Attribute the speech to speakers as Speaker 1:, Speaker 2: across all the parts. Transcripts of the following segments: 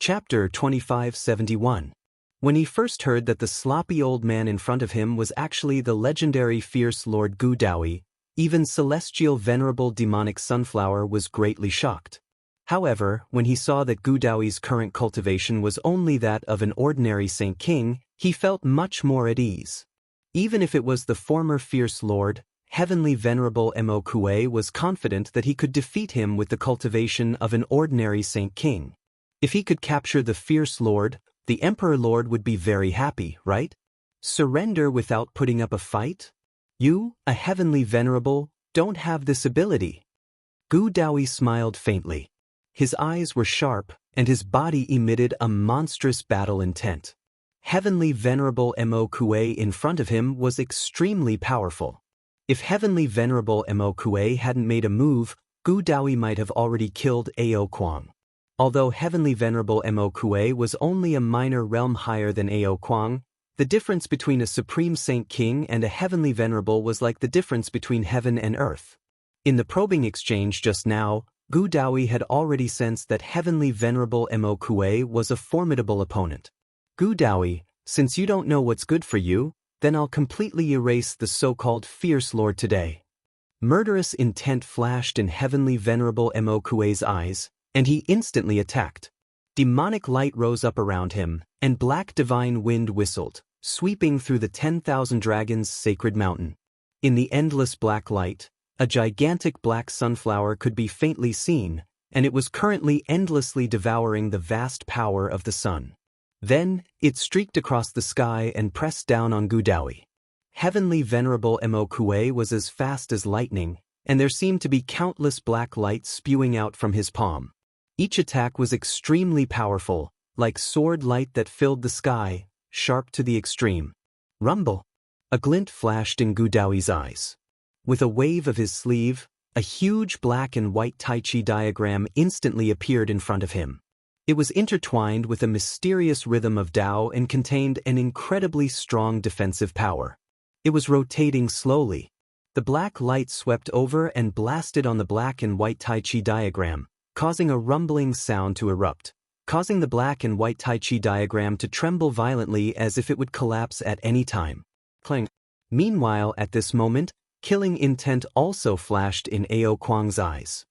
Speaker 1: Chapter 2571. When he first heard that the sloppy old man in front of him was actually the legendary fierce Lord Gudawi, even celestial venerable demonic sunflower was greatly shocked. However, when he saw that Gudawi's current cultivation was only that of an ordinary Saint King, he felt much more at ease. Even if it was the former fierce lord, heavenly venerable Mokue was confident that he could defeat him with the cultivation of an ordinary Saint King. If he could capture the fierce lord, the Emperor Lord would be very happy, right? Surrender without putting up a fight? You, a heavenly venerable, don't have this ability. Gudawi smiled faintly. His eyes were sharp, and his body emitted a monstrous battle intent. Heavenly venerable Mokue in front of him was extremely powerful. If heavenly venerable Mokue hadn't made a move, Gudawi might have already killed Ao Kuang. Although heavenly venerable Mokue was only a minor realm higher than Ao Kuang, the difference between a supreme saint king and a heavenly venerable was like the difference between heaven and earth. In the probing exchange just now, Gudawi had already sensed that heavenly venerable Mokue was a formidable opponent. Gudawi, since you don't know what's good for you, then I'll completely erase the so-called fierce lord today. Murderous intent flashed in heavenly venerable Mokue's eyes, and he instantly attacked. Demonic light rose up around him, and black divine wind whistled, sweeping through the 10,000 dragons' sacred mountain. In the endless black light, a gigantic black sunflower could be faintly seen, and it was currently endlessly devouring the vast power of the sun. Then, it streaked across the sky and pressed down on Gudawi. Heavenly venerable Mokue was as fast as lightning, and there seemed to be countless black lights spewing out from his palm. Each attack was extremely powerful, like sword light that filled the sky, sharp to the extreme. Rumble! A glint flashed in Gudawi's eyes. With a wave of his sleeve, a huge black and white Tai Chi diagram instantly appeared in front of him. It was intertwined with a mysterious rhythm of Tao and contained an incredibly strong defensive power. It was rotating slowly. The black light swept over and blasted on the black and white Tai Chi diagram, causing a rumbling sound to erupt, causing the black and white Tai Chi diagram to tremble violently as if it would collapse at any time. Clang. Meanwhile, at this moment, killing intent also flashed in Ao Kuang's eyes.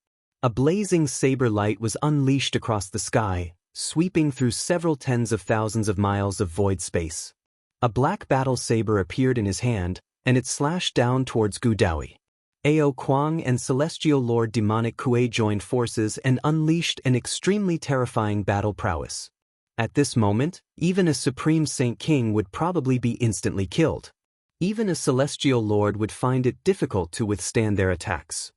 Speaker 1: A blazing saber light was unleashed across the sky, sweeping through several tens of thousands of miles of void space. A black battle saber appeared in his hand, and it slashed down towards Gudawi. Ao Kuang and Celestial Lord Demonic Kue joined forces and unleashed an extremely terrifying battle prowess. At this moment, even a Supreme Saint King would probably be instantly killed. Even a Celestial Lord would find it difficult to withstand their attacks.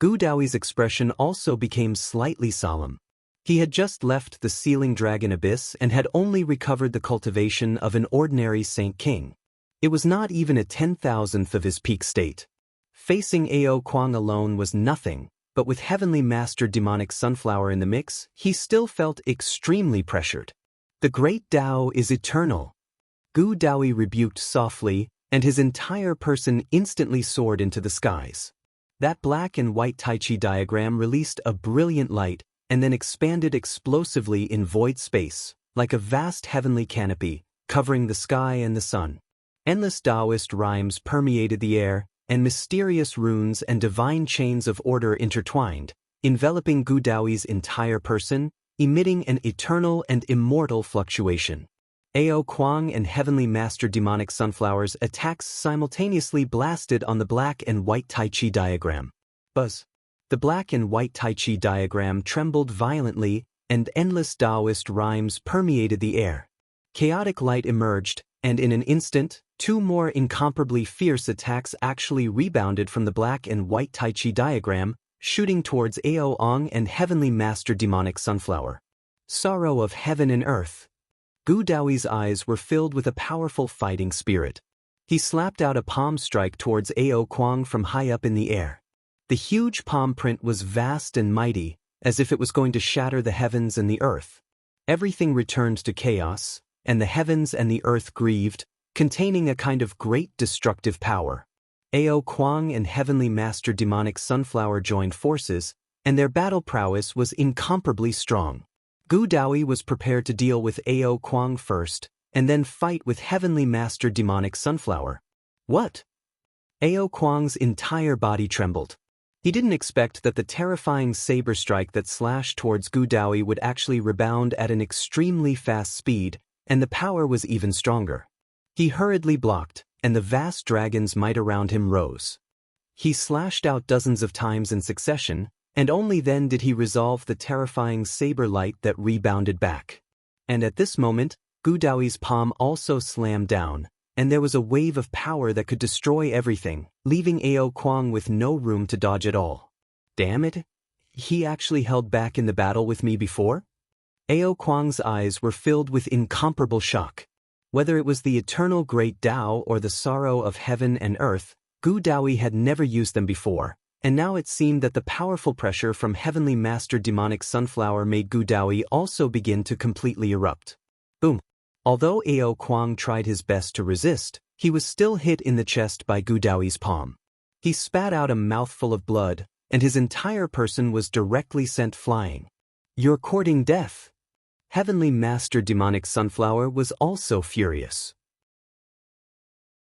Speaker 1: Gudawi's expression also became slightly solemn. He had just left the Sealing Dragon Abyss and had only recovered the cultivation of an ordinary Saint King. It was not even a 10,000th of his peak state. Facing Ao Kuang alone was nothing, but with Heavenly Master Demonic Sunflower in the mix, he still felt extremely pressured. The great Tao is eternal. Gudawi rebuked softly, and his entire person instantly soared into the skies. That black and white Tai Chi diagram released a brilliant light and then expanded explosively in void space, like a vast heavenly canopy, covering the sky and the sun. Endless Taoist rhymes permeated the air, and mysterious runes and divine chains of order intertwined, enveloping Gudawi's entire person, emitting an eternal and immortal fluctuation. Ao Kuang and Heavenly Master Demonic Sunflower's attacks simultaneously blasted on the black and white Tai Chi diagram. Buzz! The black and white Tai Chi diagram trembled violently, and endless Taoist rhymes permeated the air. Chaotic light emerged, and in an instant, two more incomparably fierce attacks actually rebounded from the black and white Tai Chi diagram, shooting towards Ao Ong and Heavenly Master Demonic Sunflower. Sorrow of heaven and earth! Gudawi's eyes were filled with a powerful fighting spirit. He slapped out a palm strike towards Ao Kuang from high up in the air. The huge palm print was vast and mighty, as if it was going to shatter the heavens and the earth. Everything returned to chaos, and the heavens and the earth grieved, containing a kind of great destructive power. Ao Kuang and Heavenly Master Demonic Sunflower joined forces, and their battle prowess was incomparably strong. Gu Dawi was prepared to deal with Ao Kuang first, and then fight with Heavenly Master Demonic Sunflower. What? Ao Kuang's entire body trembled. He didn't expect that the terrifying saber strike that slashed towards Gu Dawi would actually rebound at an extremely fast speed, and the power was even stronger. He hurriedly blocked, and the vast dragon's might around him rose. He slashed out dozens of times in succession, and only then did he resolve the terrifying saber light that rebounded back. And at this moment, Gu Dawi's palm also slammed down, and there was a wave of power that could destroy everything, leaving Ao Kuang with no room to dodge at all. Damn it! He actually held back in the battle with me before? Ao Kuang's eyes were filled with incomparable shock. Whether it was the eternal great Tao or the sorrow of heaven and earth, Gu Dawi had never used them before, and now it seemed that the powerful pressure from Heavenly Master Demonic Sunflower made Gu Dawi also begin to completely erupt. Boom! Although Ao Kuang tried his best to resist, he was still hit in the chest by Gu Dawi's palm. He spat out a mouthful of blood, and his entire person was directly sent flying. "You're courting death." Heavenly Master Demonic Sunflower was also furious.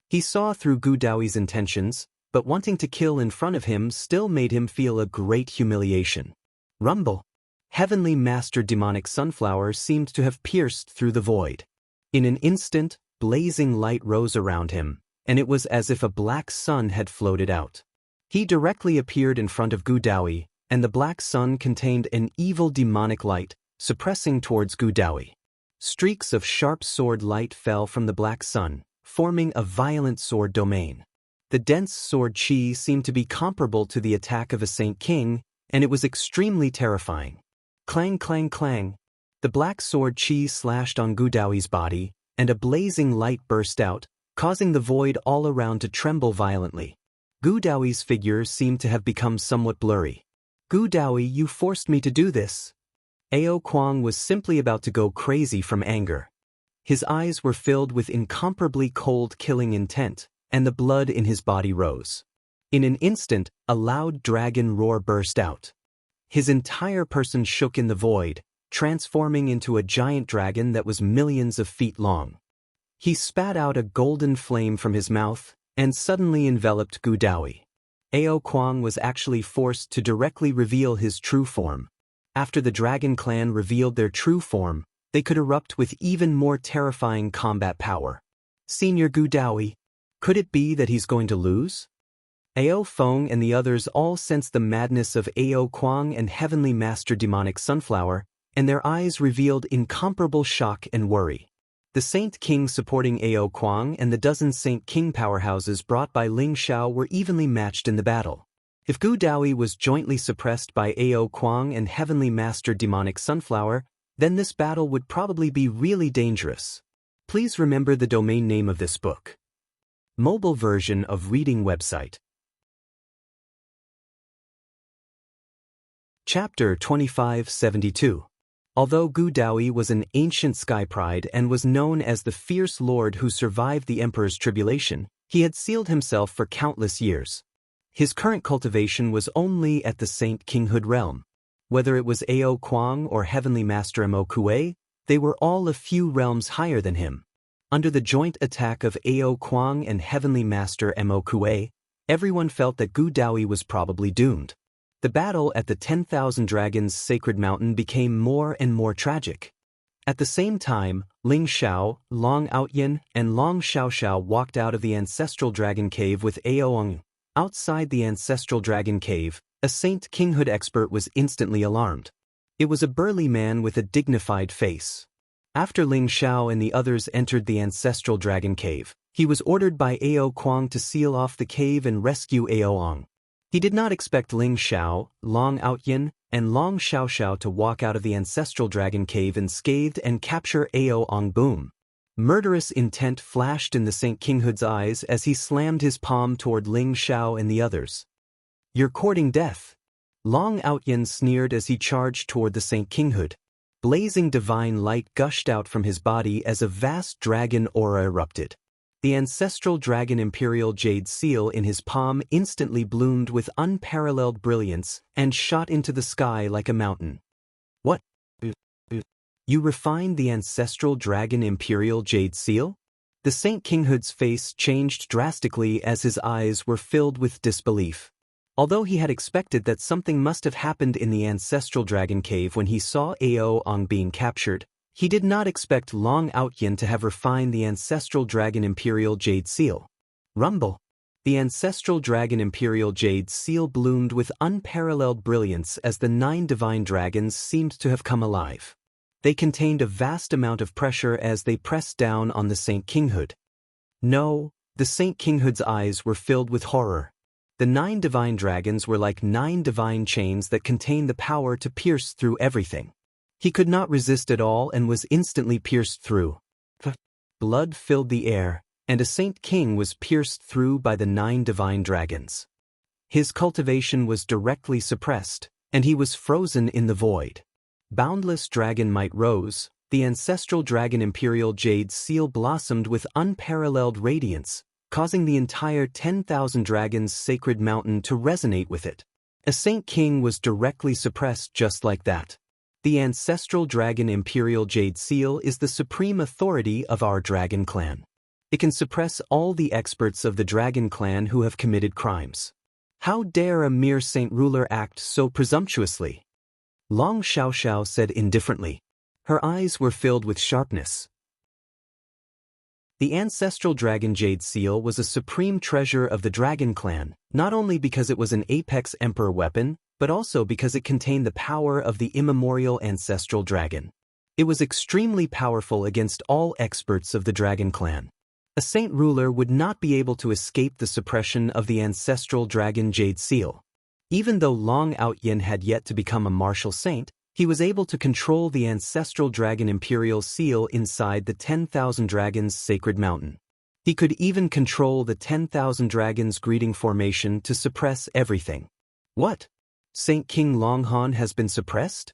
Speaker 1: He saw through Gu Dawi's intentions, but wanting to kill in front of him still made him feel a great humiliation. Rumble! Heavenly Master Demonic Sunflower seemed to have pierced through the void. In an instant, blazing light rose around him, and it was as if a black sun had floated out. He directly appeared in front of Gu Dawi, and the black sun contained an evil demonic light, suppressing towards Gu Dawi. Streaks of sharp sword light fell from the black sun, forming a violent sword domain. The dense sword chi seemed to be comparable to the attack of a Saint King, and it was extremely terrifying. Clang, clang, clang. The black sword chi slashed on Gu Dawi's body, and a blazing light burst out, causing the void all around to tremble violently. Gu Dawi's figure seemed to have become somewhat blurry. "Gu Dawi, you forced me to do this." Ao Kuang was simply about to go crazy from anger. His eyes were filled with incomparably cold killing intent, and the blood in his body rose. In an instant, a loud dragon roar burst out. His entire person shook in the void, transforming into a giant dragon that was millions of feet long. He spat out a golden flame from his mouth, and suddenly enveloped Gu Dawi. Ao Kuang was actually forced to directly reveal his true form. After the Dragon Clan revealed their true form, they could erupt with even more terrifying combat power. "Senior Gu Dawi, could it be that he's going to lose?" Ao Feng and the others all sensed the madness of Ao Kuang and Heavenly Master Demonic Sunflower, and their eyes revealed incomparable shock and worry. The Saint King supporting Ao Kuang and the dozen Saint King powerhouses brought by Ling Xiao were evenly matched in the battle. If Gu Dawi was jointly suppressed by Ao Kuang and Heavenly Master Demonic Sunflower, then this battle would probably be really dangerous. Please remember the domain name of this book. Mobile version of reading website. Chapter 2572. Although Gu Dawi was an ancient sky pride and was known as the fierce lord who survived the emperor's tribulation, he had sealed himself for countless years. His current cultivation was only at the Saint Kinghood realm. Whether it was Ao Kuang or Heavenly Master Mo Kuei, they were all a few realms higher than him. Under the joint attack of Ao Kuang and Heavenly Master Mo Kuei, everyone felt that Gu Dawi was probably doomed. The battle at the 10,000 Dragons Sacred Mountain became more and more tragic. At the same time, Ling Xiao, Long Outyin, and Long Xiaoxiao walked out of the ancestral dragon cave with Ao Ong. Outside the ancestral dragon cave, a Saint Kinghood expert was instantly alarmed. It was a burly man with a dignified face. After Ling Xiao and the others entered the ancestral dragon cave, he was ordered by Ao Kuang to seal off the cave and rescue Ao Ong. He did not expect Ling Xiao, Long Outyin, and Long Xiaoxiao to walk out of the ancestral dragon cave unscathed and capture Ao Ong. Boom! Murderous intent flashed in the Saint Kinghood's eyes as he slammed his palm toward Ling Xiao and the others. "You're courting death." Long Outyin sneered as he charged toward the Saint Kinghood. Blazing divine light gushed out from his body as a vast dragon aura erupted. The ancestral dragon imperial jade seal in his palm instantly bloomed with unparalleled brilliance and shot into the sky like a mountain. "What? You refined the ancestral dragon imperial jade seal? The Saint Kinghood's face changed drastically as his eyes were filled with disbelief. Although he had expected that something must have happened in the ancestral dragon cave when he saw Ao Ong being captured, he did not expect Long Outyin to have refined the ancestral dragon imperial jade seal. Rumble. The ancestral dragon imperial jade seal bloomed with unparalleled brilliance as the 9 divine dragons seemed to have come alive. They contained a vast amount of pressure as they pressed down on the Saint Kinghood. No, the Saint Kinghood's eyes were filled with horror. The 9 divine dragons were like 9 divine chains that contained the power to pierce through everything. He could not resist at all and was instantly pierced through. Blood filled the air, and a Saint King was pierced through by the 9 divine dragons. His cultivation was directly suppressed, and he was frozen in the void. Boundless dragon might rose, the ancestral dragon imperial jade seal blossomed with unparalleled radiance, causing the entire 10,000 dragons' sacred mountain to resonate with it. A Saint King was directly suppressed just like that. The ancestral dragon imperial jade seal is the supreme authority of our dragon clan. It can suppress all the experts of the dragon clan who have committed crimes. How dare a mere saint ruler act so presumptuously? Long Xiaoxiao said indifferently. Her eyes were filled with sharpness. The ancestral dragon jade seal was a supreme treasure of the dragon clan, not only because it was an apex emperor weapon, but also because it contained the power of the immemorial ancestral dragon. It was extremely powerful against all experts of the dragon clan. A saint ruler would not be able to escape the suppression of the ancestral dragon jade seal. Even though Long Outyin had yet to become a martial saint, he was able to control the ancestral dragon imperial seal inside the 10,000 dragons' sacred mountain. He could even control the 10,000 dragons' greeting formation to suppress everything. What? Saint King Longhan has been suppressed?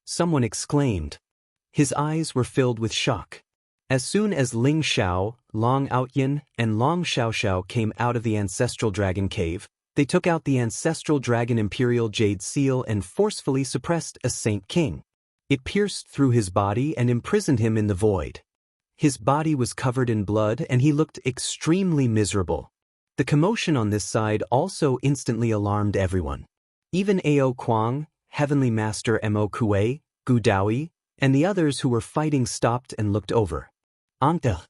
Speaker 1: Someone exclaimed. His eyes were filled with shock. As soon as Ling Xiao, Long Outyin, and Long Xiaoxiao came out of the ancestral dragon cave, they took out the ancestral dragon imperial jade seal and forcefully suppressed a Saint King. It pierced through his body and imprisoned him in the void. His body was covered in blood and he looked extremely miserable. The commotion on this side also instantly alarmed everyone. Even Ao Kuang, Heavenly Master Mo Kuei, Gu Daoi, and the others who were fighting stopped and looked over. Angta.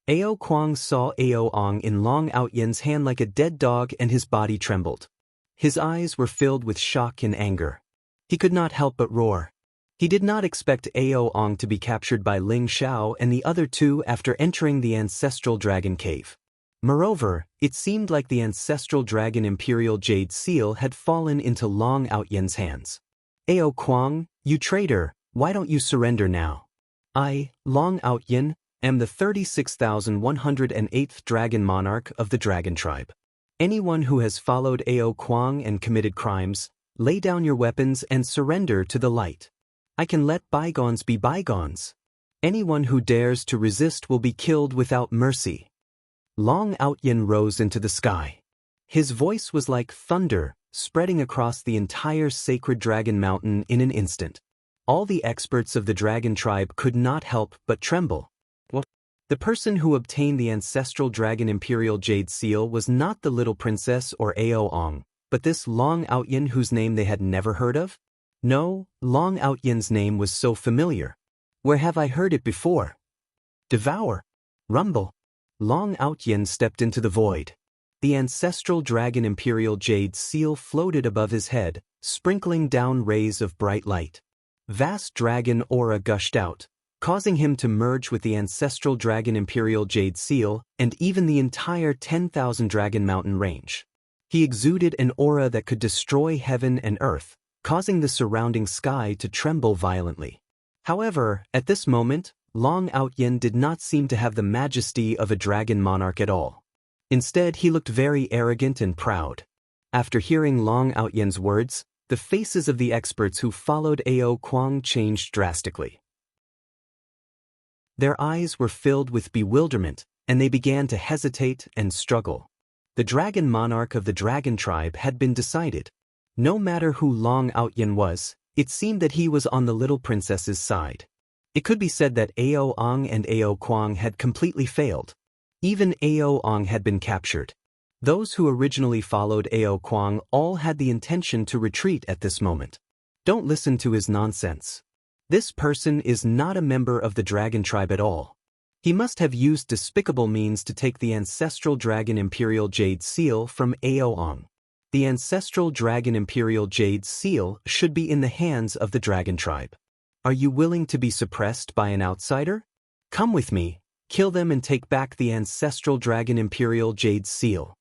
Speaker 1: Ao Kuang saw Ao Ong in Long Outyin's hand like a dead dog and his body trembled. His eyes were filled with shock and anger. He could not help but roar. He did not expect Ao Ong to be captured by Ling Xiao and the other 2 after entering the ancestral dragon cave. Moreover, it seemed like the ancestral dragon imperial jade seal had fallen into Long Outyin's hands. Ao Kuang, you traitor, why don't you surrender now? I, Long Outyin, am the 36,108th dragon monarch of the dragon tribe. Anyone who has followed Ao Kuang and committed crimes, lay down your weapons and surrender to the light. I can let bygones be bygones. Anyone who dares to resist will be killed without mercy. Long Outyin rose into the sky. His voice was like thunder, spreading across the entire sacred dragon mountain in an instant. All the experts of the dragon tribe could not help but tremble. The person who obtained the ancestral dragon imperial jade seal was not the little princess or Ao Ong, but this Long Outyin whose name they had never heard of? No, Long Outyin's name was so familiar. Where have I heard it before? Devour. Rumble. Long Outyin stepped into the void. The ancestral dragon imperial jade seal floated above his head, sprinkling down rays of bright light. Vast dragon aura gushed out, causing him to merge with the ancestral dragon imperial jade seal and even the entire 10,000 dragon mountain range. He exuded an aura that could destroy heaven and earth, causing the surrounding sky to tremble violently. However, at this moment, Long Outyin did not seem to have the majesty of a dragon monarch at all. Instead, he looked very arrogant and proud. After hearing Long Outyin's words, the faces of the experts who followed Ao Kuang changed drastically. Their eyes were filled with bewilderment, and they began to hesitate and struggle. The dragon monarch of the dragon tribe had been decided. No matter who Long Outyin was, it seemed that he was on the little princess's side. It could be said that Ao Ong and Ao Kwang had completely failed. Even Ao Ong had been captured. Those who originally followed Ao Kwang all had the intention to retreat at this moment. Don't listen to his nonsense. This person is not a member of the dragon tribe at all. He must have used despicable means to take the ancestral dragon imperial jade seal from Ao Ong. The ancestral dragon imperial jade seal should be in the hands of the dragon tribe. Are you willing to be suppressed by an outsider? Come with me, kill them and take back the ancestral dragon imperial jade seal.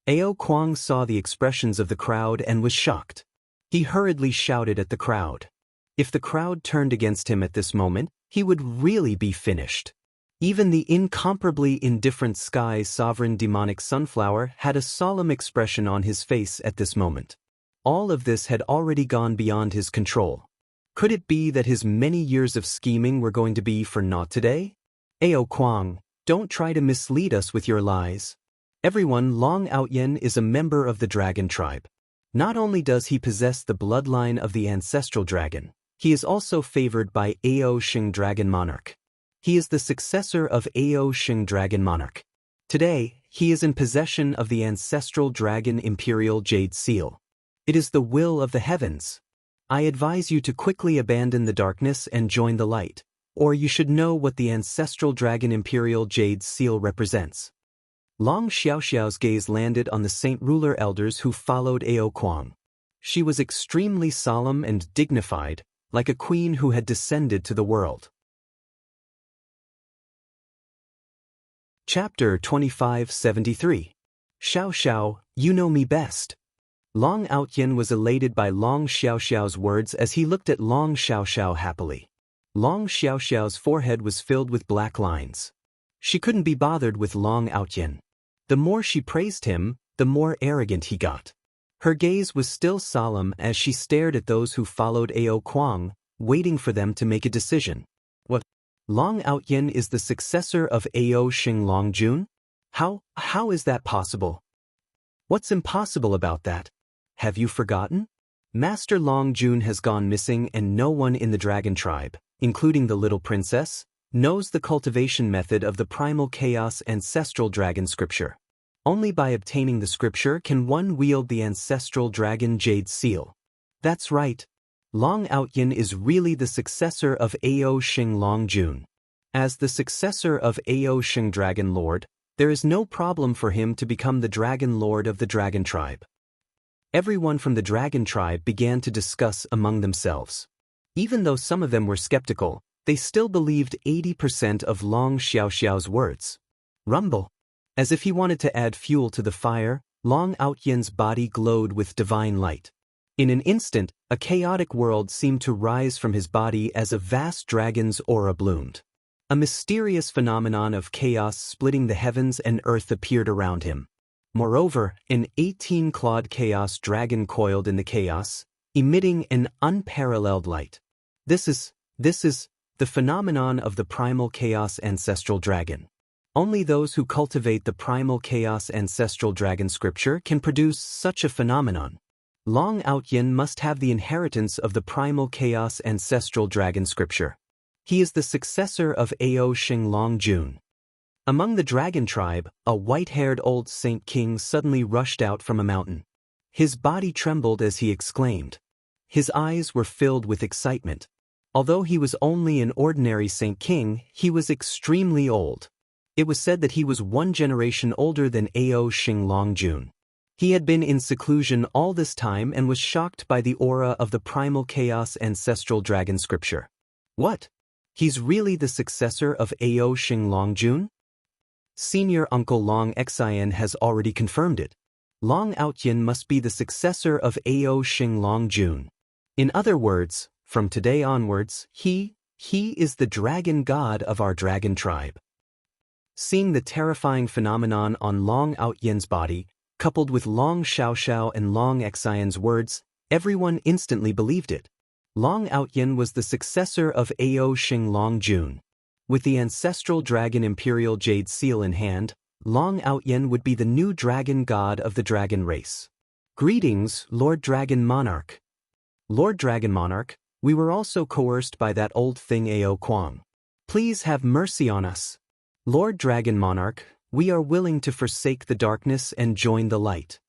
Speaker 1: Ao Kwang saw the expressions of the crowd and was shocked. He hurriedly shouted at the crowd. If the crowd turned against him at this moment, he would really be finished. Even the incomparably indifferent Sky's sovereign demonic sunflower had a solemn expression on his face at this moment. All of this had already gone beyond his control. Could it be that his many years of scheming were going to be for naught today? Ao Kwang, don't try to mislead us with your lies. Everyone, Long Outyen is a member of the dragon tribe. Not only does he possess the bloodline of the ancestral dragon, he is also favored by Ao Shing Dragon Monarch. He is the successor of Ao Shing Dragon Monarch. Today, he is in possession of the ancestral dragon imperial jade seal. It is the will of the heavens. I advise you to quickly abandon the darkness and join the light, or you should know what the ancestral dragon imperial jade seal represents. Long Xiaoxiao's gaze landed on the Saint Ruler elders who followed Ao Kwang. She was extremely solemn and dignified, like a queen who had descended to the world. Chapter 2573. Xiao Xiao, you know me best. Long Outyen was elated by Long Xiaoxiao's words as he looked at Long Xiaoxiao happily. Long Xiaoxiao's forehead was filled with black lines. She couldn't be bothered with Long Outyen. The more she praised him, the more arrogant he got. Her gaze was still solemn as she stared at those who followed Ao Kwang, waiting for them to make a decision. What? Long Outyen is the successor of Ao Shing Longjun? How is that possible? What's impossible about that? Have you forgotten? Master Longjun has gone missing and no one in the dragon tribe, including the little princess, knows the cultivation method of the primal chaos ancestral dragon scripture. Only by obtaining the scripture can one wield the ancestral dragon jade seal. That's right. Long Outyen is really the successor of Ao Shing Longjun. As the successor of Ao Shing Dragon Lord, there is no problem for him to become the Dragon Lord of the Dragon Tribe. Everyone from the Dragon Tribe began to discuss among themselves. Even though some of them were skeptical, they still believed 80% of Long Xiaoxiao's words. Rumble. As if he wanted to add fuel to the fire, Long Outyen's body glowed with divine light. In an instant, a chaotic world seemed to rise from his body as a vast dragon's aura bloomed. A mysterious phenomenon of chaos splitting the heavens and earth appeared around him. Moreover, an 18-clawed chaos dragon coiled in the chaos, emitting an unparalleled light. This is the phenomenon of the primal chaos ancestral dragon. Only those who cultivate the primal chaos ancestral dragon scripture can produce such a phenomenon. Long Outyen must have the inheritance of the primal chaos ancestral dragon scripture. He is the successor of Ao Shing Longjun. Among the dragon tribe, a white-haired old saint king suddenly rushed out from a mountain. His body trembled as he exclaimed. His eyes were filled with excitement. Although he was only an ordinary saint king, he was extremely old. It was said that he was one generation older than Ao Shing Longjun. He had been in seclusion all this time and was shocked by the aura of the primal chaos ancestral dragon scripture. What? He's really the successor of Ao Shing Longjun? Senior Uncle Long Xian has already confirmed it. Long Outyen must be the successor of Ao Shing Longjun. In other words, from today onwards, he is the dragon god of our dragon tribe. Seeing the terrifying phenomenon on Long Outyen's body, coupled with Long Xiaoxiao and Long Xian's words, everyone instantly believed it. Long Outyen was the successor of Ao Shing Longjun. With the ancestral dragon imperial jade seal in hand, Long Outyen would be the new dragon god of the dragon race. Greetings, Lord Dragon Monarch. Lord Dragon Monarch, We were also coerced by that old thing Ao Kuang. Please have mercy on us. Lord Dragon Monarch, we are willing to forsake the darkness and join the light.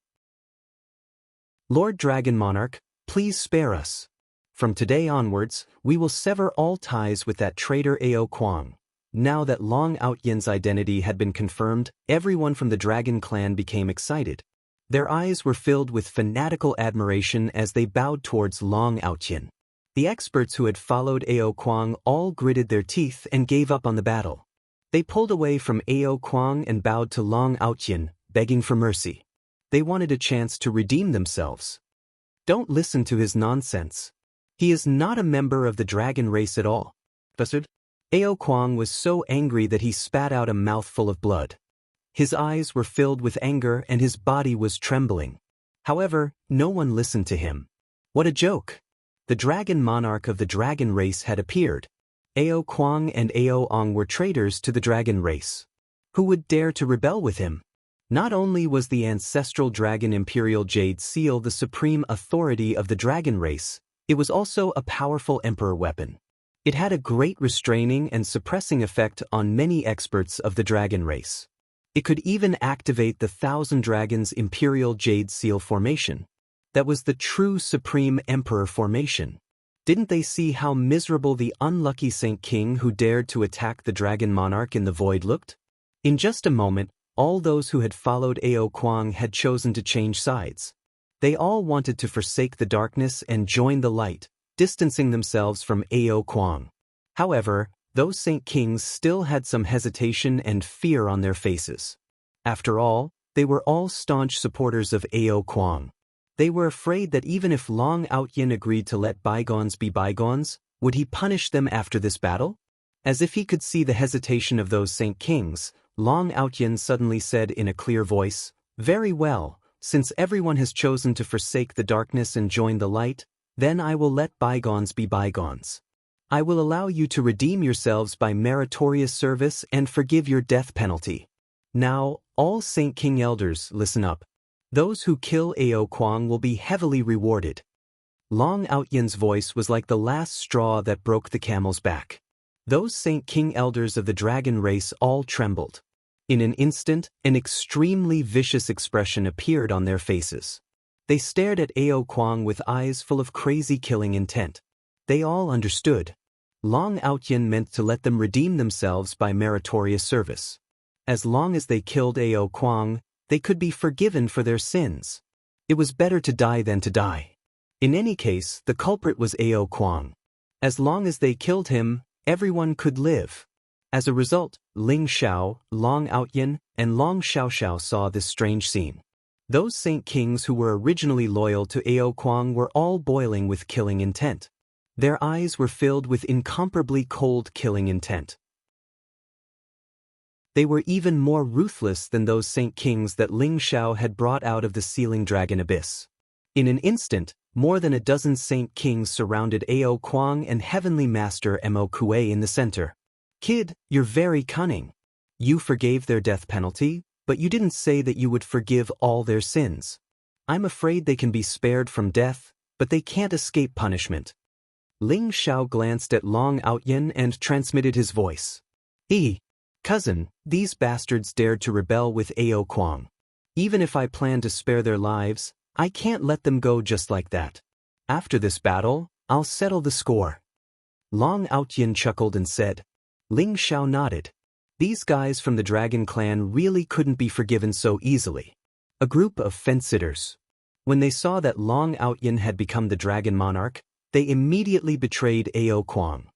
Speaker 1: Lord Dragon Monarch, please spare us. From today onwards, we will sever all ties with that traitor Ao Kuang. Now that Long Outyen's identity had been confirmed, everyone from the Dragon Clan became excited. Their eyes were filled with fanatical admiration as they bowed towards Long Outyen. The experts who had followed Ao Kuang all gritted their teeth and gave up on the battle. They pulled away from Ao Kuang and bowed to Long Outyen, begging for mercy. They wanted a chance to redeem themselves. Don't listen to his nonsense. He is not a member of the dragon race at all. Buzzard. Ao Kuang was so angry that he spat out a mouthful of blood. His eyes were filled with anger and his body was trembling. However, no one listened to him. What a joke! The dragon monarch of the dragon race had appeared. Ao Kuang and Ao Ong were traitors to the dragon race. Who would dare to rebel with him? Not only was the ancestral dragon Imperial Jade Seal the supreme authority of the dragon race, it was also a powerful emperor weapon. It had a great restraining and suppressing effect on many experts of the dragon race. It could even activate the Thousand Dragons Imperial Jade Seal formation. That was the true Supreme Emperor formation. Didn't they see how miserable the unlucky Saint King who dared to attack the Dragon Monarch in the void looked? In just a moment, all those who had followed Ao Kuang had chosen to change sides. They all wanted to forsake the darkness and join the light, distancing themselves from Ao Kuang. However, those Saint Kings still had some hesitation and fear on their faces. After all, they were all staunch supporters of Ao Kuang. They were afraid that even if Long Outyen agreed to let bygones be bygones, would he punish them after this battle? As if he could see the hesitation of those Saint Kings, Long Outyen suddenly said in a clear voice, "Very well, since everyone has chosen to forsake the darkness and join the light, then I will let bygones be bygones. I will allow you to redeem yourselves by meritorious service and forgive your death penalty. Now, all Saint King elders, listen up. Those who kill Ao Kuang will be heavily rewarded." Long Outyen's voice was like the last straw that broke the camel's back. Those Saint King elders of the dragon race all trembled. In an instant, an extremely vicious expression appeared on their faces. They stared at Ao Kuang with eyes full of crazy killing intent. They all understood. Long Outyen meant to let them redeem themselves by meritorious service. As long as they killed Ao Kuang, they could be forgiven for their sins. It was better to die than to die. In any case, the culprit was Ao Kuang. As long as they killed him, everyone could live. As a result, Ling Xiao, Long Outyen, and Long Xiaoxiao saw this strange scene. Those Saint Kings who were originally loyal to Ao Kuang were all boiling with killing intent. Their eyes were filled with incomparably cold killing intent. They were even more ruthless than those Saint Kings that Ling Xiao had brought out of the sealing dragon abyss. In an instant, more than a dozen Saint Kings surrounded Ao Kuang and Heavenly Master Mo Kuei in the center. "Kid, you're very cunning. You forgave their death penalty, but you didn't say that you would forgive all their sins. I'm afraid they can be spared from death, but they can't escape punishment." Ling Xiao glanced at Long Outyen and transmitted his voice. Cousin, these bastards dared to rebel with Ao Kuang. Even if I plan to spare their lives, I can't let them go just like that. After this battle, I'll settle the score." Long Outyen chuckled and said. Ling Xiao nodded. These guys from the Dragon Clan really couldn't be forgiven so easily. A group of fence-sitters. When they saw that Long Outyen had become the Dragon Monarch, they immediately betrayed Ao Kuang.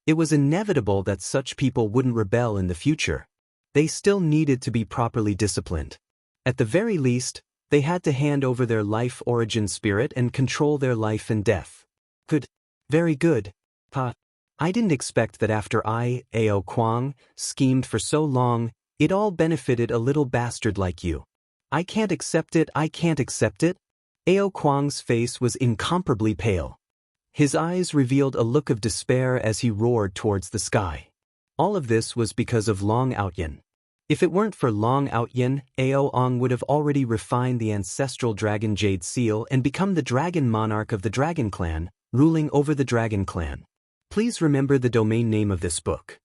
Speaker 1: It was inevitable that such people wouldn't rebel in the future. They still needed to be properly disciplined. At the very least, they had to hand over their life origin spirit and control their life and death. Good. Very good. Pa. I didn't expect that after I, Ao Kuang, schemed for so long, it all benefited a little bastard like you. I can't accept it, I can't accept it. Ao Kuang's face was incomparably pale. His eyes revealed a look of despair as he roared towards the sky. All of this was because of Long Outyen. If it weren't for Long Outyen, Ao Ong would have already refined the ancestral dragon Jade Seal and become the dragon monarch of the Dragon Clan, ruling over the Dragon Clan. Please remember the domain name of this book.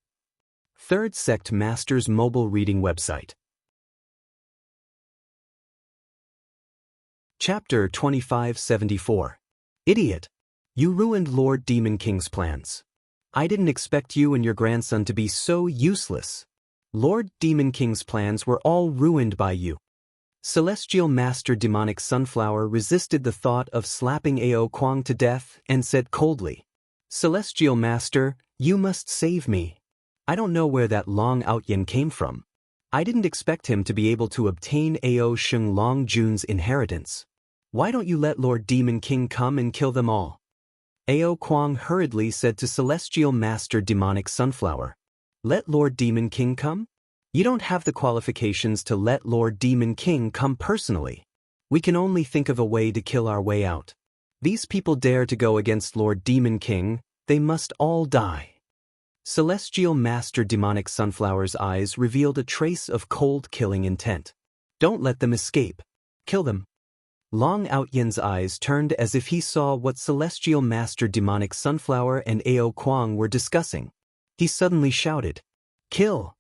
Speaker 1: Third Sect Masters Mobile Reading Website. Chapter 2574. Idiot! You ruined Lord Demon King's plans. I didn't expect you and your grandson to be so useless. Lord Demon King's plans were all ruined by you. Celestial Master Demonic Sunflower resisted the thought of slapping Ao Kuang to death and said coldly, "Celestial Master, you must save me. I don't know where that Long Outyin came from. I didn't expect him to be able to obtain Ao Sheng Long Jun's inheritance. Why don't you let Lord Demon King come and kill them all?" Ao Kuang hurriedly said to Celestial Master Demonic Sunflower, "Let Lord Demon King come? You don't have the qualifications to let Lord Demon King come personally. We can only think of a way to kill our way out. These people dare to go against Lord Demon King, they must all die." Celestial Master Demonic Sunflower's eyes revealed a trace of cold killing intent. "Don't let them escape. Kill them." Long Outyin's eyes turned as if he saw what Celestial Master Demonic Sunflower and Ao Kuang were discussing. He suddenly shouted, "Kill!"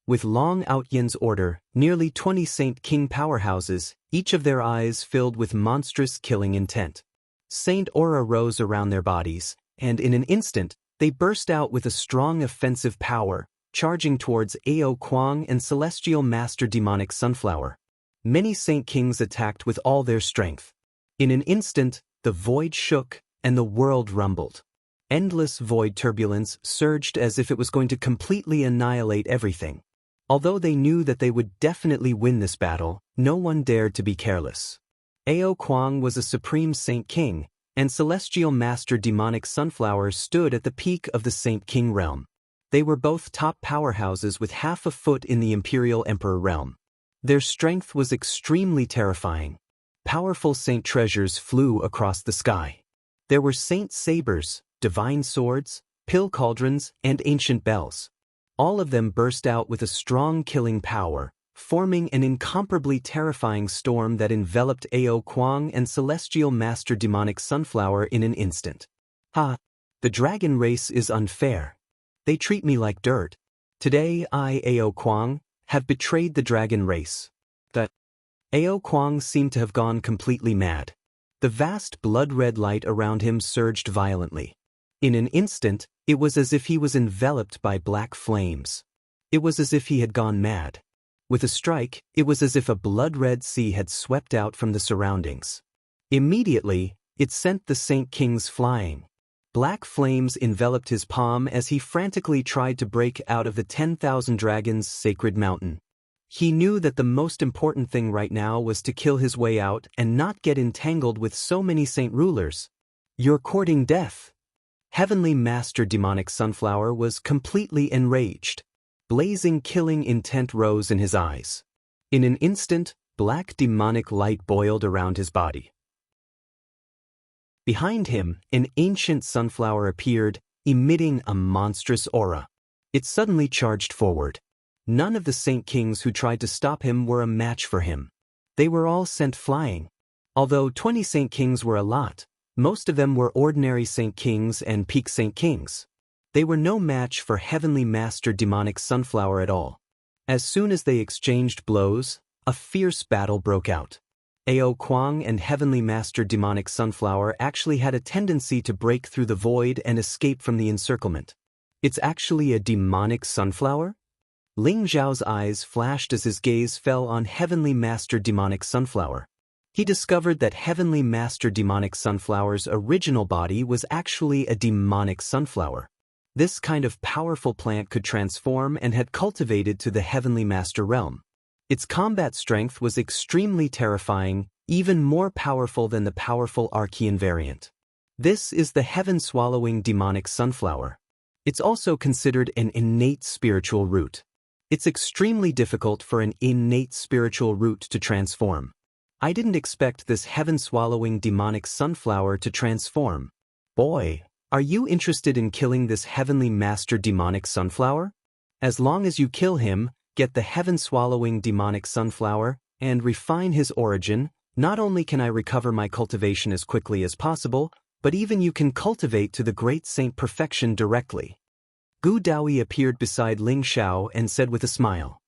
Speaker 1: With Long Outyin's order, nearly 20 Saint King powerhouses, each of their eyes filled with monstrous killing intent. Saint aura rose around their bodies, and in an instant, they burst out with a strong offensive power, charging towards Ao Kuang and Celestial Master Demonic Sunflower. Many Saint Kings attacked with all their strength. In an instant, the void shook, and the world rumbled. Endless void turbulence surged as if it was going to completely annihilate everything. Although they knew that they would definitely win this battle, no one dared to be careless. Ao Kuang was a Supreme Saint King, and Celestial Master Demonic Sunflower stood at the peak of the Saint King realm. They were both top powerhouses with half a foot in the Imperial Emperor realm. Their strength was extremely terrifying. Powerful saint treasures flew across the sky. There were saint sabers, divine swords, pill cauldrons, and ancient bells. All of them burst out with a strong killing power, forming an incomparably terrifying storm that enveloped Ao Kuang and Celestial Master Demonic Sunflower in an instant. "Ha! The dragon race is unfair. They treat me like dirt. Today I, Ao Kuang, have betrayed the dragon race." That Ao Kuang seemed to have gone completely mad. The vast blood-red light around him surged violently. In an instant, it was as if he was enveloped by black flames. It was as if he had gone mad. With a strike, it was as if a blood-red sea had swept out from the surroundings. Immediately, it sent the Saint Kings flying. Black flames enveloped his palm as he frantically tried to break out of the 10,000 Dragons' sacred mountain. He knew that the most important thing right now was to kill his way out and not get entangled with so many saint rulers. "You're courting death." Heavenly Master Demonic Sunflower was completely enraged. Blazing killing intent rose in his eyes. In an instant, black demonic light boiled around his body. Behind him, an ancient sunflower appeared, emitting a monstrous aura. It suddenly charged forward. None of the Saint Kings who tried to stop him were a match for him. They were all sent flying. Although 20 Saint Kings were a lot, most of them were ordinary Saint Kings and Peak Saint Kings. They were no match for Heavenly Master Demonic Sunflower at all. As soon as they exchanged blows, a fierce battle broke out. Ao Kuang and Heavenly Master Demonic Sunflower actually had a tendency to break through the void and escape from the encirclement. "It's actually a demonic sunflower?" Ling Zhao's eyes flashed as his gaze fell on Heavenly Master Demonic Sunflower. He discovered that Heavenly Master Demonic Sunflower's original body was actually a demonic sunflower. This kind of powerful plant could transform and had cultivated to the Heavenly Master realm. Its combat strength was extremely terrifying, even more powerful than the powerful Archean variant. This is the heaven-swallowing demonic sunflower. It's also considered an innate spiritual root. It's extremely difficult for an innate spiritual root to transform. I didn't expect this heaven-swallowing demonic sunflower to transform. Boy, are you interested in killing this Heavenly Master Demonic Sunflower? As long as you kill him, get the heaven-swallowing demonic sunflower, and refine his origin, not only can I recover my cultivation as quickly as possible, but even you can cultivate to the great saint perfection directly. Gu Daoyi appeared beside Ling Xiao and said with a smile,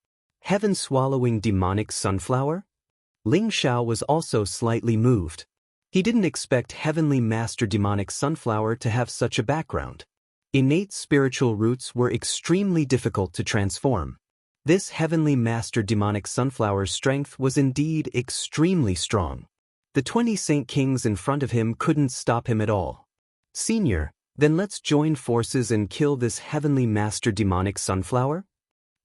Speaker 1: "Heaven-swallowing demonic sunflower?" Ling Xiao was also slightly moved. He didn't expect Heavenly Master Demonic Sunflower to have such a background. Innate spiritual roots were extremely difficult to transform. This Heavenly Master Demonic Sunflower's strength was indeed extremely strong. The 20 Saint Kings in front of him couldn't stop him at all. "Senior, then let's join forces and kill this Heavenly Master Demonic Sunflower?"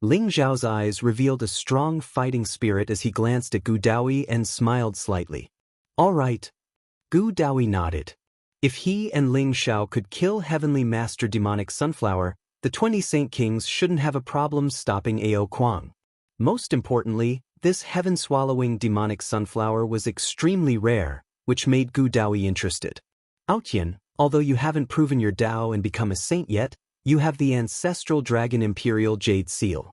Speaker 1: Ling Zhao's eyes revealed a strong fighting spirit as he glanced at Gu Daoyi and smiled slightly. "All right." Gu Daoyi nodded. If he and Ling Xiao could kill Heavenly Master Demonic Sunflower, the 20 Saint Kings shouldn't have a problem stopping Ao Kuang. Most importantly, this heaven-swallowing demonic sunflower was extremely rare, which made Gu Daoyi interested. "Aotian, although you haven't proven your Dao and become a saint yet, you have the ancestral Dragon Imperial Jade Seal.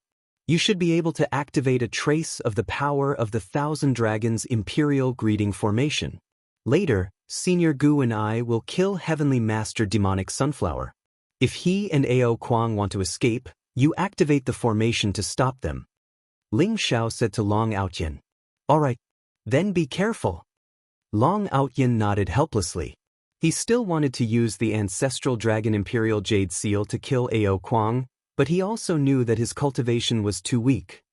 Speaker 1: You should be able to activate a trace of the power of the Thousand Dragons Imperial Greeting Formation. Later, Senior Gu and I will kill Heavenly Master Demonic Sunflower. If he and Ao Kuang want to escape, you activate the formation to stop them." Ling Xiao said to Long Aotian. "All right. Then be careful." Long Aotian nodded helplessly. He still wanted to use the ancestral Dragon Imperial Jade Seal to kill Ao Kuang, but he also knew that his cultivation was too weak.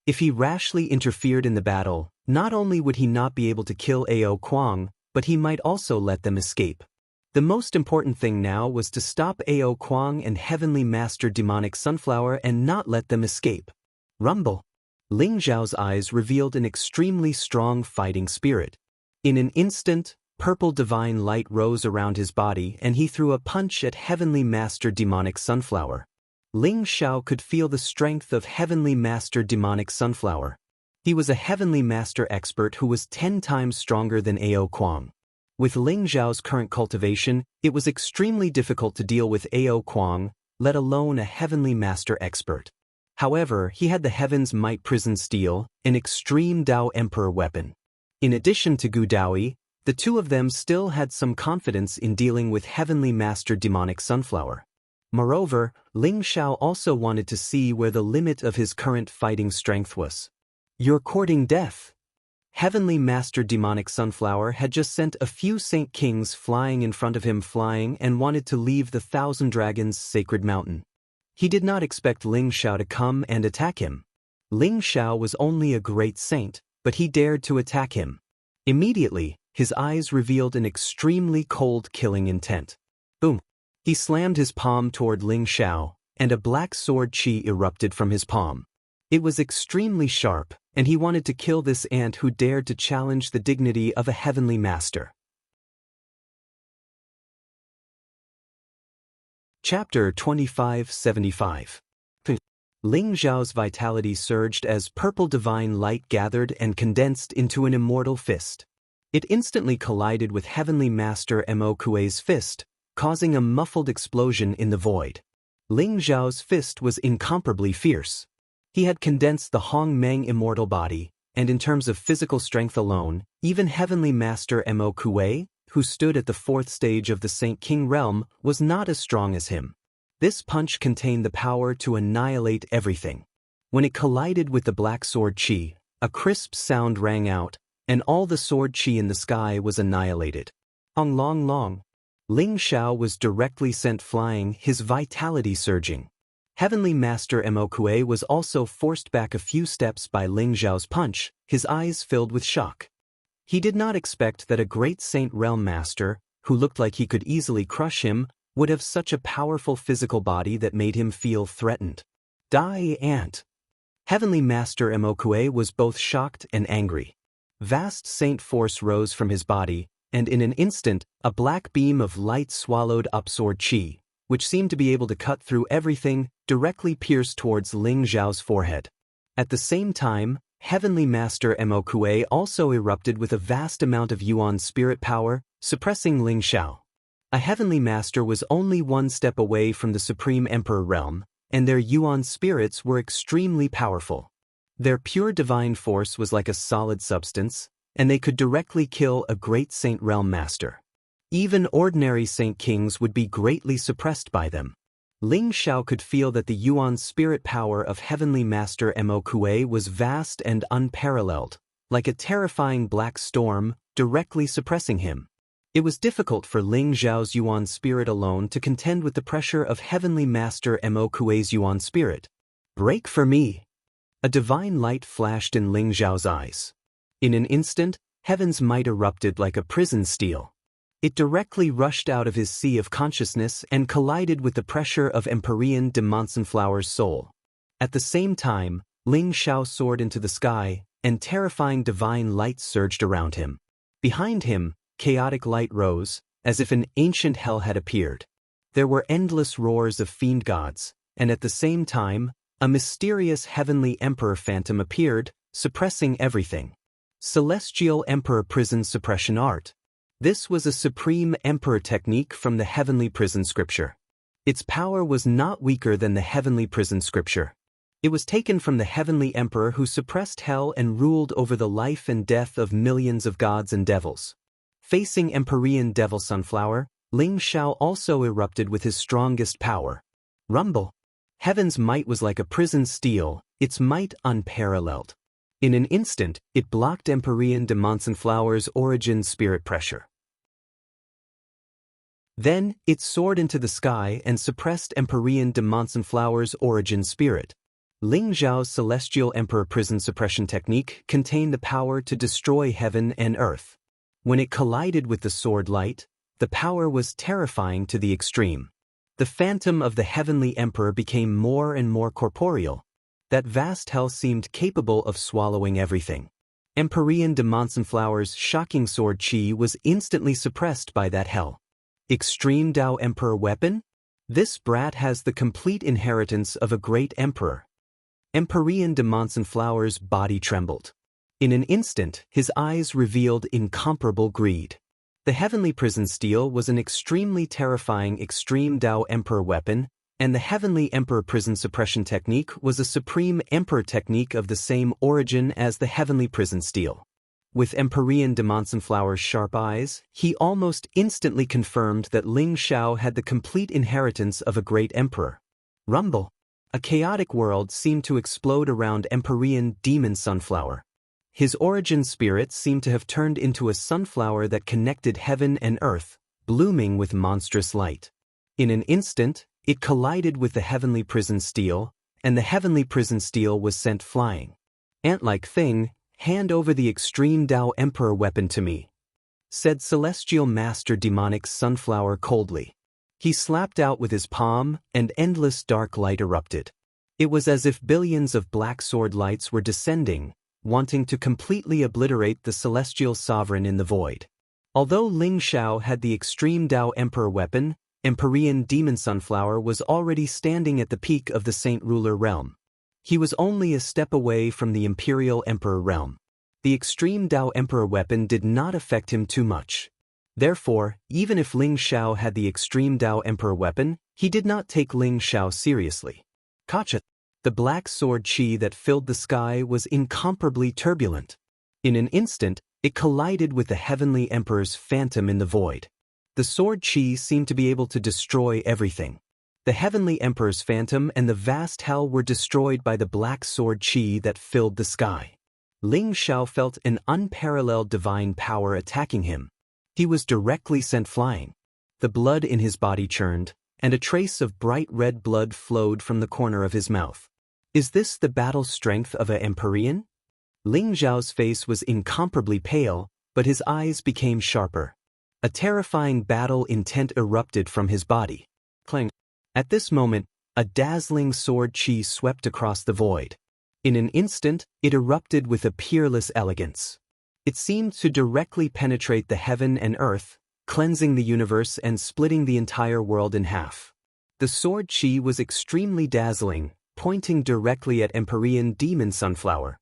Speaker 1: If he rashly interfered in the battle, not only would he not be able to kill Ao Kuang, but he might also let them escape. The most important thing now was to stop Ao Kuang and Heavenly Master Demonic Sunflower and not let them escape. Rumble. Ling Zhao's eyes revealed an extremely strong fighting spirit. In an instant, purple divine light rose around his body and he threw a punch at Heavenly Master Demonic Sunflower. Ling Xiao could feel the strength of Heavenly Master Demonic Sunflower. He was a Heavenly Master expert who was 10 times stronger than Ao Kuang. With Ling Zhao's current cultivation, it was extremely difficult to deal with Ao Kuang, let alone a Heavenly Master expert. However, he had the Heaven's Might Prison Steel, an extreme Dao Emperor weapon. In addition to Gu Daoyi, the two of them still had some confidence in dealing with Heavenly Master Demonic Sunflower. Moreover, Ling Xiao also wanted to see where the limit of his current fighting strength was. "You're courting death." Heavenly Master Demonic Sunflower had just sent a few Saint Kings flying in front of him and wanted to leave the Thousand Dragons' sacred mountain. He did not expect Ling Xiao to come and attack him. Ling Xiao was only a great saint, but he dared to attack him. Immediately, his eyes revealed an extremely cold killing intent. Boom! He slammed his palm toward Ling Xiao, and a black sword chi erupted from his palm. It was extremely sharp, and he wanted to kill this ant who dared to challenge the dignity of a heavenly master. Chapter 2575. Ling Zhao's vitality surged as purple divine light gathered and condensed into an immortal fist. It instantly collided with Heavenly Master Mo Kuei's fist, causing a muffled explosion in the void. Ling Zhao's fist was incomparably fierce. He had condensed the Hong Meng immortal body, and in terms of physical strength alone, even Heavenly Master Mo Kuei, who stood at the 4th stage of the Saint King realm, was not as strong as him. This punch contained the power to annihilate everything. When it collided with the black sword chi, a crisp sound rang out, and all the sword chi in the sky was annihilated. Long long long. Ling Xiao was directly sent flying, his vitality surging. Heavenly Master Mo Kuei was also forced back a few steps by Ling Zhao's punch, his eyes filled with shock. He did not expect that a great Saint Realm Master, who looked like he could easily crush him, would have such a powerful physical body that made him feel threatened. Die ant! Heavenly Master Mo Kuei was both shocked and angry. Vast saint force rose from his body, and in an instant, a black beam of light swallowed up sword chi, which seemed to be able to cut through everything, directly pierced towards Ling Zhao's forehead. At the same time, Heavenly Master Mo Kuei also erupted with a vast amount of Yuan spirit power, suppressing Ling Xiao. A Heavenly Master was only one step away from the Supreme Emperor realm, and their Yuan spirits were extremely powerful. Their pure divine force was like a solid substance, and they could directly kill a great Saint Realm Master. Even ordinary Saint Kings would be greatly suppressed by them. Ling Xiao could feel that the Yuan spirit power of Heavenly Master Mo Kuei was vast and unparalleled, like a terrifying black storm, directly suppressing him. It was difficult for Ling Xiao's Yuan spirit alone to contend with the pressure of Heavenly Master Mo Kuei's Yuan spirit. "Break for me!" A divine light flashed in Ling Xiao's eyes. In an instant, heaven's might erupted like a prison steel. It directly rushed out of his sea of consciousness and collided with the pressure of Empyrean de Monsenflower's soul. At the same time, Ling Xiao soared into the sky, and terrifying divine light surged around him. Behind him, chaotic light rose, as if an ancient hell had appeared. There were endless roars of fiend gods, and at the same time, a mysterious heavenly emperor phantom appeared, suppressing everything. Celestial Emperor Prison Suppression Art. This was a supreme emperor technique from the Heavenly Prison Scripture. Its power was not weaker than the Heavenly Prison Scripture. It was taken from the Heavenly Emperor who suppressed hell and ruled over the life and death of millions of gods and devils. Facing Empyrean Devil Sunflower, Ling Xiao also erupted with his strongest power. Rumble. Heaven's might was like a prison steel, its might unparalleled. In an instant, it blocked Empyrean de Monsenflower's origin spirit pressure. Then, it soared into the sky and suppressed Empyrean de Monsenflower's origin spirit. Ling Xiao's Celestial Emperor Prison Suppression Technique contained the power to destroy heaven and earth. When it collided with the sword light, the power was terrifying to the extreme. The phantom of the Heavenly Emperor became more and more corporeal. That vast hell seemed capable of swallowing everything. Empyrean de Monsenflower's shocking sword chi was instantly suppressed by that hell. Extreme Dao Emperor Weapon? This brat has the complete inheritance of a great emperor. Empyrean de Monsenflower's body trembled. In an instant, his eyes revealed incomparable greed. The Heavenly Prison Steel was an extremely terrifying Extreme Dao Emperor weapon, and the Heavenly Emperor Prison Suppression Technique was a supreme emperor technique of the same origin as the Heavenly Prison Steel. With Empyrean de Monsenflower's sharp eyes, he almost instantly confirmed that Ling Xiao had the complete inheritance of a great emperor. Rumble. A chaotic world seemed to explode around Empyrean Demon Sunflower. His origin spirit seemed to have turned into a sunflower that connected heaven and earth, blooming with monstrous light. In an instant, it collided with the Heavenly Prison Steel, and the Heavenly Prison Steel was sent flying. "Ant-like thing, hand over the Extreme Dao Emperor weapon to me," said Celestial Master Demonic Sunflower coldly. He slapped out with his palm, and endless dark light erupted. It was as if billions of black sword lights were descending, wanting to completely obliterate the celestial sovereign in the void. Although Ling Xiao had the Extreme Dao Emperor weapon, Empyrean Demon Sunflower was already standing at the peak of the Saint Ruler realm. He was only a step away from the Imperial Emperor realm. The Extreme Dao Emperor weapon did not affect him too much. Therefore, even if Ling Xiao had the Extreme Dao Emperor weapon, he did not take Ling Xiao seriously. Gotcha. The black sword chi that filled the sky was incomparably turbulent. In an instant, it collided with the Heavenly Emperor's phantom in the void. The sword chi seemed to be able to destroy everything. The Heavenly Emperor's phantom and the vast hell were destroyed by the black sword chi that filled the sky. Ling Xiao felt an unparalleled divine power attacking him. He was directly sent flying. The blood in his body churned, and a trace of bright red blood flowed from the corner of his mouth. Is this the battle strength of a Empyrean? Ling Xiao's face was incomparably pale, but his eyes became sharper. A terrifying battle intent erupted from his body. Clang. At this moment, a dazzling sword chi swept across the void. In an instant, it erupted with a peerless elegance. It seemed to directly penetrate the heaven and earth, cleansing the universe and splitting the entire world in half. The sword chi was extremely dazzling, pointing directly at Empyrean Demon Sunflower.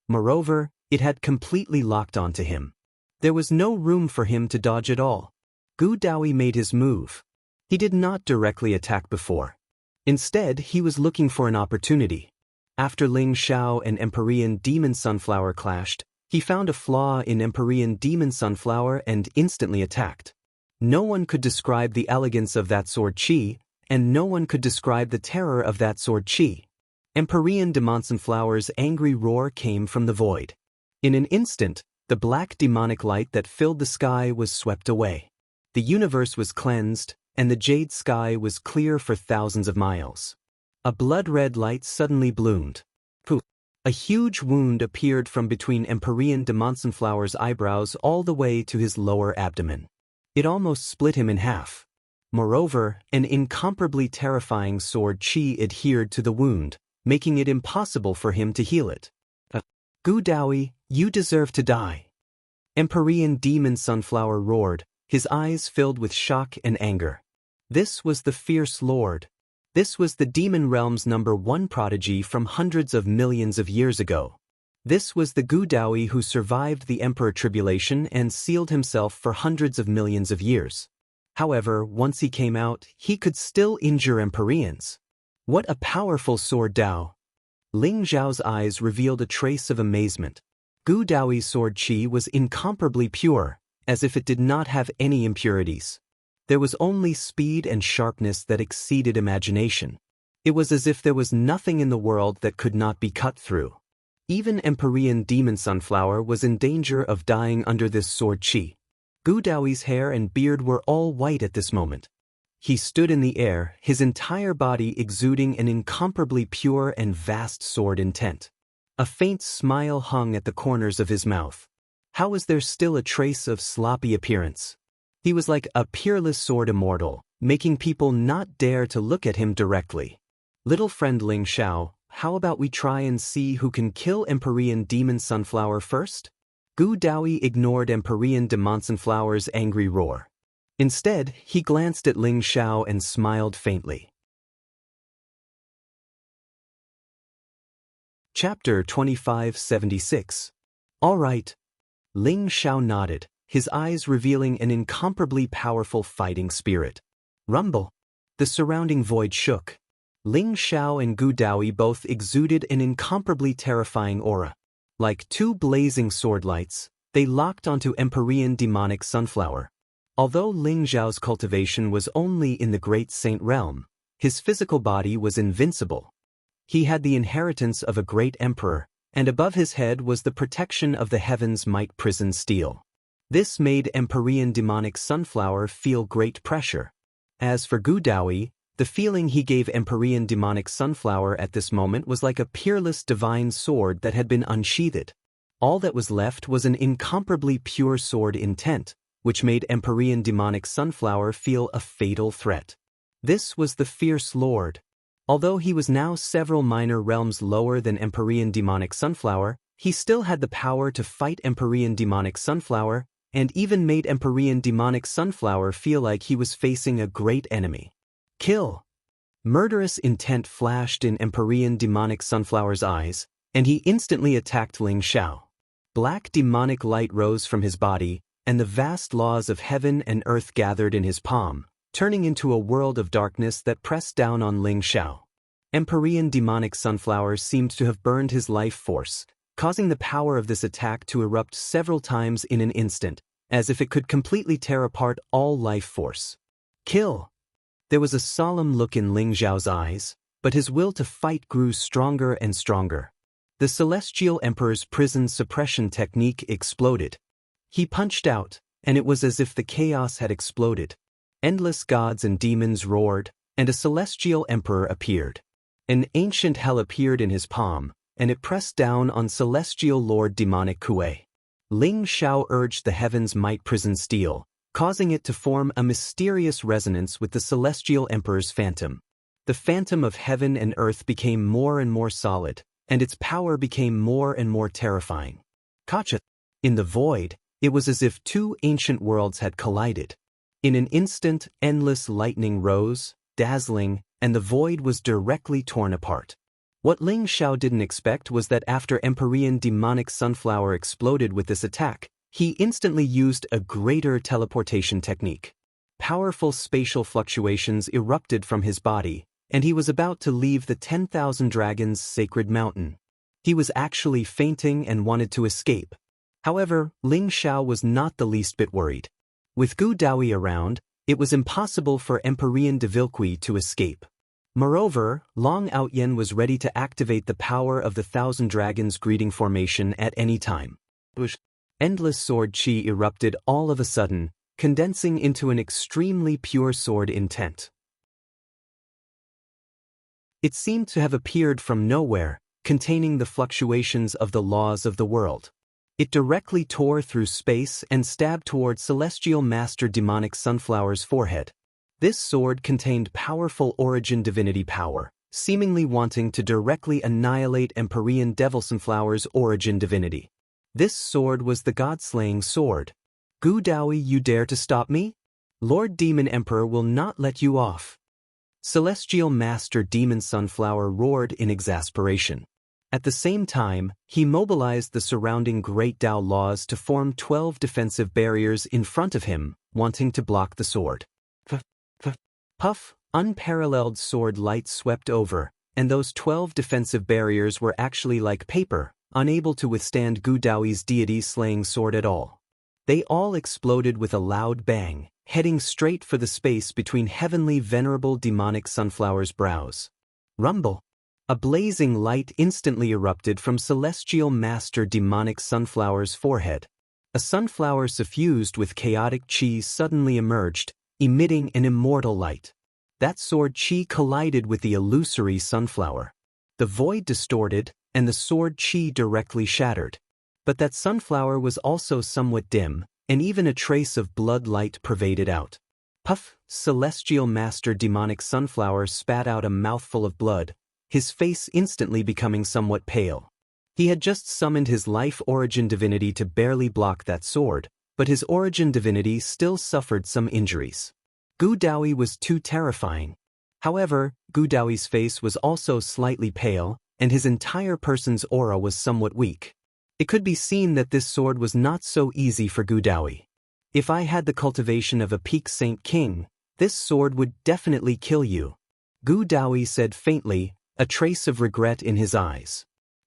Speaker 1: Moreover, it had completely locked onto him. There was no room for him to dodge at all. Gu Daoyi made his move. He did not directly attack before. Instead, he was looking for an opportunity. After Ling Xiao and Empyrean Demon Sunflower clashed, He found a flaw in Empyrean demon sunflower and instantly attacked. No one could describe the elegance of that sword chi, and no one could describe the terror of that sword chi. Empyrean demon sunflower's angry roar came from the void. In an instant, the black demonic light that filled the sky was swept away. The universe was cleansed, and the jade sky was clear for thousands of miles. A blood-red light suddenly bloomed. Poof! A huge wound appeared from between Empyrean demon sunflower's eyebrows all the way to his lower abdomen. It almost split him in half. Moreover, an incomparably terrifying sword chi adhered to the wound, making it impossible for him to heal it. Gu Daoyi, you deserve to die. Empyrean demon sunflower roared, his eyes filled with shock and anger. This was the fierce lord. This was the demon realm's #1 prodigy from hundreds of millions of years ago. This was the Gu Daoyi who survived the Emperor Tribulation and sealed himself for hundreds of millions of years. However, once he came out, he could still injure Empyreans. What a powerful sword Dao! Ling Zhao's eyes revealed a trace of amazement. Gu Daoyi's sword chi was incomparably pure, as if it did not have any impurities. There was only speed and sharpness that exceeded imagination. It was as if there was nothing in the world that could not be cut through. Even Empyrean demon sunflower was in danger of dying under this sword chi. Gu Daoyi's hair and beard were all white at this moment. He stood in the air, his entire body exuding an incomparably pure and vast sword intent. A faint smile hung at the corners of his mouth. How was there still a trace of sloppy appearance? He was like a peerless sword immortal, making people not dare to look at him directly. Little friend Ling Xiao, how about we try and see who can kill Empyrean demon sunflower first? Gu Daoyi ignored Empyrean demon sunflower's angry roar. Instead, he glanced at Ling Xiao and smiled faintly. Chapter 2576. All right. Ling Xiao nodded, his eyes revealing an incomparably powerful fighting spirit. Rumble. The surrounding void shook. Ling Xiao and Gu Daoyi both exuded an incomparably terrifying aura. Like two blazing sword lights, they locked onto Empyrean demonic sunflower. Although Ling Zhao's cultivation was only in the Great Saint realm, his physical body was invincible. He had the inheritance of a great emperor, and above his head was the protection of the heavens' might prison steel. This made Empyrean demonic sunflower feel great pressure. As for Gu Daoyi, the feeling he gave Empyrean demonic sunflower at this moment was like a peerless divine sword that had been unsheathed. All that was left was an incomparably pure sword intent, which made Empyrean demonic sunflower feel a fatal threat. This was the fierce lord. Although he was now several minor realms lower than Empyrean demonic sunflower, he still had the power to fight Empyrean demonic sunflower, and even made Empyrean demonic sunflower feel like he was facing a great enemy. Kill! Murderous intent flashed in Empyrean demonic sunflower's eyes, and he instantly attacked Ling Xiao. Black demonic light rose from his body, and the vast laws of heaven and earth gathered in his palm, turning into a world of darkness that pressed down on Ling Xiao. Empyrean demonic sunflower seemed to have burned his life force, causing the power of this attack to erupt several times in an instant, as if it could completely tear apart all life force. Kill! There was a solemn look in Ling Zhao's eyes, but his will to fight grew stronger and stronger. The Celestial Emperor's prison suppression technique exploded. He punched out, and it was as if the chaos had exploded. Endless gods and demons roared, and a Celestial Emperor appeared. An ancient hell appeared in his palm, and it pressed down on Celestial Lord Demonic Kuei. Ling Xiao urged the heavens' might prison steel, causing it to form a mysterious resonance with the Celestial Emperor's phantom. The phantom of heaven and earth became more and more solid, and its power became more and more terrifying. Kacha! In the void, it was as if two ancient worlds had collided. In an instant, endless lightning rose, dazzling, and the void was directly torn apart. What Ling Xiao didn't expect was that after Empyrean demonic sunflower exploded with this attack, he instantly used a greater teleportation technique. Powerful spatial fluctuations erupted from his body, and he was about to leave the 10,000 Dragons' sacred mountain. He was actually fainting and wanted to escape. However, Ling Xiao was not the least bit worried. With Gu Daoyi around, it was impossible for Emperor de Villequier to escape. Moreover, Long Outyen was ready to activate the power of the Thousand Dragons greeting formation at any time. Endless sword chi erupted all of a sudden, condensing into an extremely pure sword intent. It seemed to have appeared from nowhere, containing the fluctuations of the laws of the world. It directly tore through space and stabbed toward Celestial Master Demonic Sunflower's forehead. This sword contained powerful origin divinity power, seemingly wanting to directly annihilate Empyrean Devil Sunflower's origin divinity. This sword was the god-slaying sword. Gu Daoyi, you dare to stop me? Lord Demon Emperor will not let you off. Celestial Master Demon Sunflower roared in exasperation. At the same time, he mobilized the surrounding Great Dao laws to form 12 defensive barriers in front of him, wanting to block the sword. Puff, unparalleled sword light swept over, and those 12 defensive barriers were actually like paper, unable to withstand Gu Daoyi's deity-slaying sword at all. They all exploded with a loud bang, heading straight for the space between heavenly venerable demonic sunflower's brows. Rumble! A blazing light instantly erupted from Celestial Master Demonic Sunflower's forehead. A sunflower suffused with chaotic chi suddenly emerged, emitting an immortal light. That sword chi collided with the illusory sunflower. The void distorted, and the sword chi directly shattered. But that sunflower was also somewhat dim, and even a trace of blood light pervaded out. Puff! Celestial Master Demonic Sunflower spat out a mouthful of blood, his face instantly becoming somewhat pale. He had just summoned his life origin divinity to barely block that sword, but his origin divinity still suffered some injuries. Gu Daoyi was too terrifying. However, Gu Daoyi's face was also slightly pale, and his entire person's aura was somewhat weak. It could be seen that this sword was not so easy for Gu Daoyi. If I had the cultivation of a peak Saint King, this sword would definitely kill you. Gu Daoyi said faintly, a trace of regret in his eyes.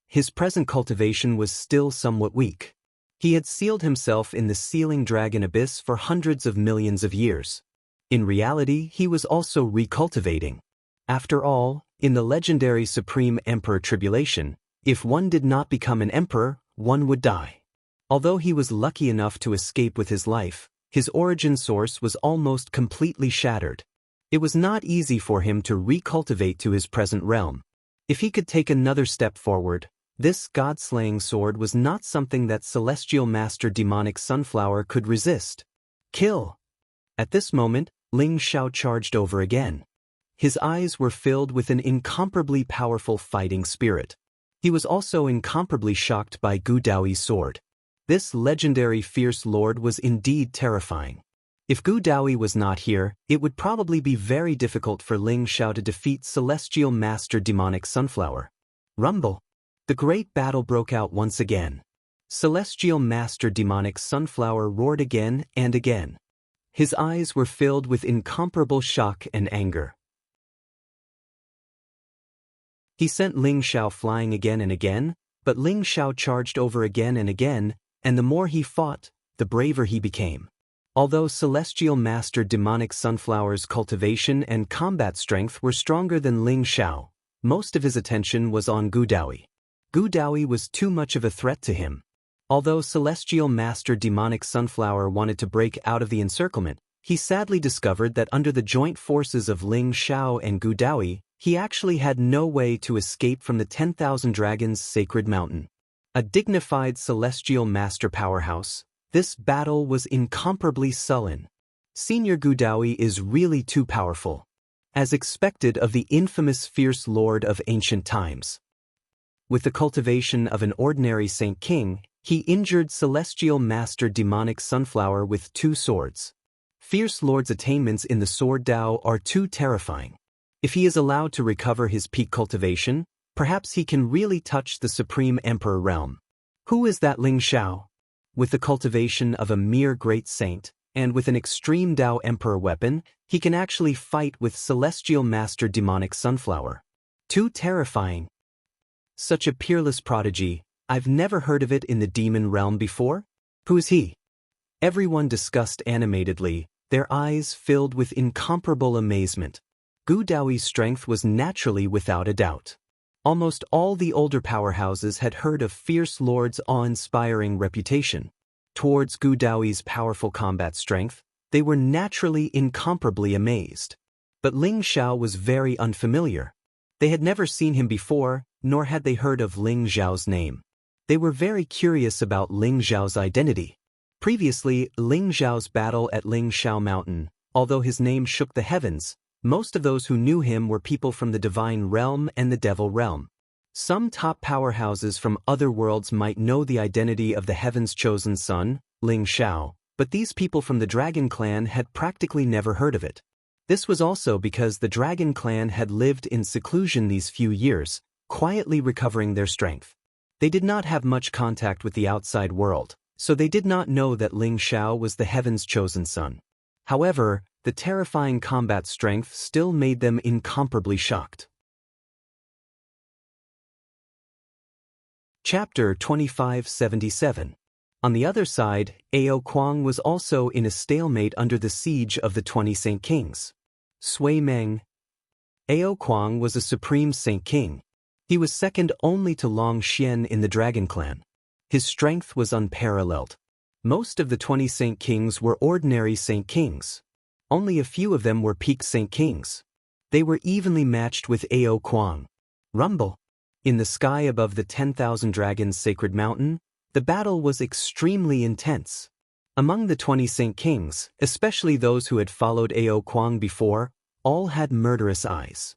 Speaker 1: His present cultivation was still somewhat weak. He had sealed himself in the sealing dragon abyss for hundreds of millions of years. In reality, he was also recultivating. After all, in the legendary Supreme Emperor Tribulation, if one did not become an emperor, one would die. Although he was lucky enough to escape with his life, his origin source was almost completely shattered. It was not easy for him to recultivate to his present realm. If he could take another step forward, this god-slaying sword was not something that Celestial Master Demonic Sunflower could resist. Kill! At this moment, Ling Xiao charged over again. His eyes were filled with an incomparably powerful fighting spirit. He was also incomparably shocked by Gu Daoyi's sword. This legendary fierce lord was indeed terrifying. If Gu Daoyi was not here, it would probably be very difficult for Ling Xiao to defeat Celestial Master Demonic Sunflower. Rumble! The great battle broke out once again. Celestial Master Demonic Sunflower roared again and again. His eyes were filled with incomparable shock and anger. He sent Ling Xiao flying again and again, but Ling Xiao charged over again and again, and the more he fought, the braver he became. Although Celestial Master Demonic Sunflower's cultivation and combat strength were stronger than Ling Xiao, most of his attention was on Gu Daoyi. Gu Daoyi was too much of a threat to him. Although Celestial Master Demonic Sunflower wanted to break out of the encirclement, he sadly discovered that under the joint forces of Ling Xiao and Gu Daoyi, he actually had no way to escape from the 10,000 Dragons' sacred mountain. A dignified Celestial Master powerhouse, this battle was incomparably sullen. Senior Gu Daoyi is really too powerful. As expected of the infamous fierce lord of ancient times. With the cultivation of an ordinary Saint King, he injured Celestial Master Demonic Sunflower with 2 swords. Fierce lord's attainments in the sword Dao are too terrifying. If he is allowed to recover his peak cultivation, perhaps he can really touch the Supreme Emperor realm. Who is that Ling Xiao? With the cultivation of a mere great saint, and with an extreme Dao Emperor weapon, he can actually fight with Celestial Master Demonic Sunflower. Too terrifying. Such a peerless prodigy, I've never heard of it in the demon realm before. Who's he? Everyone discussed animatedly, their eyes filled with incomparable amazement. Gu Daoi's strength was naturally without a doubt. Almost all the older powerhouses had heard of Fierce Lord's awe-inspiring reputation. Towards Gu Daoi's powerful combat strength, they were naturally incomparably amazed. But Ling Xiao was very unfamiliar. They had never seen him before, nor had they heard of Ling Xiao's name. They were very curious about Ling Xiao's identity. Previously, Ling Xiao's battle at Ling Xiao Mountain, although his name shook the heavens, most of those who knew him were people from the divine realm and the devil realm. Some top powerhouses from other worlds might know the identity of the heaven's chosen son, Ling Xiao, but these people from the Dragon Clan had practically never heard of it. This was also because the Dragon Clan had lived in seclusion these few years, quietly recovering their strength. They did not have much contact with the outside world, so they did not know that Ling Xiao was the heaven's chosen son. However, the terrifying combat strength still made them incomparably shocked. Chapter 2577. On the other side, Ao Kuang was also in a stalemate under the siege of the 20 Saint Kings. Sui Meng. Ao Kuang was a supreme Saint King. He was second only to Long Xian in the Dragon Clan. His strength was unparalleled. Most of the 20 Saint Kings were ordinary Saint Kings. Only a few of them were peak Saint Kings. They were evenly matched with Ao Kuang. Rumble. In the sky above the 10,000 Dragons' sacred mountain, the battle was extremely intense. Among the 20 Saint Kings, especially those who had followed Ao Kuang before, all had murderous eyes.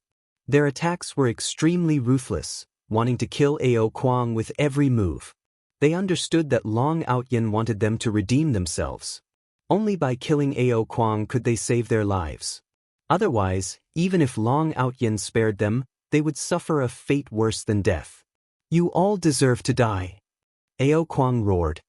Speaker 1: Their attacks were extremely ruthless, wanting to kill Ao Kuang with every move. They understood that Long Outyin wanted them to redeem themselves. Only by killing Ao Kuang could they save their lives. Otherwise, even if Long Outyin spared them, they would suffer a fate worse than death. You all deserve to die. Ao Kuang roared.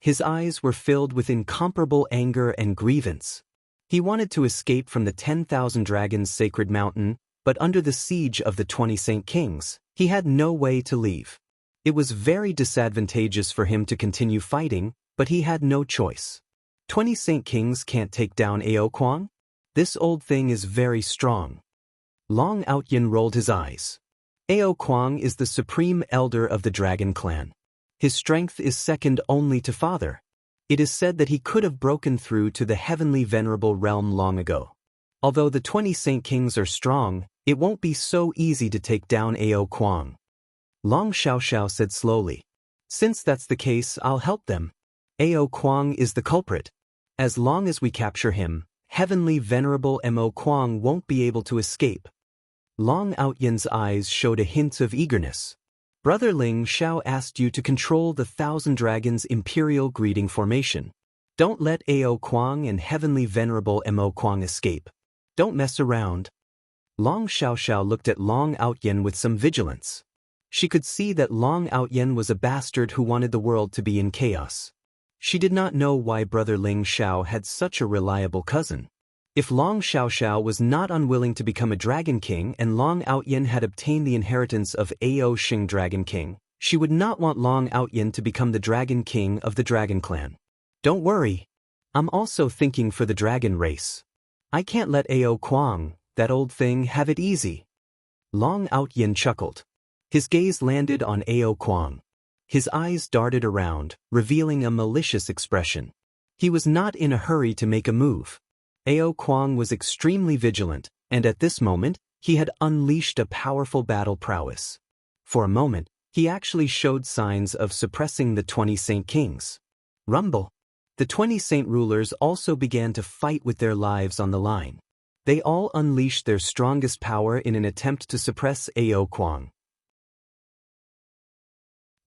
Speaker 1: His eyes were filled with incomparable anger and grievance. He wanted to escape from the 10,000 Dragons' sacred mountain, but under the siege of the 20 Saint Kings, he had no way to leave. It was very disadvantageous for him to continue fighting, but he had no choice. 20 Saint Kings can't take down Ao Kuang? This old thing is very strong. Long Outyin rolled his eyes. Ao Kuang is the supreme elder of the Dragon Clan. His strength is second only to Father. It is said that he could have broken through to the heavenly venerable realm long ago. Although the 20 Saint Kings are strong, it won't be so easy to take down Ao Kuang. Long Xiaoxiao said slowly. Since that's the case, I'll help them. Ao Kuang is the culprit. As long as we capture him, heavenly venerable Mo Kuang won't be able to escape. Long Outyan's eyes showed a hint of eagerness. Brother Ling Xiao asked you to control the 1,000 Dragons' Imperial Greeting Formation. Don't let Ao Kuang and heavenly venerable Mo Kuang escape. Don't mess around. Long Xiaoxiao looked at Long Outyan with some vigilance. She could see that Long Outyan was a bastard who wanted the world to be in chaos. She did not know why Brother Ling Xiao had such a reliable cousin. If Long Xiaoxiao was not unwilling to become a Dragon King and Long Outyan had obtained the inheritance of Ao Xing Dragon King, she would not want Long Outyan to become the Dragon King of the Dragon Clan. Don't worry. I'm also thinking for the dragon race. I can't let Ao Kuang, that old thing, have it easy. Long Outyan chuckled. His gaze landed on Ao Kuang. His eyes darted around, revealing a malicious expression. He was not in a hurry to make a move. Ao Kuang was extremely vigilant, and at this moment, he had unleashed a powerful battle prowess. For a moment, he actually showed signs of suppressing the 20 Saint Kings. Rumble. The 20 Saint rulers also began to fight with their lives on the line. They all unleashed their strongest power in an attempt to suppress Ao Kuang.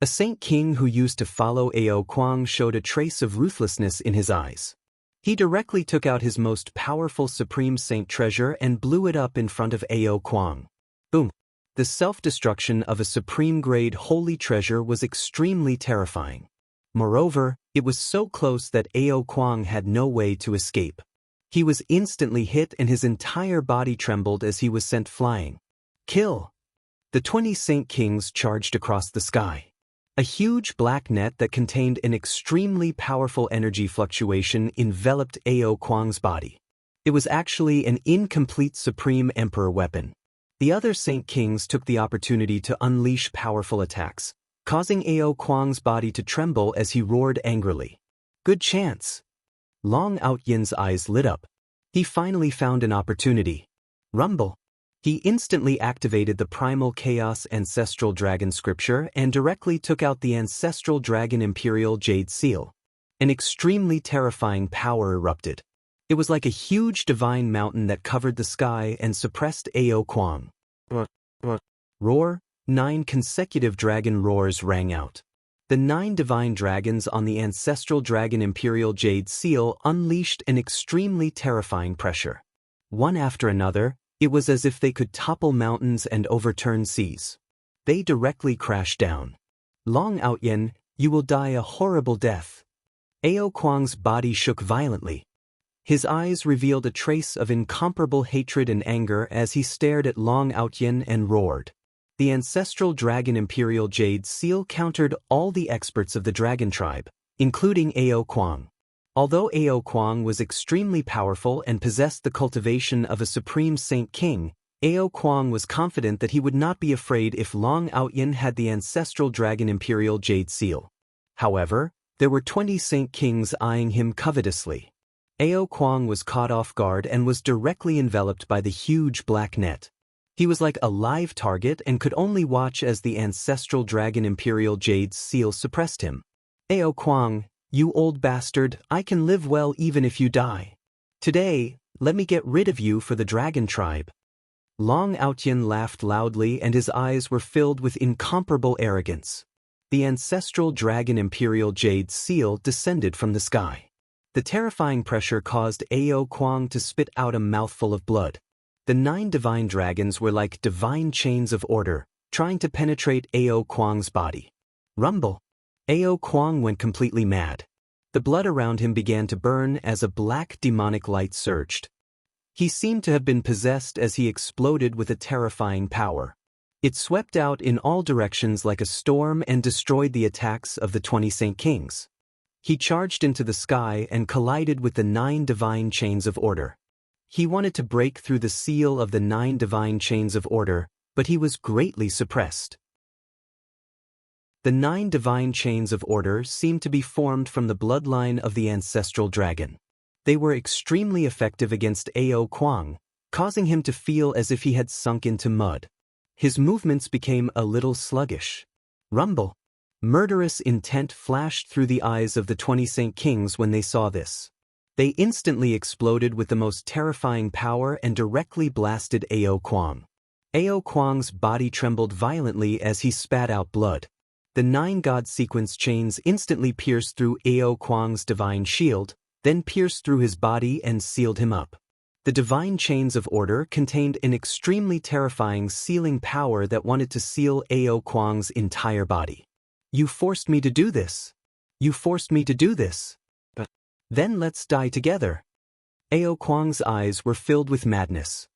Speaker 1: A Saint King who used to follow Ao Kuang showed a trace of ruthlessness in his eyes. He directly took out his most powerful Supreme Saint treasure and blew it up in front of Ao Kuang. Boom! The self-destruction of a supreme-grade holy treasure was extremely terrifying. Moreover, it was so close that Ao Kuang had no way to escape. He was instantly hit and his entire body trembled as he was sent flying. Kill! The 20 Saint Kings charged across the sky. A huge black net that contained an extremely powerful energy fluctuation enveloped Ao Kuang's body. It was actually an incomplete Supreme Emperor weapon. The other Saint Kings took the opportunity to unleash powerful attacks, causing Ao Kuang's body to tremble as he roared angrily. Good chance. Long Outyen's eyes lit up. He finally found an opportunity. Rumble. He instantly activated the Primal Chaos Ancestral Dragon scripture and directly took out the Ancestral Dragon Imperial Jade Seal. An extremely terrifying power erupted. It was like a huge divine mountain that covered the sky and suppressed Ao Kuang. Roar. 9 consecutive dragon roars rang out. The 9 divine dragons on the Ancestral Dragon Imperial Jade Seal unleashed an extremely terrifying pressure. One after another, it was as if they could topple mountains and overturn seas. They directly crashed down. Long Outyen, you will die a horrible death. Ao Kuang's body shook violently. His eyes revealed a trace of incomparable hatred and anger as he stared at Long Outyen and roared. The Ancestral Dragon Imperial Jade Seal countered all the experts of the Dragon Tribe, including Ao Kuang. Although Ao Kuang was extremely powerful and possessed the cultivation of a Supreme Saint King, Ao Kuang was confident that he would not be afraid if Long Outyen had the Ancestral Dragon Imperial Jade Seal. However, there were 20 Saint Kings eyeing him covetously. Ao Kuang was caught off guard and was directly enveloped by the huge black net. He was like a live target and could only watch as the Ancestral Dragon Imperial Jade Seal suppressed him. Ao Kuang, you old bastard, I can live well even if you die. Today, let me get rid of you for the Dragon Tribe. Long Outyen laughed loudly and his eyes were filled with incomparable arrogance. The Ancestral Dragon Imperial Jade Seal descended from the sky. The terrifying pressure caused Ao Kuang to spit out a mouthful of blood. The 9 divine dragons were like divine chains of order, trying to penetrate Ao Kuang's body. Rumble. Ao Kuang went completely mad. The blood around him began to burn as a black demonic light surged. He seemed to have been possessed as he exploded with a terrifying power. It swept out in all directions like a storm and destroyed the attacks of the 20 Saint Kings. He charged into the sky and collided with the 9 divine chains of order. He wanted to break through the seal of the 9 divine chains of order, but he was greatly suppressed. The 9 divine chains of order seemed to be formed from the bloodline of the Ancestral Dragon. They were extremely effective against Ao Kuang, causing him to feel as if he had sunk into mud. His movements became a little sluggish. Rumble. Murderous intent flashed through the eyes of the 20 Saint Kings when they saw this. They instantly exploded with the most terrifying power and directly blasted Ao Kuang. Ao Kuang's body trembled violently as he spat out blood. The 9 God sequence chains instantly pierced through Ao Kuang's divine shield, then pierced through his body and sealed him up. The divine chains of order contained an extremely terrifying sealing power that wanted to seal Ao Kuang's entire body. You forced me to do this. You forced me to do this. But then let's die together. Ao Kuang's eyes were filled with madness.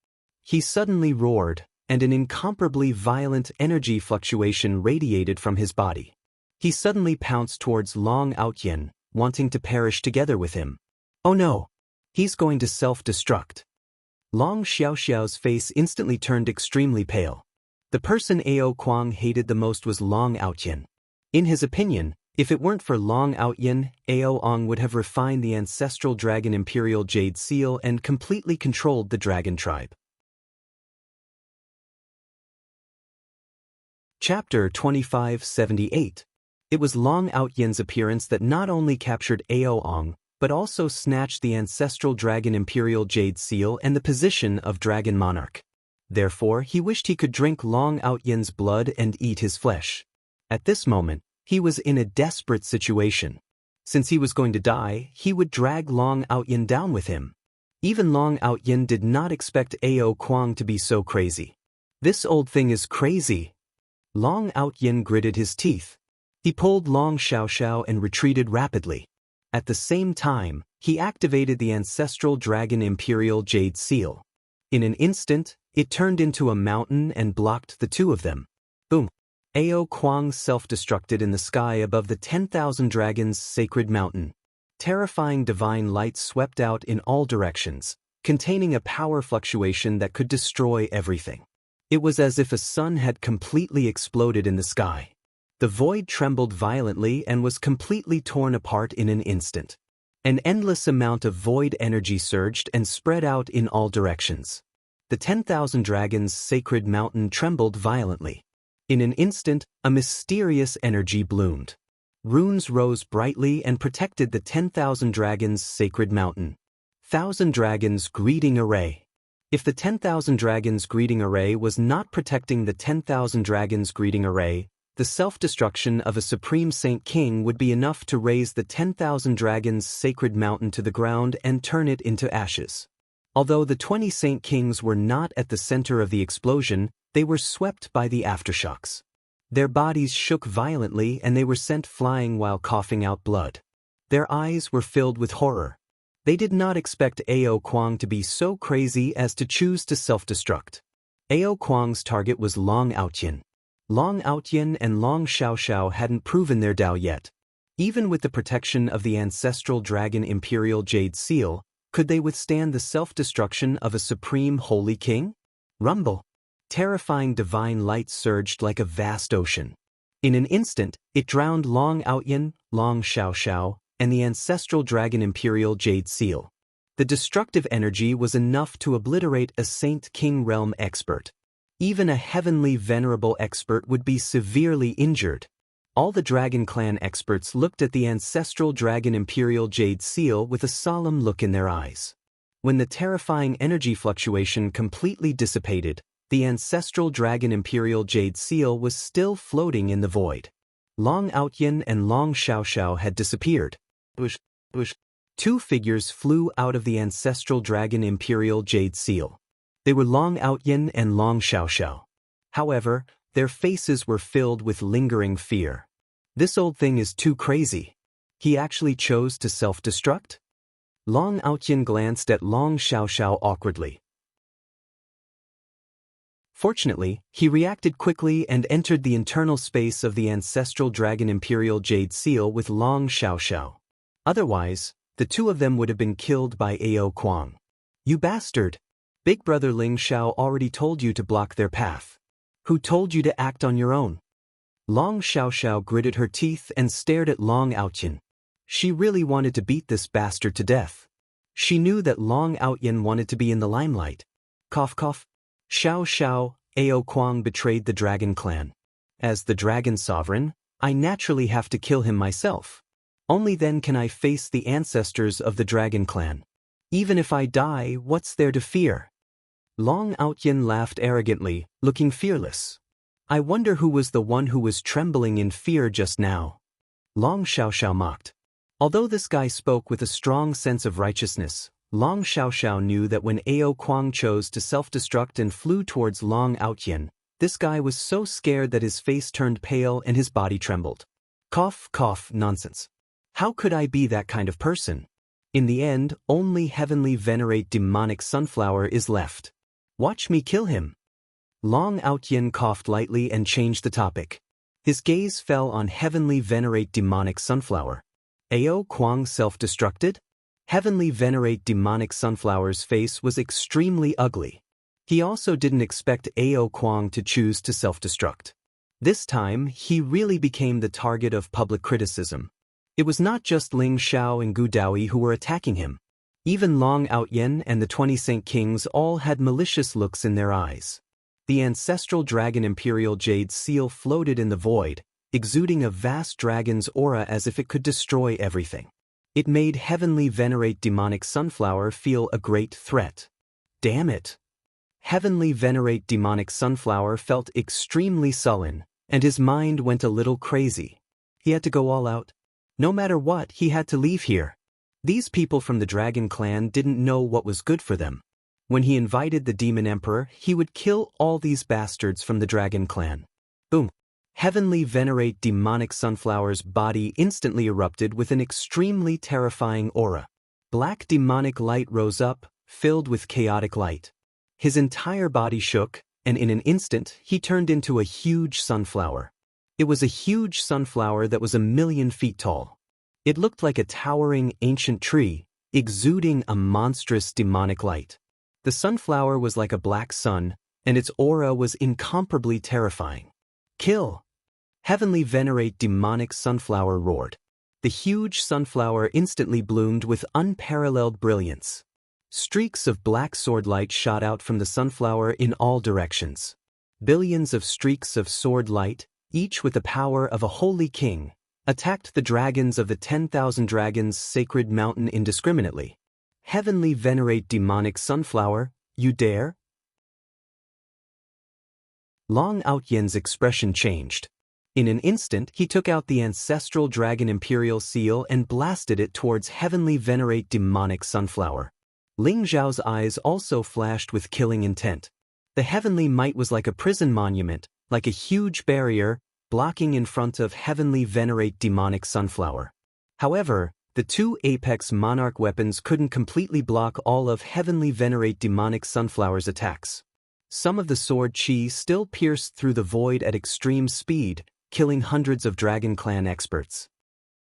Speaker 1: He suddenly roared, and an incomparably violent energy fluctuation radiated from his body. He suddenly pounced towards Long Outyen, wanting to perish together with him. Oh no! He's going to self-destruct. Long Xiaoxiao's face instantly turned extremely pale. The person Ao Kuang hated the most was Long Outyen. In his opinion, if it weren't for Long Outyen, Ao Ong would have refined the Ancestral Dragon Imperial Jade Seal and completely controlled the Dragon Tribe. Chapter 2578. It was Long Outyen's appearance that not only captured Ao Ong, but also snatched the Ancestral Dragon Imperial Jade Seal and the position of Dragon Monarch. Therefore, he wished he could drink Long Outyen's blood and eat his flesh. At this moment, he was in a desperate situation. Since he was going to die, he would drag Long Outyen down with him. Even Long Outyen did not expect Ao Kuang to be so crazy. This old thing is crazy. Long Outyen gritted his teeth. He pulled Long Xiaoxiao and retreated rapidly. At the same time, he activated the Ancestral Dragon Imperial Jade Seal. In an instant, it turned into a mountain and blocked the two of them. Boom! Ao Kuang self-destructed in the sky above the 10,000 Dragons' sacred mountain. Terrifying divine light swept out in all directions, containing a power fluctuation that could destroy everything. It was as if a sun had completely exploded in the sky. The void trembled violently and was completely torn apart in an instant. An endless amount of void energy surged and spread out in all directions. The 10,000 Dragons' sacred mountain trembled violently. In an instant, a mysterious energy bloomed. Runes rose brightly and protected the 10,000 Dragons' sacred mountain. 1,000 Dragons Greeting Array. If the 10,000 Dragons Greeting Array was not protecting the 10,000 Dragons Greeting Array, the self-destruction of a Supreme Saint King would be enough to raise the 10,000 Dragons' sacred mountain to the ground and turn it into ashes. Although the 20 Saint Kings were not at the center of the explosion, they were swept by the aftershocks. Their bodies shook violently and they were sent flying while coughing out blood. Their eyes were filled with horror. They did not expect Ao Kuang to be so crazy as to choose to self-destruct. Ao Kuang's target was Long Outyin. Long Outyin and Long Xiaoxiao hadn't proven their Dao yet. Even with the protection of the ancestral dragon Imperial Jade Seal, could they withstand the self-destruction of a supreme holy king? Rumble. Terrifying divine light surged like a vast ocean. In an instant, it drowned Long Outyin, Long Xiaoxiao, and the ancestral dragon Imperial Jade Seal. The destructive energy was enough to obliterate a Saint King realm expert. Even a heavenly venerable expert would be severely injured. All the Dragon Clan experts looked at the ancestral dragon Imperial Jade Seal with a solemn look in their eyes. When the terrifying energy fluctuation completely dissipated, the ancestral dragon Imperial Jade Seal was still floating in the void. Long Outyin and Long Xiaoxiao had disappeared. Two figures flew out of the ancestral dragon Imperial Jade Seal. They were Long Outyin and Long Xiaoxiao. However, their faces were filled with lingering fear. This old thing is too crazy. He actually chose to self-destruct? Long Outyin glanced at Long Xiaoxiao awkwardly. Fortunately, he reacted quickly and entered the internal space of the ancestral dragon Imperial Jade Seal with Long Xiaoxiao. Otherwise, the two of them would have been killed by Ao Kuang. You bastard! Big brother Ling Xiao already told you to block their path. Who told you to act on your own? Long Xiaoxiao gritted her teeth and stared at Long Outyin. She really wanted to beat this bastard to death. She knew that Long Outyin wanted to be in the limelight. Cough cough. Xiao, Ao Kuang betrayed the Dragon Clan. As the Dragon Sovereign, I naturally have to kill him myself. Only then can I face the ancestors of the Dragon Clan. Even if I die, what's there to fear? Long Outyin laughed arrogantly, looking fearless. I wonder who was the one who was trembling in fear just now. Long Xiaoxiao mocked. Although this guy spoke with a strong sense of righteousness, Long Xiaoxiao knew that when Ao Kuang chose to self-destruct and flew towards Long Outyin, this guy was so scared that his face turned pale and his body trembled. Cough, cough, nonsense. How could I be that kind of person? In the end, only heavenly venerate demonic sunflower is left. Watch me kill him. Long Outyin coughed lightly and changed the topic. His gaze fell on heavenly venerate demonic sunflower. Ao Kuang self-destructed? Heavenly venerate demonic sunflower's face was extremely ugly. He also didn't expect Ao Kuang to choose to self-destruct. This time, he really became the target of public criticism. It was not just Ling Xiao and Gu Daoyi who were attacking him. Even Long Outyin and the 20 Saint Kings all had malicious looks in their eyes. The ancestral dragon Imperial Jade Seal floated in the void, exuding a vast dragon's aura as if it could destroy everything. It made heavenly venerate demonic sunflower feel a great threat. Damn it! Heavenly venerate demonic sunflower felt extremely sullen, and his mind went a little crazy. He had to go all out. No matter what, he had to leave here. These people from the Dragon Clan didn't know what was good for them. When he invited the Demon Emperor, he would kill all these bastards from the Dragon Clan. Boom! Heavenly venerate demonic sunflower's body instantly erupted with an extremely terrifying aura. Black demonic light rose up, filled with chaotic light. His entire body shook, and in an instant he turned into a huge sunflower. It was a huge sunflower that was 1,000,000 feet tall. It looked like a towering ancient tree, exuding a monstrous demonic light. The sunflower was like a black sun, and its aura was incomparably terrifying. "Kill! Heavenly venerate demonic sunflower," roared. The huge sunflower instantly bloomed with unparalleled brilliance. Streaks of black sword light shot out from the sunflower in all directions. Billions of streaks of sword light, each with the power of a holy king, attacked the dragons of the 10,000 dragons' sacred mountain indiscriminately. "Heavenly venerate demonic sunflower, you dare?" Long Outyen's expression changed. In an instant, he took out the ancestral dragon imperial seal and blasted it towards Heavenly venerate demonic sunflower. Ling Zhao's eyes also flashed with killing intent. The heavenly might was like a prison monument, like a huge barrier, blocking in front of Heavenly venerate demonic sunflower. However, the two apex monarch weapons couldn't completely block all of Heavenly venerate demonic sunflower's attacks. Some of the sword chi still pierced through the void at extreme speed, killing hundreds of Dragon Clan experts.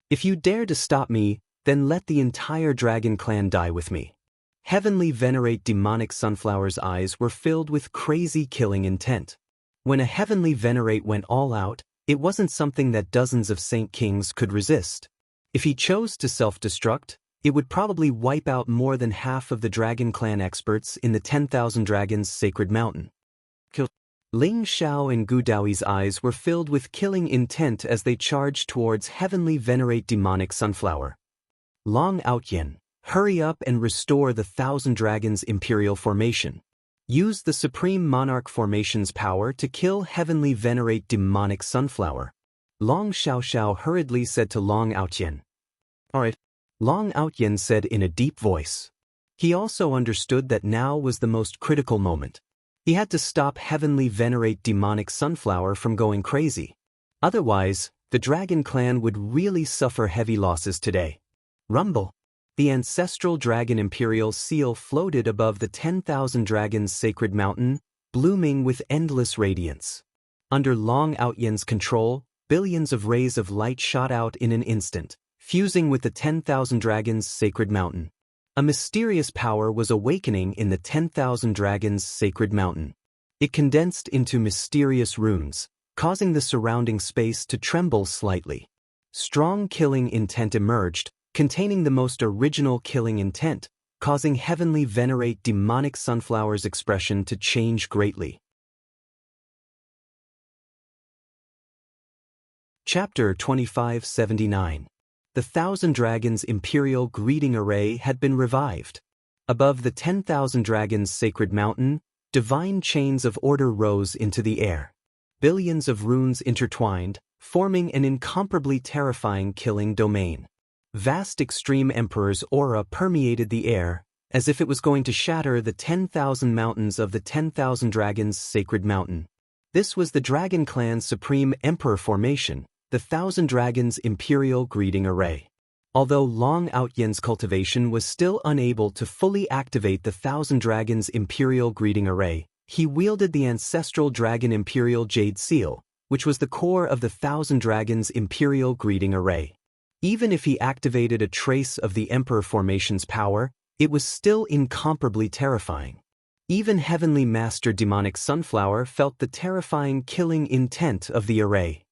Speaker 1: "If you dare to stop me, then let the entire Dragon Clan die with me." Heavenly venerate demonic sunflower's eyes were filled with crazy killing intent. When a heavenly venerate went all out, it wasn't something that dozens of Saint Kings could resist. If he chose to self-destruct, it would probably wipe out more than half of the Dragon Clan experts in the 10,000 Dragons Sacred Mountain. Ling Xiao and Gu Daoi's eyes were filled with killing intent as they charged towards Heavenly venerate demonic sunflower. "Long Outyen, hurry up and restore the 1,000 Dragons Imperial Formation. Use the Supreme Monarch Formation's power to kill Heavenly venerate demonic sunflower." Long Xiao hurriedly said to Long Outyen. "Alright." Long Outyen said in a deep voice. He also understood that now was the most critical moment. He had to stop Heavenly venerate demonic sunflower from going crazy. Otherwise, the Dragon Clan would really suffer heavy losses today. Rumble. The ancestral dragon imperial seal floated above the 10,000 dragons sacred mountain, blooming with endless radiance. Under Long Outyen's control, billions of rays of light shot out in an instant, fusing with the 10,000 dragons sacred mountain. A mysterious power was awakening in the 10,000 dragons sacred mountain. It condensed into mysterious runes, causing the surrounding space to tremble slightly. Strong killing intent emerged, containing the most original killing intent, causing Heavenly venerate demonic sunflower's expression to change greatly. Chapter 2579. The 1,000 Dragons Imperial Greeting Array had been revived. Above the 10,000 Dragons Sacred Mountain, divine chains of order rose into the air. Billions of runes intertwined, forming an incomparably terrifying killing domain. Vast Extreme Emperor's aura permeated the air, as if it was going to shatter the 10,000 mountains of the 10,000 Dragons Sacred Mountain. This was the Dragon Clan's Supreme Emperor Formation, the 1,000 Dragons Imperial Greeting Array. Although Long Outyen's cultivation was still unable to fully activate the 1,000 Dragons Imperial Greeting Array, he wielded the ancestral Dragon Imperial Jade Seal, which was the core of the 1,000 Dragons Imperial Greeting Array. Even if he activated a trace of the Emperor Formation's power, it was still incomparably terrifying. Even Heavenly Master Demonic Sunflower felt the terrifying killing intent of the array.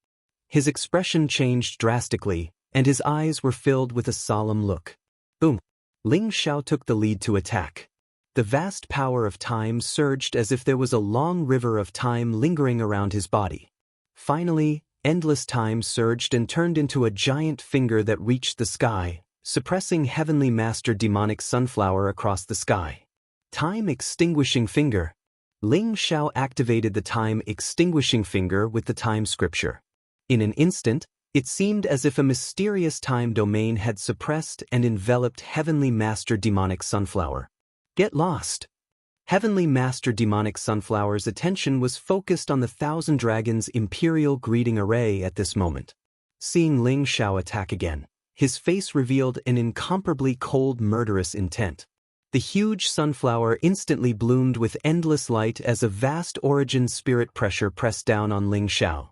Speaker 1: His expression changed drastically, and his eyes were filled with a solemn look. Boom! Ling Xiao took the lead to attack. The vast power of time surged as if there was a long river of time lingering around his body. Finally, endless time surged and turned into a giant finger that reached the sky, suppressing Heavenly Master Demonic Sunflower across the sky. Time Extinguishing Finger. Ling Xiao activated the Time Extinguishing Finger with the Time Scripture. In an instant, it seemed as if a mysterious time domain had suppressed and enveloped Heavenly Master Demonic Sunflower. Get lost! Heavenly Master Demonic Sunflower's attention was focused on the 1,000 Dragons Imperial Greeting Array at this moment. Seeing Ling Xiao attack again, his face revealed an incomparably cold, murderous intent. The huge sunflower instantly bloomed with endless light as a vast origin spirit pressure pressed down on Ling Xiao.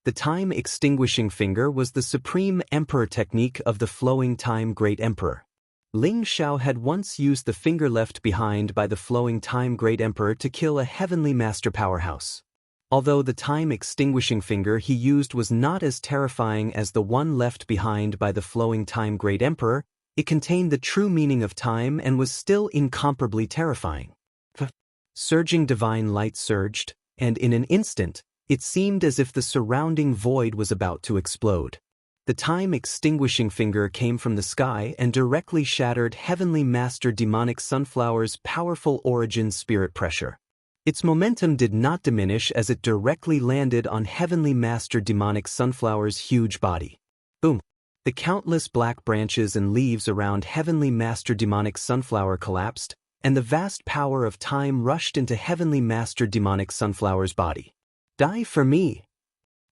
Speaker 1: The time-extinguishing finger was the supreme emperor technique of the flowing time Great Emperor. Ling Xiao had once used the finger left behind by the flowing time Great Emperor to kill a heavenly master powerhouse. Although the time-extinguishing finger he used was not as terrifying as the one left behind by the flowing time Great Emperor, it contained the true meaning of time and was still incomparably terrifying. The surging divine light surged, and in an instant, it seemed as if the surrounding void was about to explode. The time-extinguishing finger came from the sky and directly shattered Heavenly Master Demonic Sunflower's powerful origin spirit pressure. Its momentum did not diminish as it directly landed on Heavenly Master Demonic Sunflower's huge body. Boom! The countless black branches and leaves around Heavenly Master Demonic Sunflower collapsed, and the vast power of time rushed into Heavenly Master Demonic Sunflower's body. Die for me!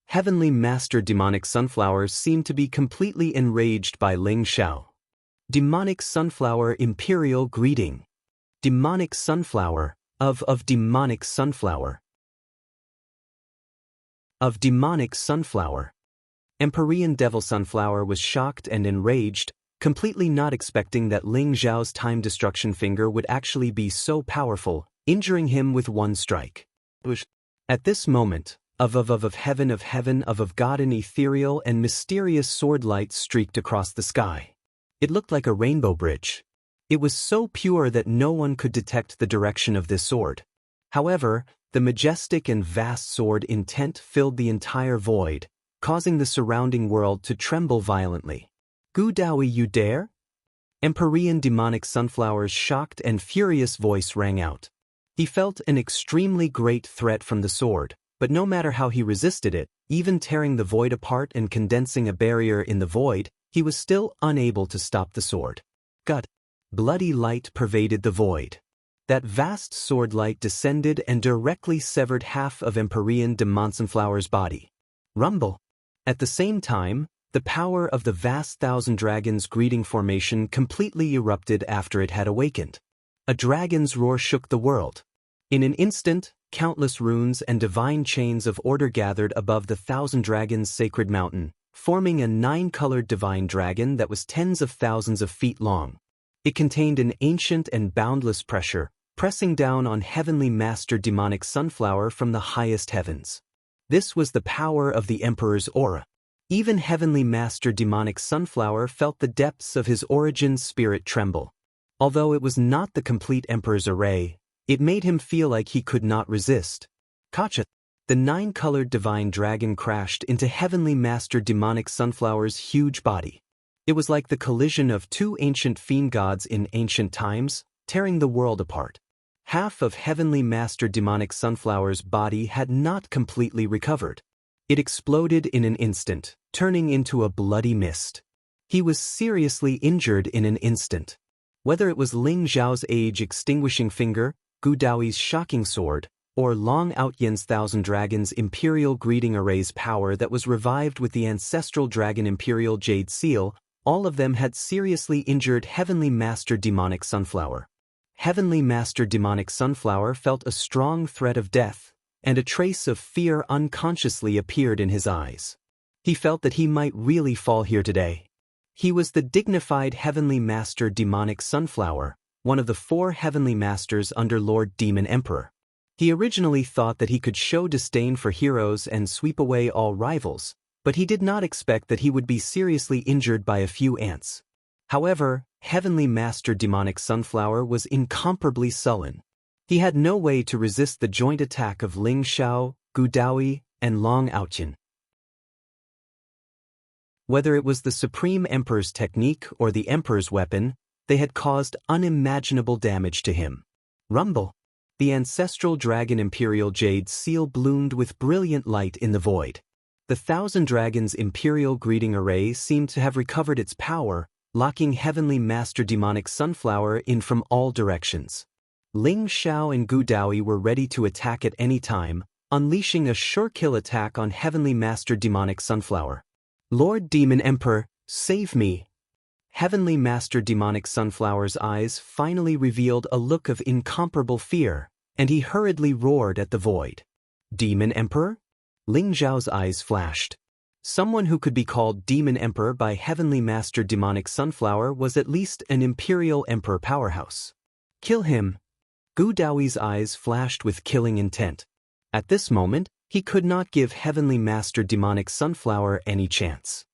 Speaker 1: Heavenly Master Demonic Sunflower seemed to be completely enraged by Ling Xiao. Demonic Sunflower Imperial Greeting. Demonic Sunflower, of Demonic Sunflower. Of Demonic Sunflower. Empyrean Devil Sunflower was shocked and enraged, completely not expecting that Ling Xiao's time destruction finger would actually be so powerful, injuring him with one strike. At this moment, of heaven of God an ethereal and mysterious sword light streaked across the sky. It looked like a rainbow bridge. It was so pure that no one could detect the direction of this sword. However, the majestic and vast sword intent filled the entire void, causing the surrounding world to tremble violently. Gu Daoyi, you dare? Empyrean Demonic Sunflower's shocked and furious voice rang out. He felt an extremely great threat from the sword, but no matter how he resisted it, even tearing the void apart and condensing a barrier in the void, he was still unable to stop the sword. God! Bloody light pervaded the void. That vast sword light descended and directly severed half of Empyrean Demon Sunflower's body. Rumble! At the same time, the power of the vast Thousand Dragons greeting formation completely erupted after it had awakened. A dragon's roar shook the world. In an instant, countless runes and divine chains of order gathered above the Thousand Dragons' sacred mountain, forming a 9-colored divine dragon that was tens of thousands of feet long. It contained an ancient and boundless pressure, pressing down on Heavenly Master Demonic Sunflower from the highest heavens. This was the power of the Emperor's aura. Even Heavenly Master Demonic Sunflower felt the depths of his origin spirit tremble. Although it was not the complete Emperor's array, it made him feel like he could not resist. Kacha! The 9-colored divine dragon crashed into Heavenly Master Demonic Sunflower's huge body. It was like the collision of two ancient fiend gods in ancient times, tearing the world apart. Half of Heavenly Master Demonic Sunflower's body had not completely recovered. It exploded in an instant, turning into a bloody mist. He was seriously injured in an instant. Whether it was Ling Xiao's age-extinguishing finger, Gu Daoyi's shocking sword, or Long Outyan's Thousand Dragons Imperial Greeting Array's power that was revived with the ancestral dragon Imperial Jade Seal, all of them had seriously injured Heavenly Master Demonic Sunflower. Heavenly Master Demonic Sunflower felt a strong threat of death, and a trace of fear unconsciously appeared in his eyes. He felt that he might really fall here today. He was the dignified Heavenly Master Demonic Sunflower, one of the 4 Heavenly Masters under Lord Demon Emperor. He originally thought that he could show disdain for heroes and sweep away all rivals, but he did not expect that he would be seriously injured by a few ants. However, Heavenly Master Demonic Sunflower was incomparably sullen. He had no way to resist the joint attack of Ling Xiao, Gu Daoyi, and Long Outyan. Whether it was the Supreme Emperor's technique or the Emperor's weapon, they had caused unimaginable damage to him. Rumble! The ancestral dragon Imperial Jade Seal bloomed with brilliant light in the void. The Thousand Dragons Imperial Greeting Array seemed to have recovered its power, locking Heavenly Master Demonic Sunflower in from all directions. Ling Xiao and Gu Daoyi were ready to attack at any time, unleashing a sure-kill attack on Heavenly Master Demonic Sunflower. Lord Demon Emperor, save me! Heavenly Master Demonic Sunflower's eyes finally revealed a look of incomparable fear, and he hurriedly roared at the void. Demon Emperor? Ling Zhao's eyes flashed. Someone who could be called Demon Emperor by Heavenly Master Demonic Sunflower was at least an Imperial Emperor powerhouse. Kill him. Gu Daoi's eyes flashed with killing intent. At this moment, he could not give Heavenly Master Demonic Sunflower any chance.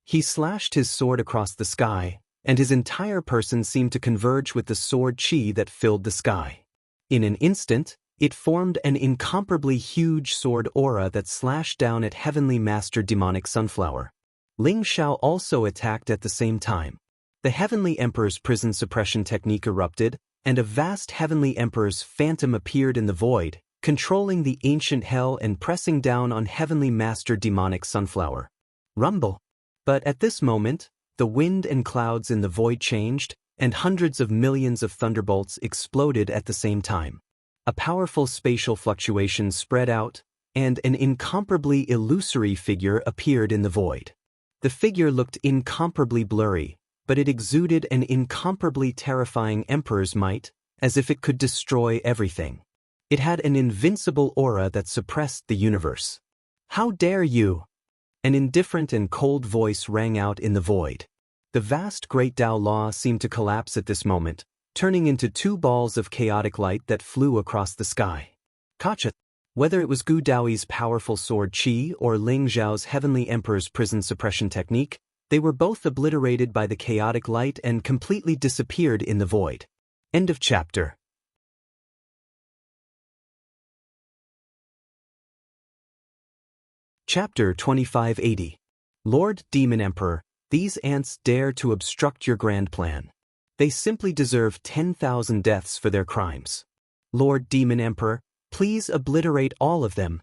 Speaker 1: He slashed his sword across the sky, and his entire person seemed to converge with the sword chi that filled the sky. In an instant, it formed an incomparably huge sword aura that slashed down at Heavenly Master Demonic Sunflower. Ling Zhao also attacked at the same time. The Heavenly Emperor's prison suppression technique erupted, and a vast Heavenly Emperor's phantom appeared in the void, controlling the ancient hell and pressing down on Heavenly Master Demonic Sunflower. Rumble! But at this moment, the wind and clouds in the void changed, and hundreds of millions of thunderbolts exploded at the same time. A powerful spatial fluctuation spread out, and an incomparably illusory figure appeared in the void. The figure looked incomparably blurry, but it exuded an incomparably terrifying emperor's might, as if it could destroy everything. It had an invincible aura that suppressed the universe. "How dare you!" An indifferent and cold voice rang out in the void. The vast Great Tao Law seemed to collapse at this moment, turning into two balls of chaotic light that flew across the sky. Gotcha! Whether it was Gu Daoi's powerful sword chi or Ling Zhao's Heavenly Emperor's prison suppression technique, they were both obliterated by the chaotic light and completely disappeared in the void. End of chapter. Chapter 2580. Lord Demon Emperor, these ants dare to obstruct your grand plan. They simply deserve 10,000 deaths for their crimes. Lord Demon Emperor, please obliterate all of them.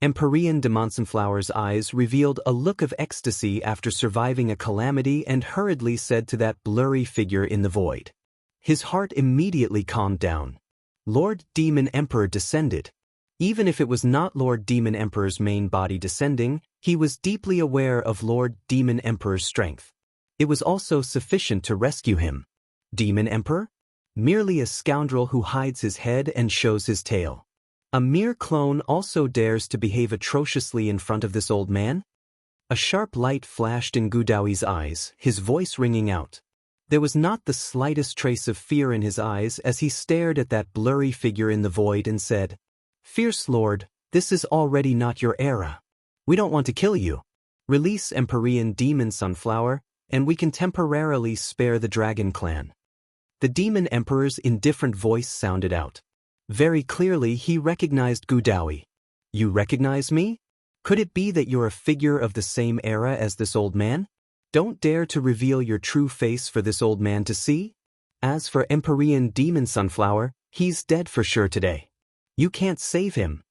Speaker 1: Empyrean Demon Sunflower's eyes revealed a look of ecstasy after surviving a calamity and hurriedly said to that blurry figure in the void. His heart immediately calmed down. Lord Demon Emperor descended. Even if it was not Lord Demon Emperor's main body descending, he was deeply aware of Lord Demon Emperor's strength. It was also sufficient to rescue him. Demon Emperor? Merely a scoundrel who hides his head and shows his tail. A mere clone also dares to behave atrociously in front of this old man? A sharp light flashed in Gu Daoi's eyes, his voice ringing out. There was not the slightest trace of fear in his eyes as he stared at that blurry figure in the void and said, "Fierce Lord, this is already not your era. We don't want to kill you. Release Empyrean Demon Sunflower, and we can temporarily spare the Dragon Clan." The Demon Emperor's indifferent voice sounded out. Very clearly he recognized Gu Daoi. "You recognize me? Could it be that you're a figure of the same era as this old man? Don't dare to reveal your true face for this old man to see. As for Empyrean Demon Sunflower, he's dead for sure today. You can't save him."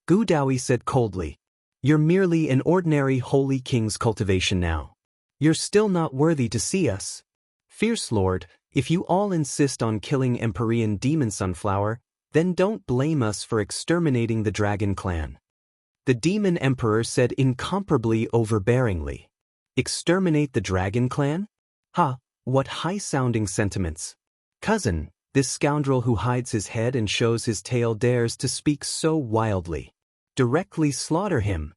Speaker 1: Gu Daoi said coldly, "You're merely an ordinary holy king's cultivation now. You're still not worthy to see us. Fierce Lord, if you all insist on killing Empyrean Demon Sunflower, then don't blame us for exterminating the Dragon Clan." The Demon Emperor said incomparably overbearingly. "Exterminate the Dragon Clan? Ha, what high-sounding sentiments. Cousin, this scoundrel who hides his head and shows his tail dares to speak so wildly. Directly slaughter him."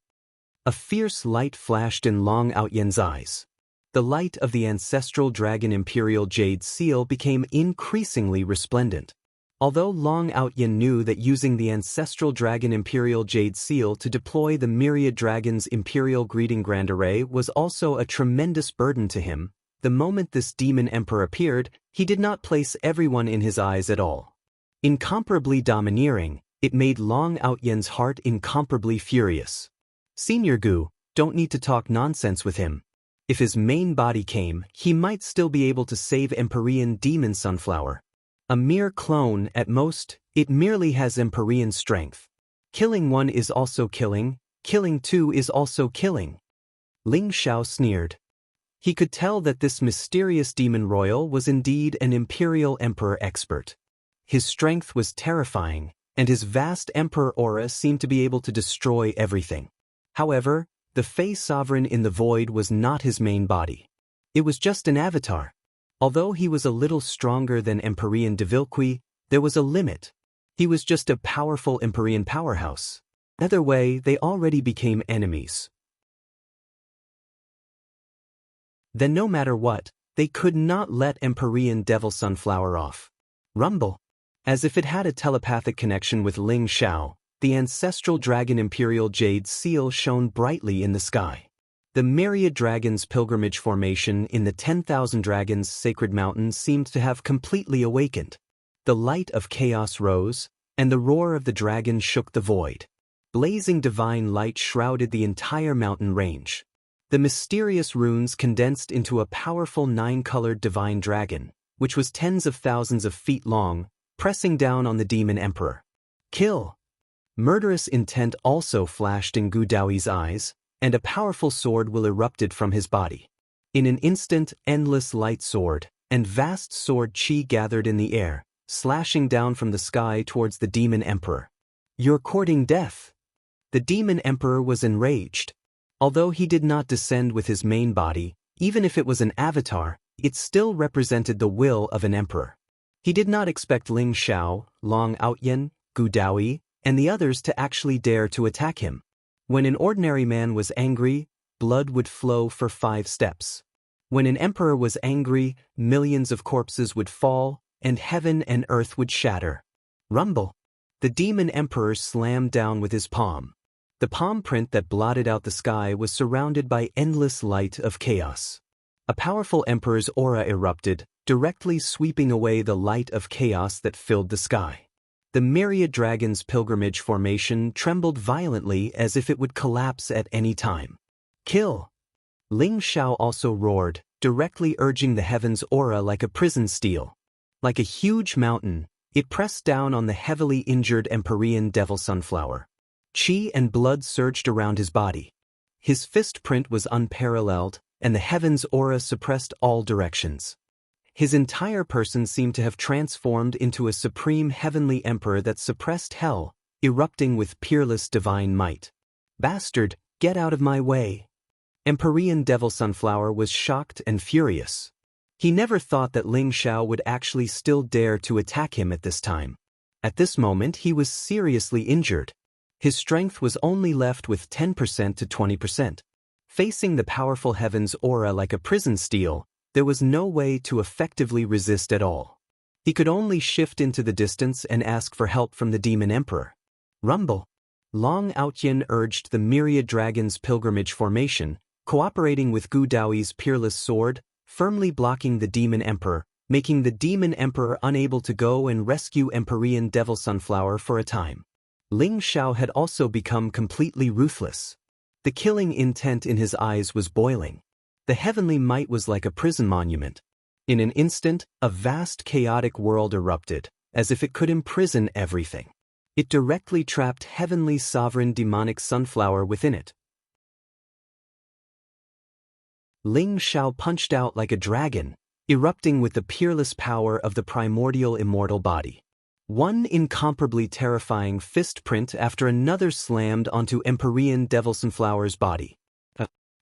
Speaker 1: A fierce light flashed in Long Outyen's eyes. The light of the ancestral dragon Imperial Jade Seal became increasingly resplendent. Although Long Outyen knew that using the ancestral dragon Imperial Jade Seal to deploy the Myriad Dragon's Imperial Greeting Grand Array was also a tremendous burden to him, the moment this Demon Emperor appeared, he did not place everyone in his eyes at all. Incomparably domineering, it made Long Outyen's heart incomparably furious. Senior Gu, don't need to talk nonsense with him. If his main body came, he might still be able to save Empyrean Demon Sunflower. A mere clone at most, it merely has Empyrean strength. Killing one is also killing two is also killing. Ling Zhao sneered. He could tell that this mysterious demon royal was indeed an Imperial Emperor expert. His strength was terrifying, and his vast Emperor aura seemed to be able to destroy everything. However, the Fey Sovereign in the void was not his main body. It was just an avatar. Although he was a little stronger than Empyrean de Villequier, there was a limit. He was just a powerful Empyrean powerhouse. Either way, they already became enemies. Then no matter what, they could not let Empyrean Devil Sunflower off. Rumble. As if it had a telepathic connection with Ling Xiao, the ancestral dragon Imperial Jade Seal shone brightly in the sky. The myriad dragons' pilgrimage formation in the 10,000 Dragons Sacred Mountain seemed to have completely awakened. The light of chaos rose, and the roar of the dragon shook the void. Blazing divine light shrouded the entire mountain range. The mysterious runes condensed into a powerful 9-colored divine dragon, which was tens of thousands of feet long, pressing down on the demon emperor. Kill! Murderous intent also flashed in Gu Daoi's eyes, and a powerful sword will erupted from his body. In an instant, endless light sword and vast sword chi gathered in the air, slashing down from the sky towards the demon emperor. You're courting death! The demon emperor was enraged. Although he did not descend with his main body, even if it was an avatar, it still represented the will of an emperor. He did not expect Ling Xiao, Long Outyen, Gu Daoi, and the others to actually dare to attack him. When an ordinary man was angry, blood would flow for 5 steps. When an emperor was angry, millions of corpses would fall, and heaven and earth would shatter. Rumble. The demon emperor slammed down with his palm. The palm print that blotted out the sky was surrounded by endless light of chaos. A powerful emperor's aura erupted, directly sweeping away the light of chaos that filled the sky. The myriad dragons' pilgrimage formation trembled violently as if it would collapse at any time. Kill! Ling Xiao also roared, directly urging the heavens' aura like a prison steel. Like a huge mountain, it pressed down on the heavily injured Empyrean Devil Sunflower. Chi and blood surged around his body. His fist print was unparalleled, and the heavens' aura suppressed all directions. His entire person seemed to have transformed into a supreme heavenly emperor that suppressed hell, erupting with peerless divine might. Bastard, get out of my way! Empyrean Devil Sunflower was shocked and furious. He never thought that Ling Xiao would actually still dare to attack him at this time. At this moment he was seriously injured. His strength was only left with 10% to 20%. Facing the powerful heavens' aura like a prison steel, there was no way to effectively resist at all. He could only shift into the distance and ask for help from the demon emperor. Rumble. Long Outyen urged the myriad dragons' pilgrimage formation, cooperating with Gu Daoi's peerless sword, firmly blocking the demon emperor, making the demon emperor unable to go and rescue Empyrean Devil Sunflower for a time. Ling Xiao had also become completely ruthless. The killing intent in his eyes was boiling. The heavenly might was like a prison monument. In an instant, a vast chaotic world erupted, as if it could imprison everything. It directly trapped heavenly sovereign demonic sunflower within it. Ling Xiao punched out like a dragon, erupting with the peerless power of the primordial immortal body. One incomparably terrifying fist print after another slammed onto Empyrean Devil Sunflower's body.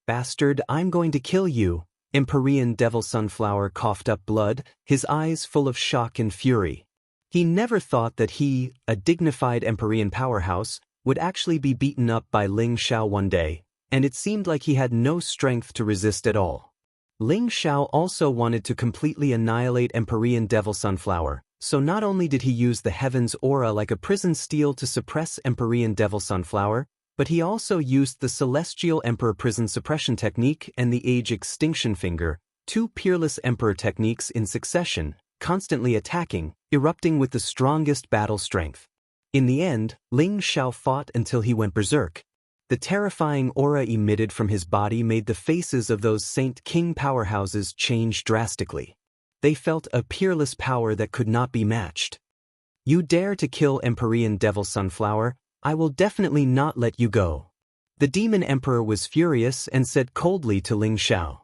Speaker 1: Bastard, I'm going to kill you. Empyrean Devil Sunflower coughed up blood, his eyes full of shock and fury. He never thought that he, a dignified Empyrean powerhouse, would actually be beaten up by Ling Xiao one day, and it seemed like he had no strength to resist at all. Ling Xiao also wanted to completely annihilate Empyrean Devil Sunflower, so not only did he use the heavens' aura like a prison steel to suppress Empyrean Devil Sunflower, but he also used the Celestial Emperor Prison Suppression Technique and the Age Extinction Finger, 2 peerless Emperor techniques in succession, constantly attacking, erupting with the strongest battle strength. In the end, Ling Xiao fought until he went berserk. The terrifying aura emitted from his body made the faces of those Saint King powerhouses change drastically. They felt a peerless power that could not be matched. You dare to kill Empyrean Devil Sunflower? I will definitely not let you go. The demon emperor was furious and said coldly to Ling Xiao.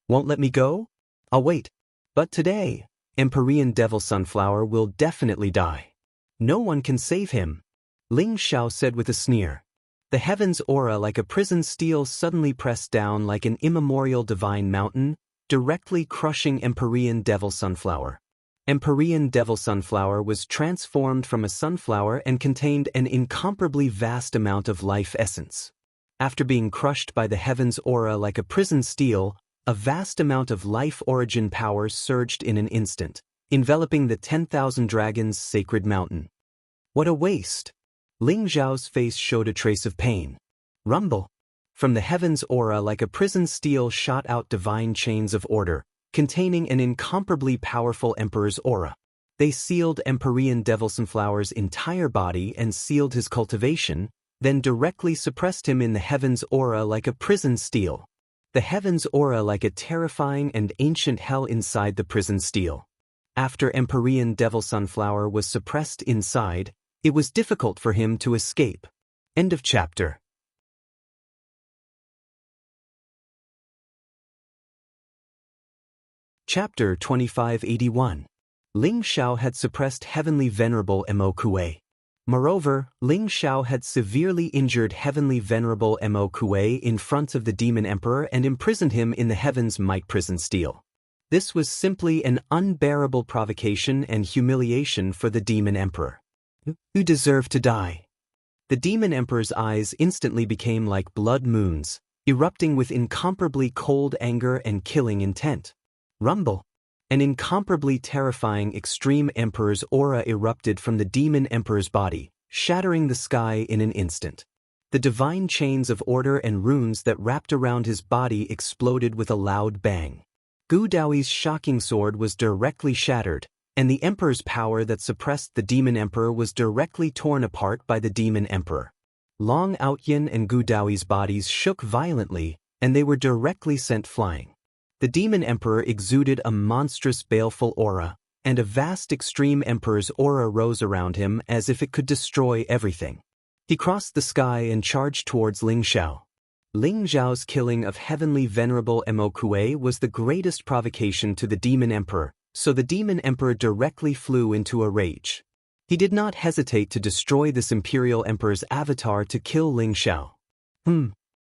Speaker 1: Won't let me go? I'll wait. But today, Empyrean Devil Sunflower will definitely die. No one can save him. Ling Xiao said with a sneer. The heavens' aura like a prison steel suddenly pressed down like an immemorial divine mountain, directly crushing Empyrean Devil Sunflower. Empyrean devil sunflower was transformed from a sunflower and contained an incomparably vast amount of life essence. After being crushed by the heaven's aura like a prison steel, a vast amount of life origin power surged in an instant, enveloping the 10,000 dragons' sacred mountain. What a waste! Ling Zhao's face showed a trace of pain. Rumble! From the heaven's aura like a prison steel shot out divine chains of order, containing an incomparably powerful emperor's aura. They sealed Empyrean devil sunflower's entire body and sealed his cultivation, then directly suppressed him in the heaven's aura like a prison steel. The heaven's aura like a terrifying and ancient hell inside the prison steel. After Empyrean devil sunflower was suppressed inside, it was difficult for him to escape. End of chapter. Chapter 2581. Ling Xiao had suppressed Heavenly Venerable Mo Kuei. Moreover, Ling Xiao had severely injured Heavenly Venerable Mo Kuei in front of the Demon Emperor and imprisoned him in the Heaven's Might Prison Steel. This was simply an unbearable provocation and humiliation for the Demon Emperor. You deserve to die. The Demon Emperor's eyes instantly became like blood moons, erupting with incomparably cold anger and killing intent. Rumble! An incomparably terrifying Extreme Emperor's aura erupted from the Demon Emperor's body, shattering the sky in an instant. The divine chains of order and runes that wrapped around his body exploded with a loud bang. Gu Daoi's shocking sword was directly shattered, and the Emperor's power that suppressed the Demon Emperor was directly torn apart by the Demon Emperor. Long Outyin and Gu Daoi's bodies shook violently, and they were directly sent flying. The Demon Emperor exuded a monstrous baleful aura, and a vast Extreme Emperor's aura rose around him as if it could destroy everything. He crossed the sky and charged towards Ling Xiao. Ling Zhao's killing of Heavenly Venerable Mo Kuei was the greatest provocation to the Demon Emperor, so the Demon Emperor directly flew into a rage. He did not hesitate to destroy this Imperial Emperor's avatar to kill Ling Xiao.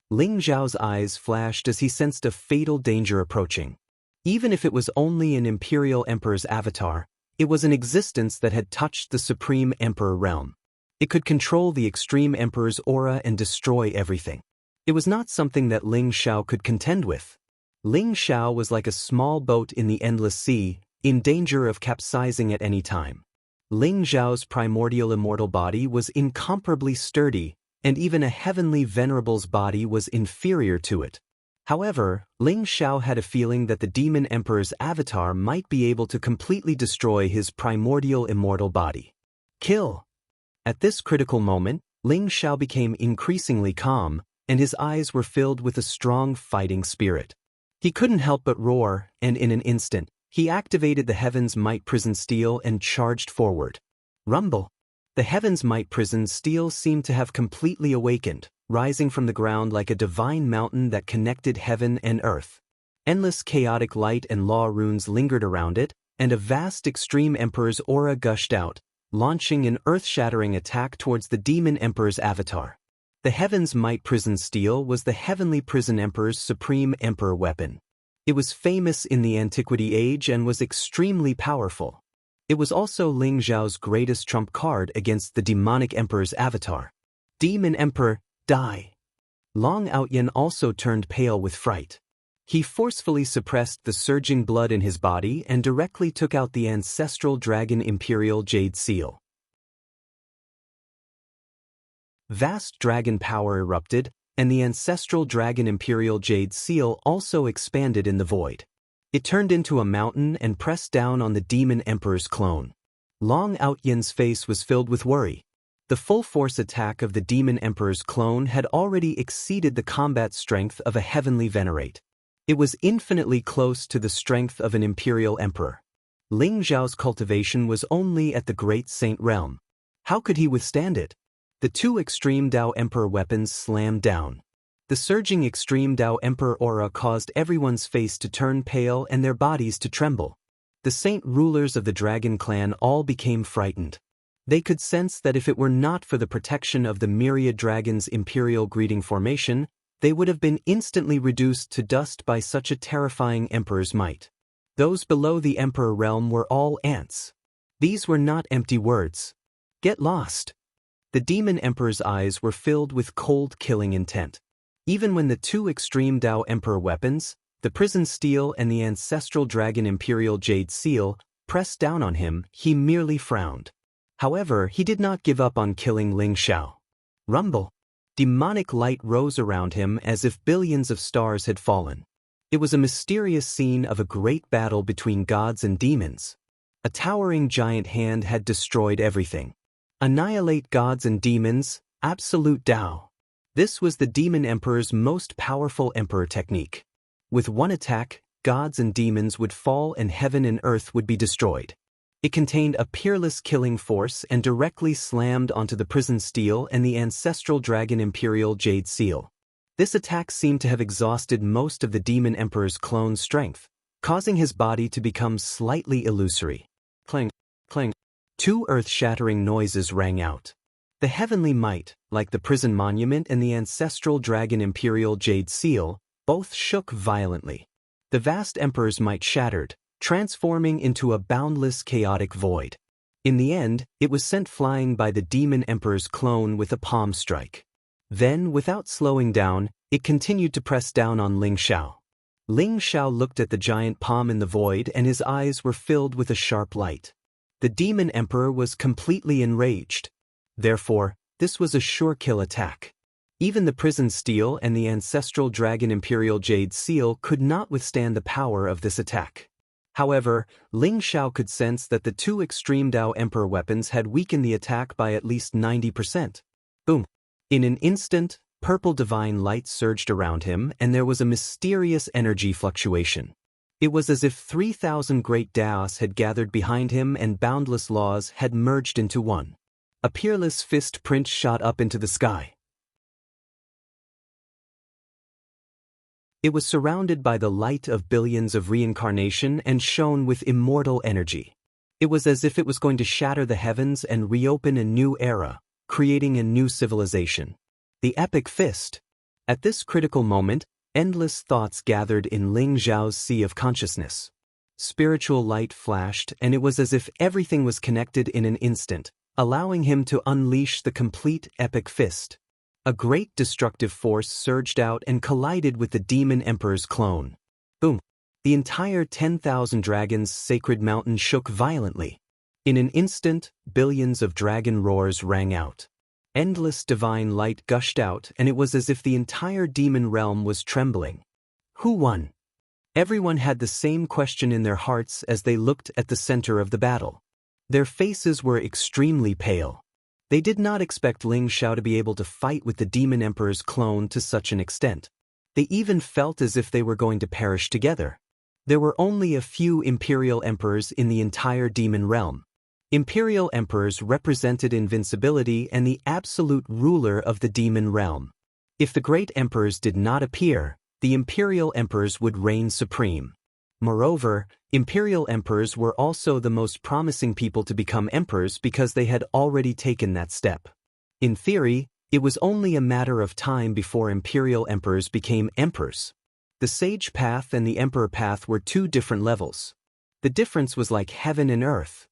Speaker 1: Ling Zhao's eyes flashed as he sensed a fatal danger approaching. Even if it was only an Imperial Emperor's avatar, it was an existence that had touched the Supreme Emperor realm. It could control the Extreme Emperor's aura and destroy everything. It was not something that Ling Xiao could contend with. Ling Xiao was like a small boat in the endless sea, in danger of capsizing at any time. Ling Zhao's primordial immortal body was incomparably sturdy, and even a Heavenly Venerable's body was inferior to it. However, Ling Xiao had a feeling that the Demon Emperor's avatar might be able to completely destroy his primordial immortal body. Kill! At this critical moment, Ling Xiao became increasingly calm, and his eyes were filled with a strong fighting spirit. He couldn't help but roar, and in an instant, he activated the Heaven's Might Prison Steel and charged forward. Rumble! The Heaven's Might Prison Steel seemed to have completely awakened, rising from the ground like a divine mountain that connected heaven and earth. Endless chaotic light and law runes lingered around it, and a vast Extreme Emperor's aura gushed out, launching an earth-shattering attack towards the Demon Emperor's avatar. The Heaven's Might Prison Steel was the Heavenly Prison Emperor's Supreme Emperor weapon. It was famous in the Antiquity Age and was extremely powerful. It was also Ling Zhao's greatest trump card against the demonic emperor's avatar. Demon Emperor, die! Long Outyin also turned pale with fright. He forcefully suppressed the surging blood in his body and directly took out the ancestral dragon Imperial Jade Seal. Vast dragon power erupted, and the ancestral dragon Imperial Jade Seal also expanded in the void. It turned into a mountain and pressed down on the Demon Emperor's clone. Long Outyin's face was filled with worry. The full-force attack of the Demon Emperor's clone had already exceeded the combat strength of a Heavenly Venerate. It was infinitely close to the strength of an Imperial Emperor. Ling Zhao's cultivation was only at the Great Saint realm. How could he withstand it? The two Extreme Dao Emperor weapons slammed down. The surging Extreme Dao Emperor aura caused everyone's face to turn pale and their bodies to tremble. The saint rulers of the Dragon Clan all became frightened. They could sense that if it were not for the protection of the myriad dragons' imperial greeting formation, they would have been instantly reduced to dust by such a terrifying emperor's might. Those below the Emperor realm were all ants. These were not empty words. Get lost. The demon emperor's eyes were filled with cold killing intent. Even when the two extreme Tao Emperor weapons, the prison steel and the ancestral dragon imperial jade seal, pressed down on him, he merely frowned. However, he did not give up on killing Ling Xiao. Rumble. Demonic light rose around him as if billions of stars had fallen. It was a mysterious scene of a great battle between gods and demons. A towering giant hand had destroyed everything. Annihilate gods and demons, absolute Tao. This was the demon emperor's most powerful emperor technique. With one attack, gods and demons would fall and heaven and earth would be destroyed. It contained a peerless killing force and directly slammed onto the prison steel and the ancestral dragon imperial jade seal. This attack seemed to have exhausted most of the demon emperor's clone's strength, causing his body to become slightly illusory. Clang, clang. Two earth-shattering noises rang out. The heavenly might, like the prison monument and the ancestral dragon imperial jade seal, both shook violently. The vast emperor's might shattered, transforming into a boundless chaotic void. In the end, it was sent flying by the demon emperor's clone with a palm strike. Then, without slowing down, it continued to press down on Ling Xiao. Ling Xiao looked at the giant palm in the void and his eyes were filled with a sharp light. The demon emperor was completely enraged. Therefore, this was a sure kill attack. Even the prison steel and the ancestral dragon imperial jade seal could not withstand the power of this attack. However, Ling Xiao could sense that the two extreme Tao Emperor weapons had weakened the attack by at least 90%. Boom! In an instant, purple divine light surged around him and there was a mysterious energy fluctuation. It was as if 3,000 great Daos had gathered behind him and boundless laws had merged into one. A peerless fist print shot up into the sky. It was surrounded by the light of billions of reincarnation and shone with immortal energy. It was as if it was going to shatter the heavens and reopen a new era, creating a new civilization. The epic fist. At this critical moment, endless thoughts gathered in Ling Xiao's sea of consciousness. Spiritual light flashed and it was as if everything was connected in an instant, allowing him to unleash the complete epic fist. A great destructive force surged out and collided with the demon emperor's clone. Boom! The entire 10,000 dragons' sacred mountain shook violently. In an instant, billions of dragon roars rang out. Endless divine light gushed out and it was as if the entire demon realm was trembling. Who won? Everyone had the same question in their hearts as they looked at the center of the battle. Their faces were extremely pale. They did not expect Ling Xiao to be able to fight with the demon emperor's clone to such an extent. They even felt as if they were going to perish together. There were only a few imperial emperors in the entire demon realm. Imperial emperors represented invincibility and the absolute ruler of the demon realm. If the great emperors did not appear, the imperial emperors would reign supreme. Moreover, imperial emperors were also the most promising people to become emperors because they had already taken that step. In theory, it was only a matter of time before imperial emperors became emperors. The sage path and the emperor path were two different levels. The difference was like heaven and earth.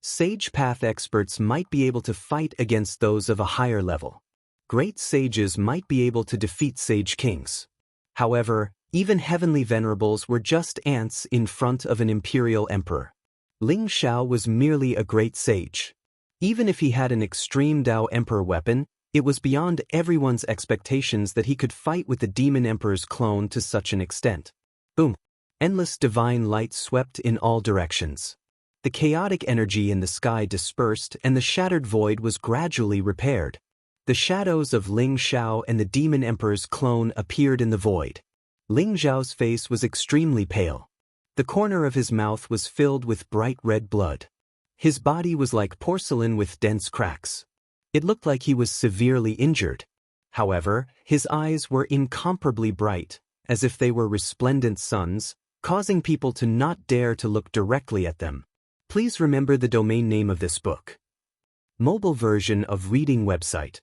Speaker 1: Sage path experts might be able to fight against those of a higher level. Great sages might be able to defeat sage kings. However, even heavenly venerables were just ants in front of an imperial emperor. Ling Xiao was merely a great sage. Even if he had an extreme Tao Emperor weapon, it was beyond everyone's expectations that he could fight with the demon emperor's clone to such an extent. Boom! Endless divine light swept in all directions. The chaotic energy in the sky dispersed and the shattered void was gradually repaired. The shadows of Ling Xiao and the demon emperor's clone appeared in the void. Ling Xiao's face was extremely pale. The corner of his mouth was filled with bright red blood. His body was like porcelain with dense cracks. It looked like he was severely injured. However, his eyes were incomparably bright, as if they were resplendent suns, causing people to not dare to look directly at them. Please remember the domain name of this book. Mobile version of reading website.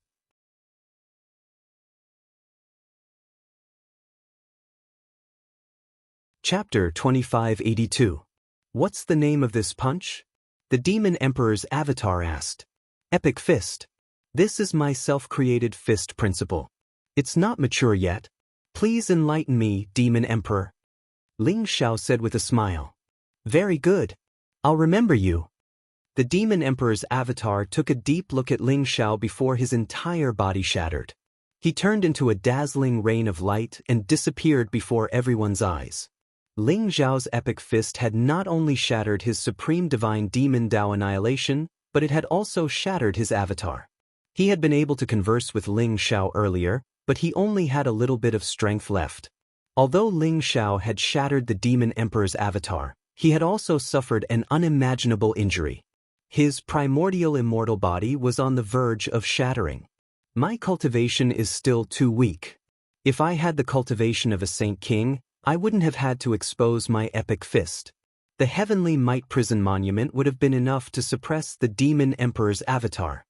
Speaker 1: Chapter 2582. What's the name of this punch? The Demon Emperor's avatar asked. Epic Fist. This is my self-created fist principle. It's not mature yet. Please enlighten me, Demon Emperor. Ling Xiao said with a smile. Very good. I'll remember you. The Demon Emperor's avatar took a deep look at Ling Xiao before his entire body shattered. He turned into a dazzling rain of light and disappeared before everyone's eyes. Ling Xiao's epic fist had not only shattered his supreme divine demon Dao annihilation, but it had also shattered his avatar. He had been able to converse with Ling Xiao earlier, but he only had a little bit of strength left. Although Ling Xiao had shattered the Demon Emperor's avatar, he had also suffered an unimaginable injury. His primordial immortal body was on the verge of shattering. My cultivation is still too weak. If I had the cultivation of a Saint King, I wouldn't have had to expose my epic fist. The Heavenly Might Prison Monument would have been enough to suppress the Demon Emperor's avatar.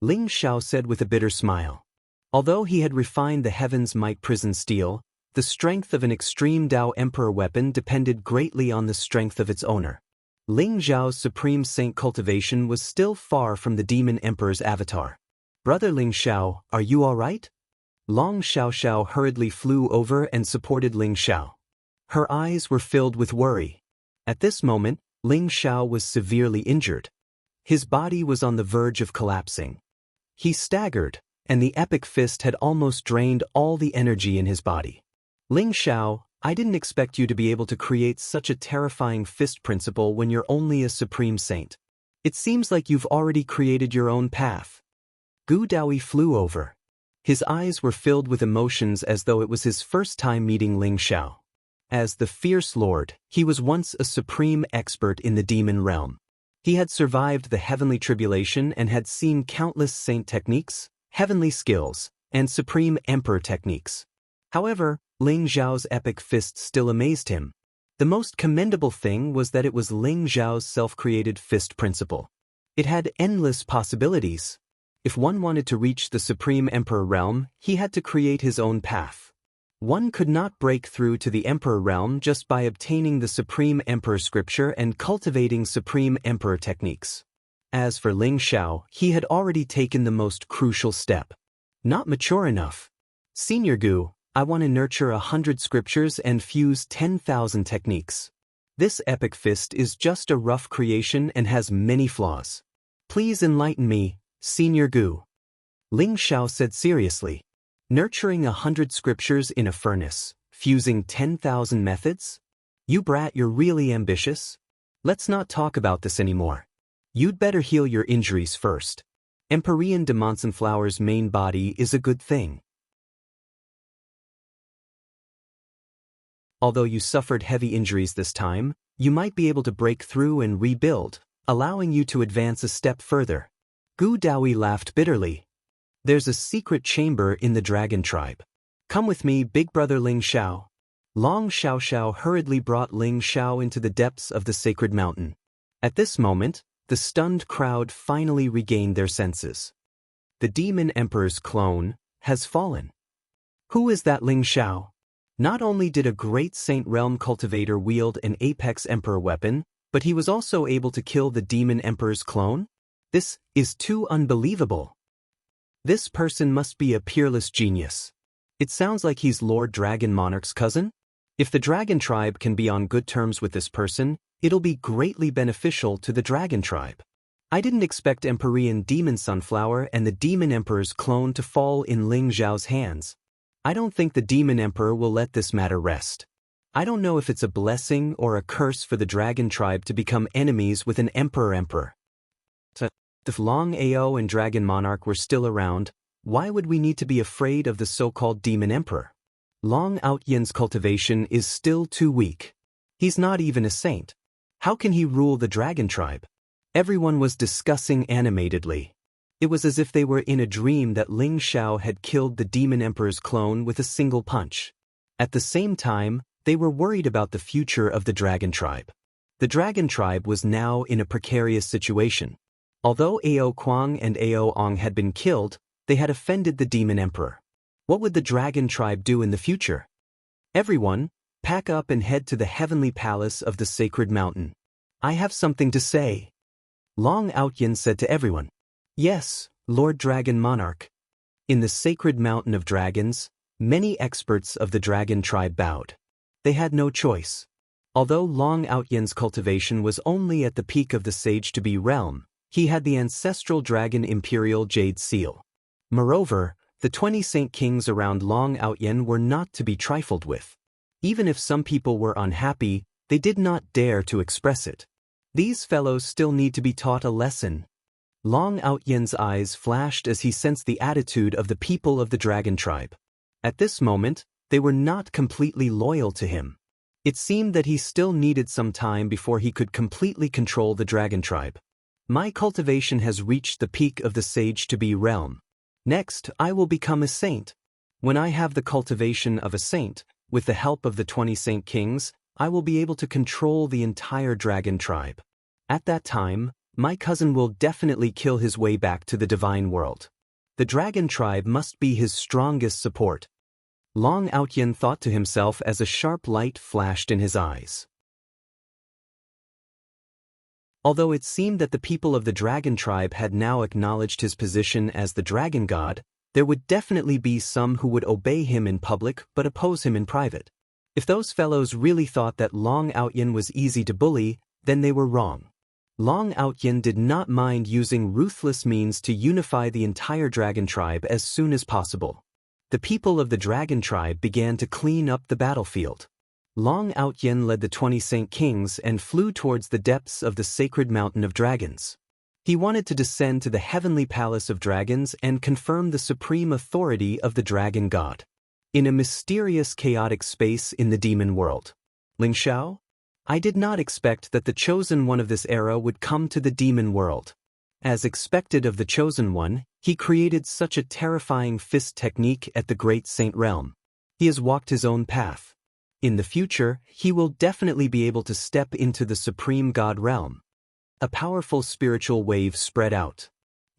Speaker 1: Ling Xiao said with a bitter smile. Although he had refined the Heaven's Might Prison steel, the strength of an extreme Dao Emperor weapon depended greatly on the strength of its owner. Ling Xiao's Supreme Saint cultivation was still far from the Demon Emperor's avatar. Brother Ling Xiao, are you all right? Long Xiao hurriedly flew over and supported Ling Xiao. Her eyes were filled with worry. At this moment, Ling Xiao was severely injured. His body was on the verge of collapsing. He staggered, and the epic fist had almost drained all the energy in his body. Ling Xiao, I didn't expect you to be able to create such a terrifying fist principle when you're only a supreme saint. It seems like you've already created your own path. Gu Daoyi flew over. His eyes were filled with emotions as though it was his first time meeting Ling Xiao. As the Fierce Lord, he was once a supreme expert in the demon realm. He had survived the heavenly tribulation and had seen countless saint techniques, heavenly skills, and supreme emperor techniques. However, Ling Xiao's epic fist still amazed him. The most commendable thing was that it was Ling Xiao's self-created fist principle. It had endless possibilities. If one wanted to reach the Supreme Emperor realm, he had to create his own path. One could not break through to the Emperor realm just by obtaining the Supreme Emperor scripture and cultivating Supreme Emperor techniques. As for Ling Xiao, he had already taken the most crucial step. Not mature enough. Senior Gu, I want to nurture 100 scriptures and fuse 10,000 techniques. This epic fist is just a rough creation and has many flaws. Please enlighten me, Senior Gu. Ling Xiao said seriously. Nurturing 100 scriptures in a furnace, fusing 10,000 methods? You brat, you're really ambitious. Let's not talk about this anymore. You'd better heal your injuries first. Empyrean Demon Sunflower's main body is a good thing. Although you suffered heavy injuries this time, you might be able to break through and rebuild, allowing you to advance a step further. Gu Daoyi laughed bitterly. There's a secret chamber in the dragon tribe. Come with me, big brother Ling Xiao. Long Xiao hurriedly brought Ling Xiao into the depths of the sacred mountain. At this moment, the stunned crowd finally regained their senses. The Demon Emperor's clone has fallen. Who is that Ling Xiao? Not only did a great Saint Realm cultivator wield an Apex Emperor weapon, but he was also able to kill the Demon Emperor's clone? This is too unbelievable. This person must be a peerless genius. It sounds like he's Lord Dragon Monarch's cousin. If the Dragon Tribe can be on good terms with this person, it'll be greatly beneficial to the Dragon Tribe. I didn't expect Empyrean Demon Sunflower and the Demon Emperor's clone to fall in Ling Xiao's hands. I don't think the Demon Emperor will let this matter rest. I don't know if it's a blessing or a curse for the Dragon Tribe to become enemies with an Emperor. If Long Ao and Dragon Monarch were still around, why would we need to be afraid of the so-called Demon Emperor? Long Outyan's cultivation is still too weak. He's not even a saint. How can he rule the Dragon Tribe? Everyone was discussing animatedly. It was as if they were in a dream that Ling Xiao had killed the Demon Emperor's clone with a single punch. At the same time, they were worried about the future of the Dragon Tribe. The Dragon Tribe was now in a precarious situation. Although Ao Kuang and Ao Ong had been killed, they had offended the Demon Emperor. What would the Dragon Tribe do in the future? Everyone, pack up and head to the heavenly palace of the Sacred Mountain. I have something to say. Long Outyin said to everyone. Yes, Lord Dragon Monarch. In the sacred mountain of dragons, many experts of the dragon tribe bowed. They had no choice. Although Long Outyin's cultivation was only at the peak of the sage-to-be realm, he had the ancestral dragon imperial jade seal. Moreover, the 20 saint kings around Long Outyin were not to be trifled with. Even if some people were unhappy, they did not dare to express it. These fellows still need to be taught a lesson. Long Outyin's eyes flashed as he sensed the attitude of the people of the dragon tribe. At this moment, they were not completely loyal to him. It seemed that he still needed some time before he could completely control the dragon tribe. My cultivation has reached the peak of the sage-to-be realm. Next, I will become a saint. When I have the cultivation of a saint, with the help of the 20 saint kings, I will be able to control the entire dragon tribe. At that time, my cousin will definitely kill his way back to the divine world. The dragon tribe must be his strongest support. Long Outyin thought to himself as a sharp light flashed in his eyes. Although it seemed that the people of the dragon tribe had now acknowledged his position as the dragon god, there would definitely be some who would obey him in public but oppose him in private. If those fellows really thought that Long Outyin was easy to bully, then they were wrong. Long Outyin did not mind using ruthless means to unify the entire dragon tribe as soon as possible. The people of the dragon tribe began to clean up the battlefield. Long Outyin led the 20 saint kings and flew towards the depths of the sacred mountain of dragons. He wanted to descend to the heavenly palace of dragons and confirm the supreme authority of the dragon god. In a mysterious chaotic space in the demon world. Ling Xiao? I did not expect that the chosen one of this era would come to the demon world. As expected of the chosen one, he created such a terrifying fist technique at the great saint realm. He has walked his own path. In the future, he will definitely be able to step into the supreme god realm. A powerful spiritual wave spread out.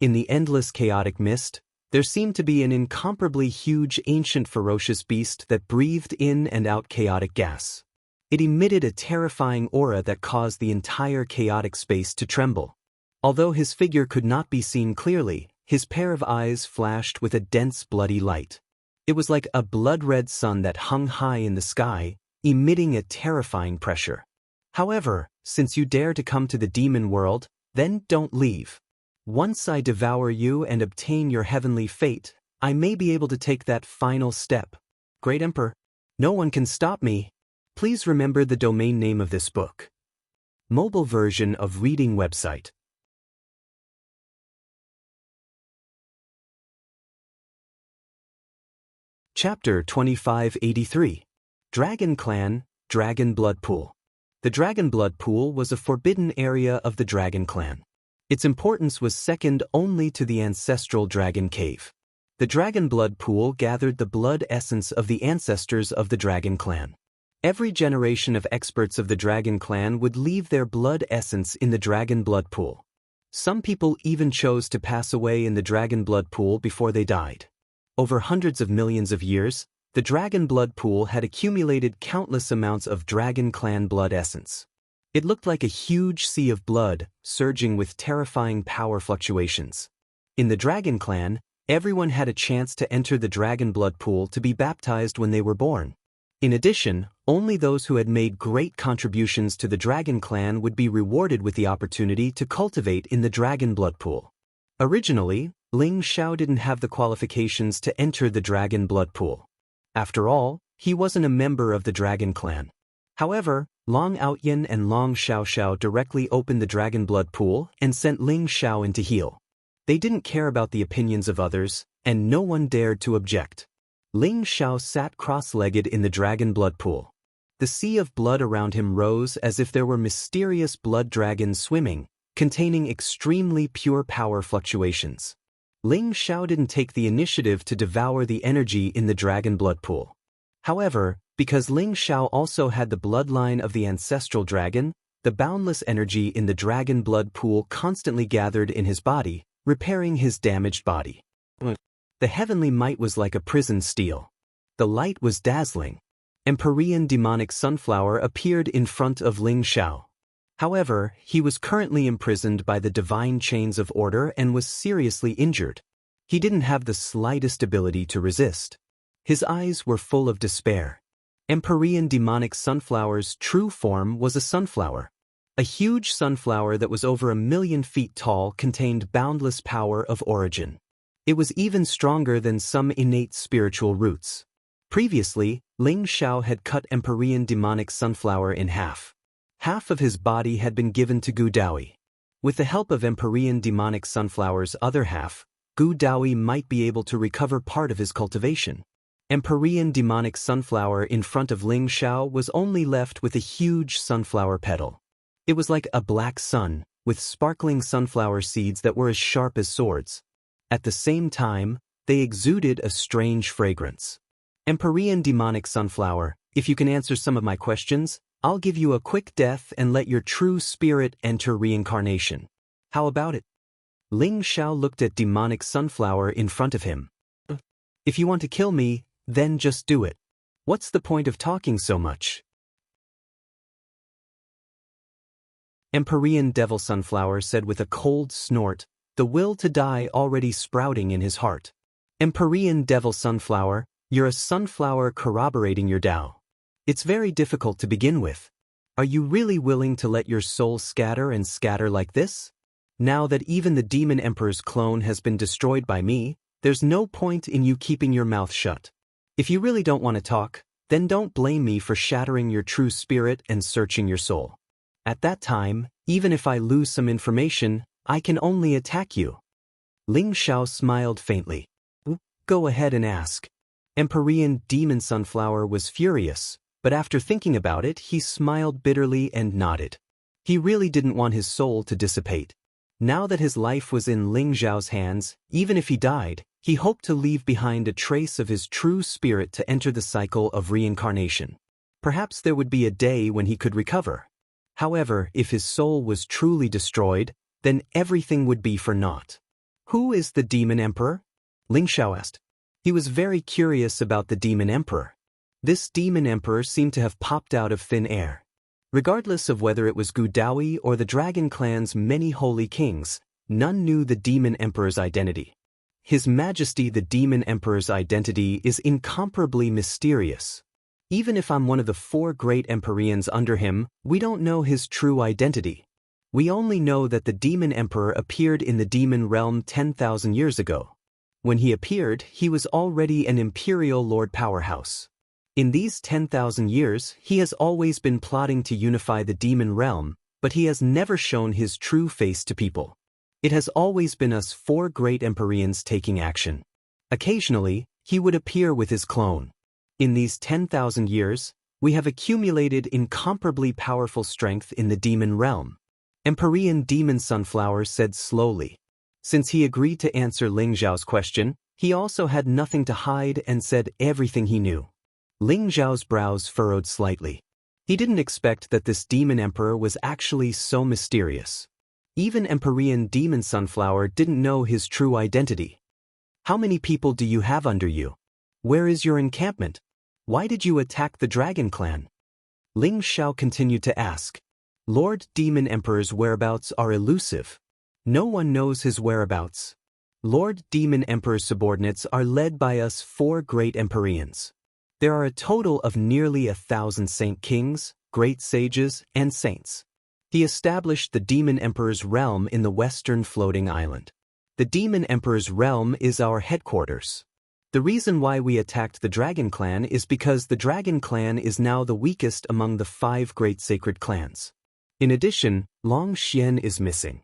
Speaker 1: In the endless chaotic mist, there seemed to be an incomparably huge ancient ferocious beast that breathed in and out chaotic gas. It emitted a terrifying aura that caused the entire chaotic space to tremble. Although his figure could not be seen clearly, his pair of eyes flashed with a dense bloody light. It was like a blood-red sun that hung high in the sky, emitting a terrifying pressure. However, since you dare to come to the demon world, then don't leave. Once I devour you and obtain your heavenly fate, I may be able to take that final step. Great Emperor, no one can stop me. Please remember the domain name of this book. Mobile version of reading website. Chapter 2583. Dragon Clan, Dragon Blood Pool. The Dragon Blood Pool was a forbidden area of the Dragon Clan. Its importance was second only to the ancestral Dragon Cave. The Dragon Blood Pool gathered the blood essence of the ancestors of the Dragon Clan. Every generation of experts of the Dragon Clan would leave their blood essence in the Dragon Blood Pool. Some people even chose to pass away in the Dragon Blood Pool before they died. Over hundreds of millions of years, the Dragon Blood Pool had accumulated countless amounts of Dragon Clan blood essence. It looked like a huge sea of blood, surging with terrifying power fluctuations. In the Dragon Clan, everyone had a chance to enter the Dragon Blood Pool to be baptized when they were born. In addition, only those who had made great contributions to the Dragon Clan would be rewarded with the opportunity to cultivate in the Dragon Blood Pool. Originally, Ling Xiao didn't have the qualifications to enter the Dragon Blood Pool. After all, he wasn't a member of the Dragon Clan. However, Long Outyin and Long Xiaoxiao directly opened the Dragon Blood Pool and sent Ling Xiao in to heal. They didn't care about the opinions of others, and no one dared to object. Ling Xiao sat cross-legged in the Dragon Blood Pool. The sea of blood around him rose as if there were mysterious blood dragons swimming, containing extremely pure power fluctuations. Ling Xiao didn't take the initiative to devour the energy in the Dragon Blood Pool. However, because Ling Xiao also had the bloodline of the ancestral dragon, the boundless energy in the Dragon Blood Pool constantly gathered in his body, repairing his damaged body. The heavenly might was like a prison steel. The light was dazzling. Empyrean demonic sunflower appeared in front of Ling Xiao. However, he was currently imprisoned by the divine chains of order and was seriously injured. He didn't have the slightest ability to resist. His eyes were full of despair. Empyrean demonic sunflower's true form was a sunflower. A huge sunflower that was over 1,000,000 feet tall contained boundless power of origin. It was even stronger than some innate spiritual roots. Previously, Ling Xiao had cut Empyrean demonic sunflower in half. Half of his body had been given to Gu Daoyi. With the help of Empyrean demonic sunflower's other half, Gu Daoyi might be able to recover part of his cultivation. Empyrean demonic sunflower in front of Ling Xiao was only left with a huge sunflower petal. It was like a black sun, with sparkling sunflower seeds that were as sharp as swords. At the same time, they exuded a strange fragrance. Empyrean demonic sunflower, if you can answer some of my questions, I'll give you a quick death and let your true spirit enter reincarnation. How about it? Ling Xiao looked at demonic sunflower in front of him. If you want to kill me, then just do it. What's the point of talking so much? Empyrean devil sunflower said with a cold snort, the will to die already sprouting in his heart. Empyrean devil sunflower, you're a sunflower corroborating your Tao. It's very difficult to begin with. Are you really willing to let your soul scatter and scatter like this? Now that even the demon emperor's clone has been destroyed by me, there's no point in you keeping your mouth shut. If you really don't want to talk, then don't blame me for shattering your true spirit and searching your soul. At that time, even if I lose some information, I can only attack you. Ling Xiao smiled faintly. Go ahead and ask. Empyrean demon sunflower was furious, but after thinking about it, he smiled bitterly and nodded. He really didn't want his soul to dissipate. Now that his life was in Ling Xiao's hands, even if he died, he hoped to leave behind a trace of his true spirit to enter the cycle of reincarnation. Perhaps there would be a day when he could recover. However, if his soul was truly destroyed, then everything would be for naught. Who is the demon emperor? Ling Xiao asked. He was very curious about the demon emperor. This demon emperor seemed to have popped out of thin air. Regardless of whether it was Gu Daoyi or the dragon clan's many holy kings, none knew the demon emperor's identity. His Majesty the demon emperor's identity is incomparably mysterious. Even if I'm one of the 4 great Empyreans under him, we don't know his true identity. We only know that the demon emperor appeared in the demon realm 10,000 years ago. When he appeared, he was already an imperial lord powerhouse. In these 10,000 years, he has always been plotting to unify the demon realm, but he has never shown his true face to people. It has always been us 4 great Empyreans taking action. Occasionally, he would appear with his clone. In these 10,000 years, we have accumulated incomparably powerful strength in the demon realm. Empyrean demon sunflower said slowly. Since he agreed to answer Ling Xiao's question, he also had nothing to hide and said everything he knew. Ling Xiao's brows furrowed slightly. He didn't expect that this demon emperor was actually so mysterious. Even Empyrean demon sunflower didn't know his true identity. How many people do you have under you? Where is your encampment? Why did you attack the dragon clan? Ling Xiao continued to ask. Lord Demon Emperor's whereabouts are elusive. No one knows his whereabouts. Lord Demon Emperor's subordinates are led by us 4 great Empyreans. There are a total of nearly 1,000 saint kings, great sages, and saints. He established the Demon Emperor's realm in the western floating island. The Demon Emperor's realm is our headquarters. The reason why we attacked the Dragon Clan is because the Dragon Clan is now the weakest among the 5 great sacred clans. In addition, Long Xian is missing.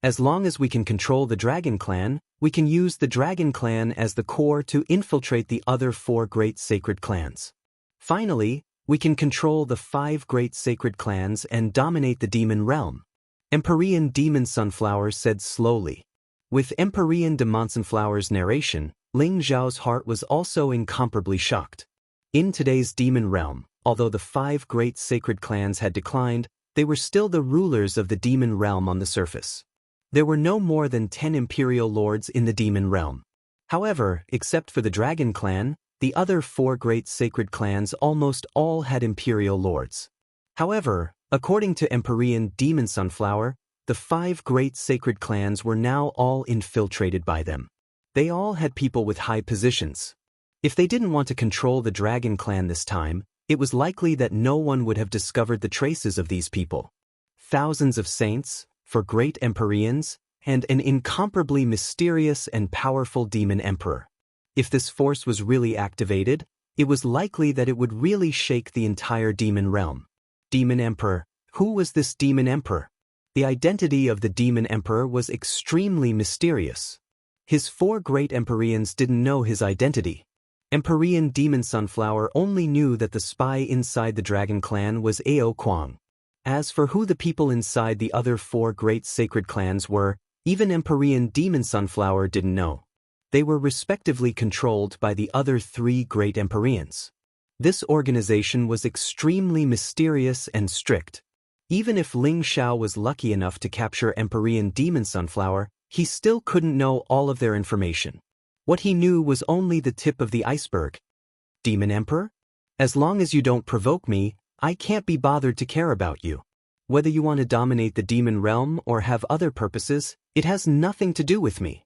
Speaker 1: As long as we can control the Dragon Clan, we can use the Dragon Clan as the core to infiltrate the other 4 great sacred clans. Finally, we can control the 5 great sacred clans and dominate the demon realm. Empyrean Demon Sunflower said slowly. With Empyrean Demon Sunflower's narration, Ling Xiao's heart was also incomparably shocked. In today's demon realm, although the 5 great sacred clans had declined, they were still the rulers of the demon realm on the surface. There were no more than 10 imperial lords in the demon realm. However, except for the Dragon Clan, The other 4 great sacred clans almost all had imperial lords. However, according to Empyrean Demon Sunflower, the 5 great sacred clans were now all infiltrated by them. They all had people with high positions. If they didn't want to control the Dragon Clan this time, it was likely that no one would have discovered the traces of these people. Thousands of saints, 4 great Empyreans, and an incomparably mysterious and powerful demon emperor. If this force was really activated, it was likely that it would really shake the entire demon realm. Demon Emperor. Who was this demon emperor? The identity of the demon emperor was extremely mysterious. His 4 great Empyreans didn't know his identity. Empyrean Demon Sunflower only knew that the spy inside the Dragon Clan was Ao Kuang. As for who the people inside the other 4 great sacred clans were, even Empyrean Demon Sunflower didn't know. They were respectively controlled by the other 3 great Empyreans. This organization was extremely mysterious and strict. Even if Ling Xiao was lucky enough to capture Empyrean Demon Sunflower, he still couldn't know all of their information. What he knew was only the tip of the iceberg. Demon Emperor? As long as you don't provoke me, I can't be bothered to care about you. Whether you want to dominate the demon realm or have other purposes, it has nothing to do with me.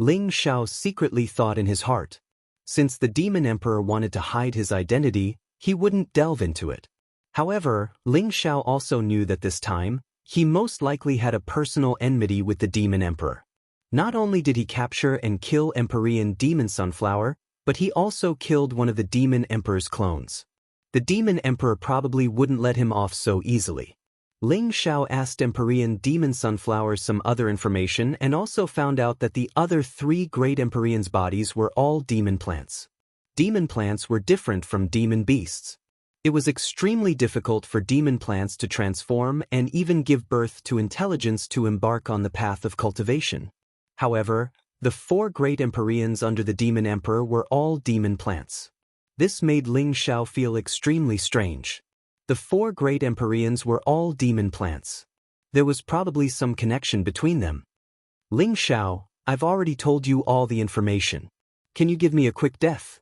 Speaker 1: Ling Xiao secretly thought in his heart. Since the demon emperor wanted to hide his identity, he wouldn't delve into it. However, Ling Xiao also knew that this time, he most likely had a personal enmity with the demon emperor. Not only did he capture and kill Empyrean Demon Sunflower, but he also killed one of the demon emperor's clones. The demon emperor probably wouldn't let him off so easily. Ling Xiao asked Empyrean Demon Sunflower some other information and also found out that the other 3 great Empyreans' bodies were all demon plants. Demon plants were different from demon beasts. It was extremely difficult for demon plants to transform and even give birth to intelligence to embark on the path of cultivation. However, the 4 great Empyreans under the demon emperor were all demon plants. This made Ling Xiao feel extremely strange. The 4 great Empyreans were all demon plants. There was probably some connection between them. Ling Xiao, I've already told you all the information. Can you give me a quick death?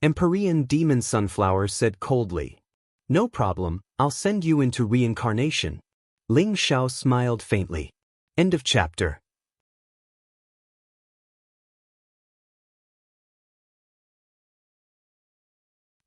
Speaker 1: Empyrean Demon Sunflower said coldly. No problem, I'll send you into reincarnation. Ling Xiao smiled faintly. End of chapter.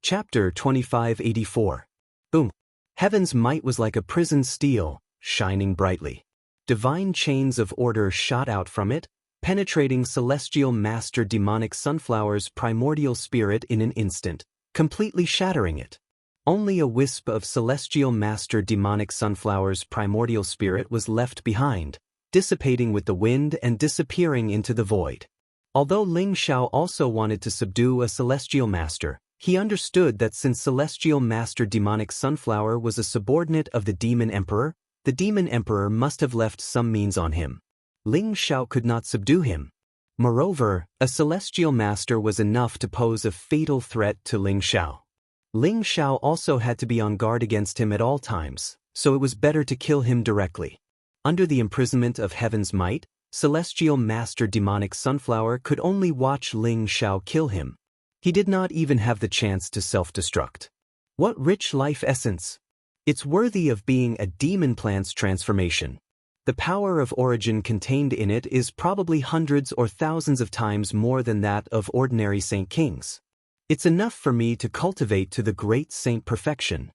Speaker 1: Chapter 2584. Boom. Heaven's might was like a prison steel, shining brightly. Divine chains of order shot out from it, penetrating Celestial Master Demonic Sunflower's primordial spirit in an instant, completely shattering it. Only a wisp of Celestial Master Demonic Sunflower's primordial spirit was left behind, dissipating with the wind and disappearing into the void. Although Ling Xiao also wanted to subdue a Celestial Master, he understood that since Celestial Master Demonic Sunflower was a subordinate of the Demon Emperor, the Demon Emperor must have left some means on him. Ling Xiao could not subdue him. Moreover, a Celestial Master was enough to pose a fatal threat to Ling Xiao. Ling Xiao also had to be on guard against him at all times, so it was better to kill him directly. Under the imprisonment of Heaven's might, Celestial Master Demonic Sunflower could only watch Ling Xiao kill him. He did not even have the chance to self-destruct. What rich life essence! It's worthy of being a demon plant's transformation. The power of origin contained in it is probably hundreds or thousands of times more than that of ordinary Saint Kings. It's enough for me to cultivate to the great saint perfection.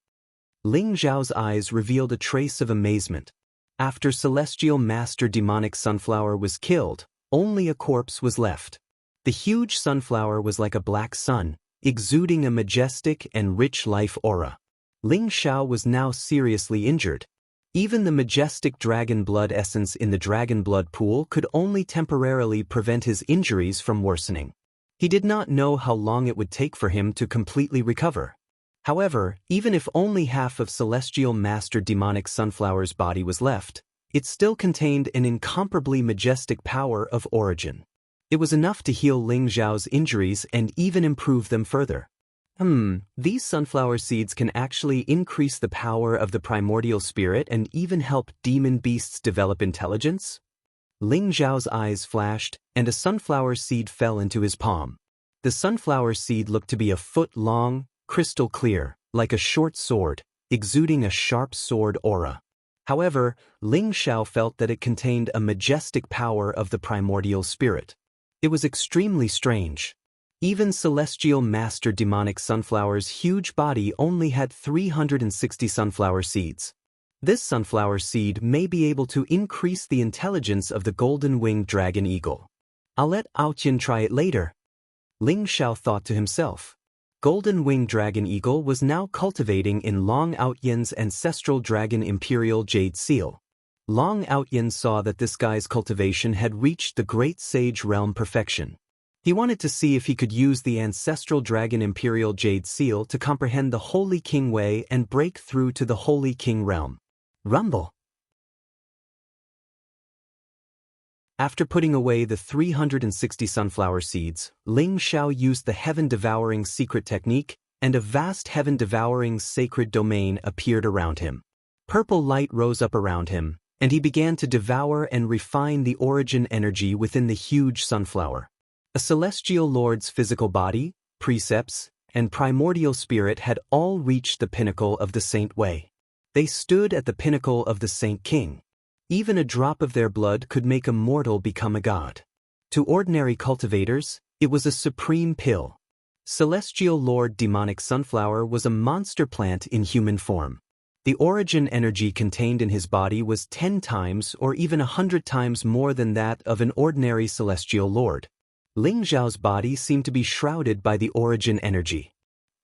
Speaker 1: Ling Xiao's eyes revealed a trace of amazement. After Celestial Master Demonic Sunflower was killed, only a corpse was left. The huge sunflower was like a black sun, exuding a majestic and rich life aura. Ling Xiao was now seriously injured. Even the majestic dragon blood essence in the dragon blood pool could only temporarily prevent his injuries from worsening. He did not know how long it would take for him to completely recover. However, even if only half of Celestial Master Demonic Sunflower's body was left, it still contained an incomparably majestic power of origin. It was enough to heal Ling Xiao's injuries and even improve them further. These sunflower seeds can actually increase the power of the primordial spirit and even help demon beasts develop intelligence? Ling Zhao's eyes flashed, and a sunflower seed fell into his palm. The sunflower seed looked to be a foot long, crystal clear, like a short sword, exuding a sharp sword aura. However, Ling Zhao felt that it contained a majestic power of the primordial spirit. It was extremely strange. Even Celestial Master Demonic Sunflower's huge body only had 360 sunflower seeds. This sunflower seed may be able to increase the intelligence of the golden-winged dragon eagle. I'll let Aotian try it later. Ling Zhao thought to himself. Golden-winged dragon eagle was now cultivating in Long Aotian's ancestral dragon imperial jade seal. Long Aotian saw that this guy's cultivation had reached the great sage realm perfection. He wanted to see if he could use the ancestral dragon imperial jade seal to comprehend the Holy King way and break through to the Holy King realm. Rumble. After putting away the 360 sunflower seeds, Ling Zhao used the heaven-devouring secret technique, and a vast heaven-devouring sacred domain appeared around him. Purple light rose up around him, and he began to devour and refine the origin energy within the huge sunflower. A celestial lord's physical body, precepts, and primordial spirit had all reached the pinnacle of the Saint Way. They stood at the pinnacle of the Saint King. Even a drop of their blood could make a mortal become a god. To ordinary cultivators, it was a supreme pill. Celestial Lord Demonic Sunflower was a monster plant in human form. The origin energy contained in his body was 10 times or even 100 times more than that of an ordinary celestial lord. Ling Zhao's body seemed to be shrouded by the origin energy.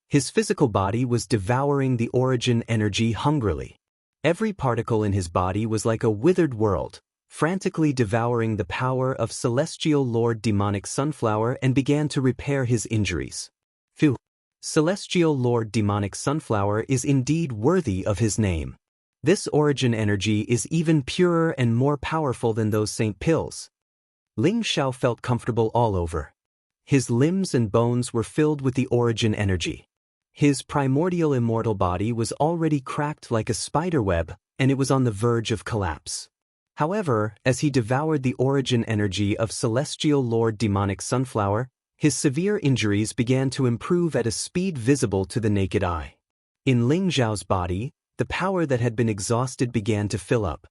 Speaker 1: His physical body was devouring the origin energy hungrily. Every particle in his body was like a withered world, frantically devouring the power of Celestial Lord Demonic Sunflower and began to repair his injuries. Phew! Celestial Lord Demonic Sunflower is indeed worthy of his name. This origin energy is even purer and more powerful than those saint pills. Ling Zhao felt comfortable all over. His limbs and bones were filled with the origin energy. His primordial immortal body was already cracked like a spider web, and it was on the verge of collapse. However, as he devoured the origin energy of Celestial Lord Demonic Sunflower, his severe injuries began to improve at a speed visible to the naked eye. In Ling Zhao's body, the power that had been exhausted began to fill up.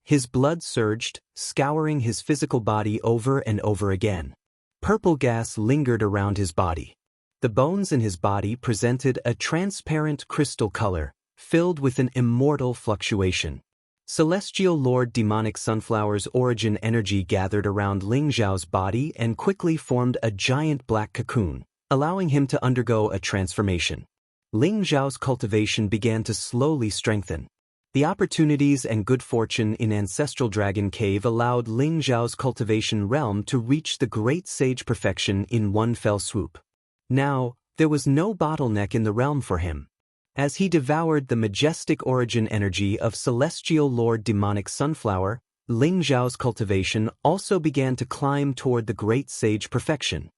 Speaker 1: His blood surged, scouring his physical body over and over again. Purple gas lingered around his body. The bones in his body presented a transparent crystal color, filled with an immortal fluctuation. Celestial Lord Demonic Sunflower's origin energy gathered around Ling Zhao's body and quickly formed a giant black cocoon, allowing him to undergo a transformation. Ling Zhao's cultivation began to slowly strengthen. The opportunities and good fortune in Ancestral Dragon Cave allowed Ling Zhao's cultivation realm to reach the great sage perfection in one fell swoop. Now, there was no bottleneck in the realm for him. As he devoured the majestic origin energy of Celestial Lord Demonic Sunflower, Ling Zhao's cultivation also began to climb toward the great sage perfection.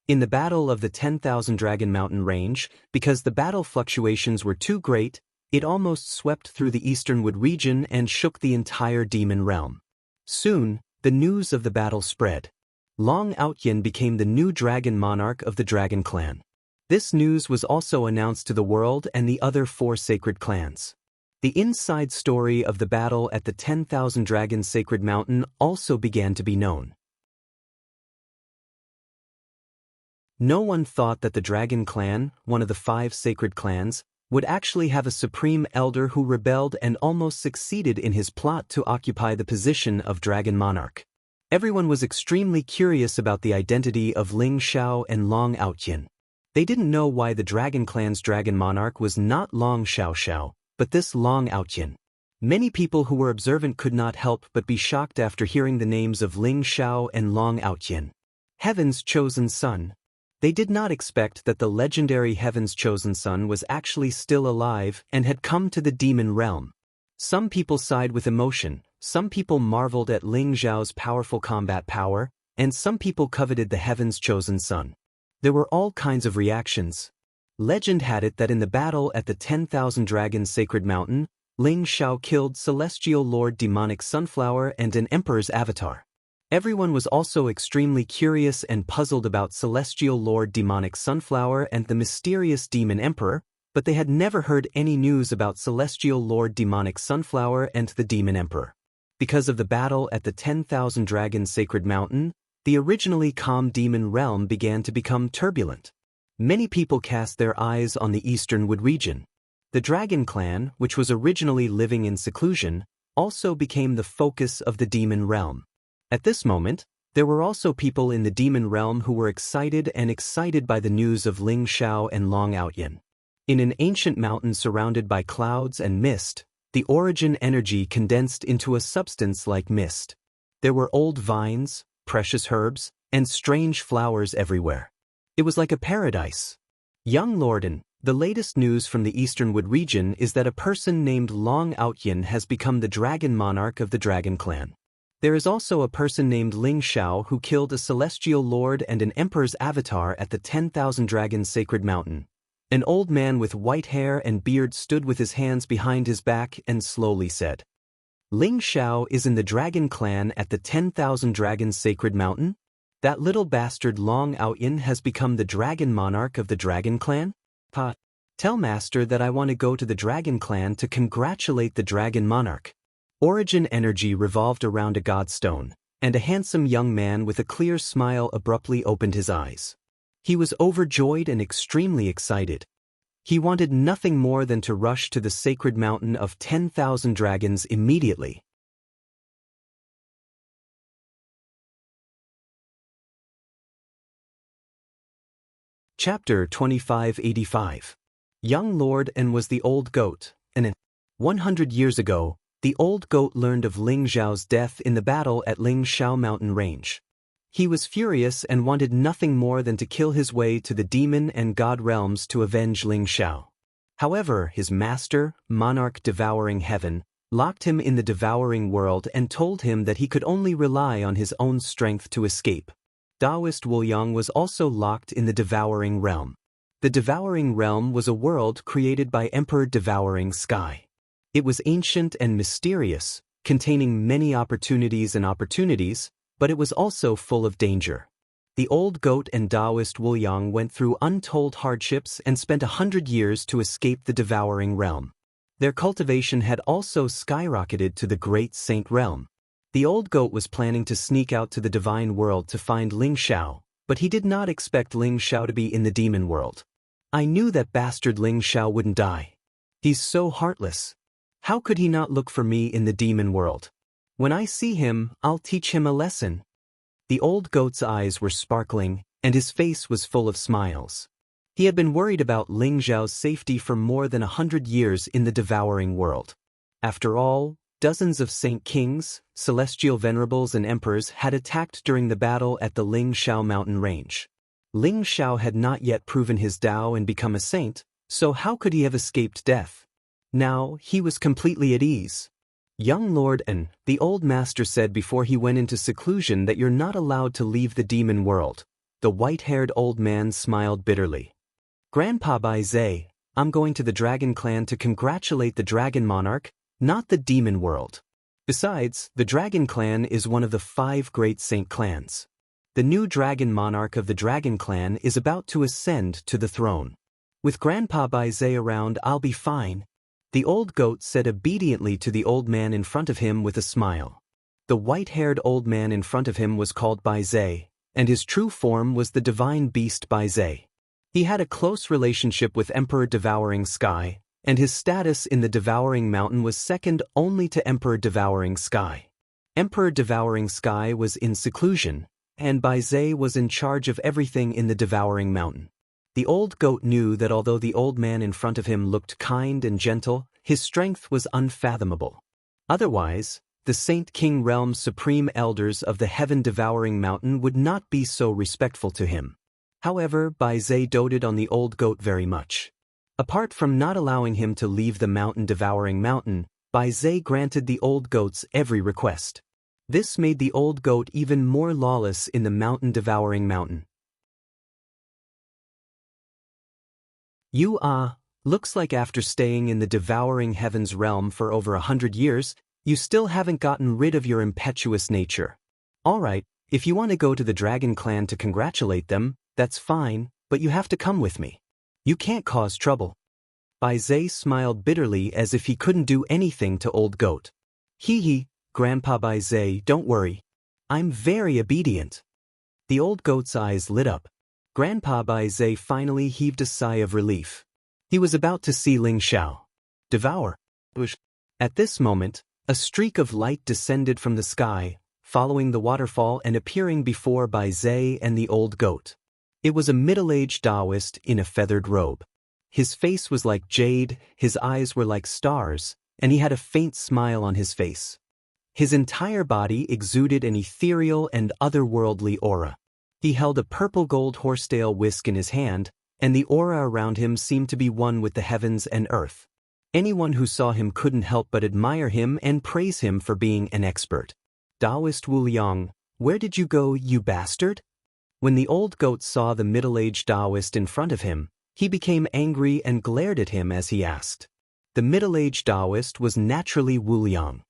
Speaker 1: In the battle of the 10,000 Dragon Mountain Range, because the battle fluctuations were too great, it almost swept through the Easternwood region and shook the entire demon realm. Soon, the news of the battle spread. Long Aotian became the new dragon monarch of the Dragon Clan. This news was also announced to the world and the other 4 sacred clans. The inside story of the battle at the 10,000 Dragon Sacred Mountain also began to be known. No one thought that the Dragon Clan, one of the 5 sacred clans, would actually have a supreme elder who rebelled and almost succeeded in his plot to occupy the position of Dragon Monarch. Everyone was extremely curious about the identity of Ling Zhao and Long Aotian. They didn't know why the Dragon Clan's Dragon Monarch was not Long Xiao, but this Long Aotian. Many people who were observant could not help but be shocked after hearing the names of Ling Zhao and Long Aotian. Heaven's chosen son. They did not expect that the legendary Heaven's chosen son was actually still alive and had come to the demon realm. Some people sighed with emotion, some people marveled at Ling Zhao's powerful combat power, and some people coveted the Heaven's chosen son. There were all kinds of reactions. Legend had it that in the battle at the 10,000 Dragon Sacred Mountain, Ling Zhao killed Celestial Lord Demonic Sunflower and an Emperor's avatar. Everyone was also extremely curious and puzzled about Celestial Lord Demonic Sunflower and the mysterious Demon Emperor, but they had never heard any news about Celestial Lord Demonic Sunflower and the Demon Emperor. Because of the battle at the 10,000 Dragons Sacred Mountain, the originally calm demon realm began to become turbulent. Many people cast their eyes on the Easternwood region. The Dragon Clan, which was originally living in seclusion, also became the focus of the demon realm. At this moment, there were also people in the demon realm who were excited by the news of Ling Xiao and Long Outyin. In an ancient mountain surrounded by clouds and mist, the origin energy condensed into a substance like mist. There were old vines, precious herbs, and strange flowers everywhere. It was like a paradise. Young Lorden, the latest news from the Easternwood region is that a person named Long Outyin has become the Dragon Monarch of the Dragon Clan. There is also a person named Ling Xiao who killed a Celestial Lord and an Emperor's avatar at the 10,000 Dragons Sacred Mountain. An old man with white hair and beard stood with his hands behind his back and slowly said, "Ling Xiao is in the Dragon Clan at the 10,000 Dragons Sacred Mountain? That little bastard Long Outyin has become the Dragon Monarch of the Dragon Clan? Pa, tell Master that I want to go to the Dragon Clan to congratulate the Dragon Monarch." Origin energy revolved around a godstone, and a handsome young man with a clear smile abruptly opened his eyes. He was overjoyed and extremely excited. He wanted nothing more than to rush to the sacred mountain of 10,000 dragons immediately. Chapter 2585. Young Lord and was the old goat, and 100 years ago, the old goat learned of Ling Xiao's death in the battle at Ling Xiao Mountain Range. He was furious and wanted nothing more than to kill his way to the demon and god realms to avenge Ling Xiao. However, his master, Monarch Devouring Heaven, locked him in the devouring world and told him that he could only rely on his own strength to escape. Taoist Wuliang was also locked in the devouring realm. The devouring realm was a world created by Emperor Devouring Sky. It was ancient and mysterious, containing many opportunities, but it was also full of danger. The old goat and Taoist Wuliang went through untold hardships and spent 100 years to escape the devouring realm. Their cultivation had also skyrocketed to the great saint realm. The old goat was planning to sneak out to the divine world to find Ling Xiao, but he did not expect Ling Xiao to be in the demon world. "I knew that bastard Ling Xiao wouldn't die. He's so heartless. How could he not look for me in the demon world? When I see him, I'll teach him a lesson." The old goat's eyes were sparkling, and his face was full of smiles. He had been worried about Ling Xiao's safety for more than 100 years in the devouring world. After all, dozens of saint kings, celestial venerables and emperors had attacked during the battle at the Ling Xiao mountain range. Ling Xiao had not yet proven his Tao and become a saint, so how could he have escaped death? Now, he was completely at ease. "Young Lord An," the old master said before he went into seclusion, "that you're not allowed to leave the demon world." The white-haired old man smiled bitterly. "Grandpa Bai Zhe, I'm going to the Dragon Clan to congratulate the Dragon Monarch, not the demon world. Besides, the Dragon Clan is one of the 5 great saint clans. The new Dragon Monarch of the Dragon Clan is about to ascend to the throne. With Grandpa Bai Zhe around, I'll be fine." The old goat said obediently to the old man in front of him with a smile. The white-haired old man in front of him was called Bai Zhe, and his true form was the divine beast Bai Zhe. He had a close relationship with Emperor Devouring Sky, and his status in the Devouring Mountain was second only to Emperor Devouring Sky. Emperor Devouring Sky was in seclusion, and Bai Zhe was in charge of everything in the Devouring Mountain. The old goat knew that although the old man in front of him looked kind and gentle, his strength was unfathomable. Otherwise, the Saint King Realm's supreme elders of the heaven-devouring mountain would not be so respectful to him. However, Bai Zhe doted on the old goat very much. Apart from not allowing him to leave the mountain-devouring mountain, Bai Zhe granted the old goat's every request. This made the old goat even more lawless in the mountain-devouring mountain. Looks like after staying in the devouring heavens realm for over 100 years, you still haven't gotten rid of your impetuous nature. Alright, if you want to go to the Dragon Clan to congratulate them, that's fine, but you have to come with me. You can't cause trouble. Bai Zai smiled bitterly as if he couldn't do anything to Old Goat. Hee hee, Grandpa Bai Zai, don't worry. I'm very obedient. The Old Goat's eyes lit up. Grandpa Bai Zai finally heaved a sigh of relief. He was about to see Ling Xiao devour. At this moment, a streak of light descended from the sky, following the waterfall and appearing before Bai Zai and the Old Goat. It was a middle-aged Taoist in a feathered robe. His face was like jade, his eyes were like stars, and he had a faint smile on his face. His entire body exuded an ethereal and otherworldly aura. He held a purple gold horsetail whisk in his hand, and the aura around him seemed to be one with the heavens and earth. Anyone who saw him couldn't help but admire him and praise him for being an expert. Taoist Wu Liang, where did you go, you bastard? When the Old Goat saw the middle-aged Taoist in front of him, he became angry and glared at him as he asked. The middle-aged Taoist was naturally Wu Liang.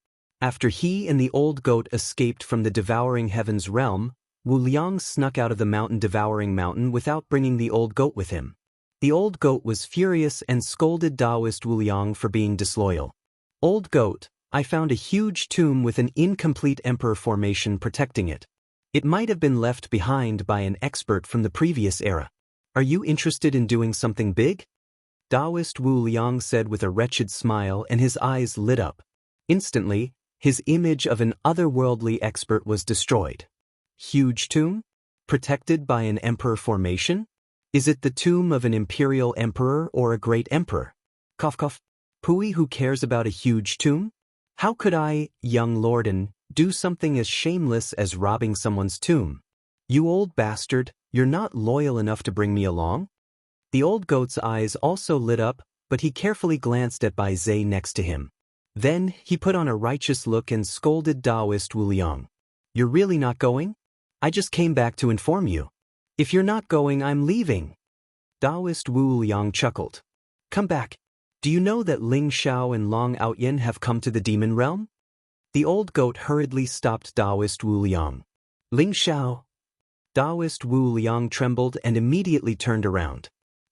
Speaker 1: After he and the Old Goat escaped from the Devouring Heavens realm, Wu Liang snuck out of the Devouring Mountain without bringing the Old Goat with him. The Old Goat was furious and scolded Taoist Wu Liang for being disloyal. Old Goat, I found a huge tomb with an incomplete emperor formation protecting it. It might have been left behind by an expert from the previous era. Are you interested in doing something big? Taoist Wu Liang said with a wretched smile, and his eyes lit up. Instantly, his image of an otherworldly expert was destroyed. Huge tomb? Protected by an emperor formation? Is it the tomb of an imperial emperor or a great emperor? Cough cough. Pui, who cares about a huge tomb? How could I, young lorden, do something as shameless as robbing someone's tomb? You old bastard, you're not loyal enough to bring me along? The Old Goat's eyes also lit up, but he carefully glanced at Bai Zai next to him. Then, he put on a righteous look and scolded Taoist Wu Liang. You're really not going? I just came back to inform you. If you're not going, I'm leaving. Taoist Wu Liang chuckled. Come back. Do you know that Ling Xiao and Long Outyin have come to the demon realm? The Old Goat hurriedly stopped Taoist Wu Liang. Ling Xiao. Taoist Wu Liang trembled and immediately turned around.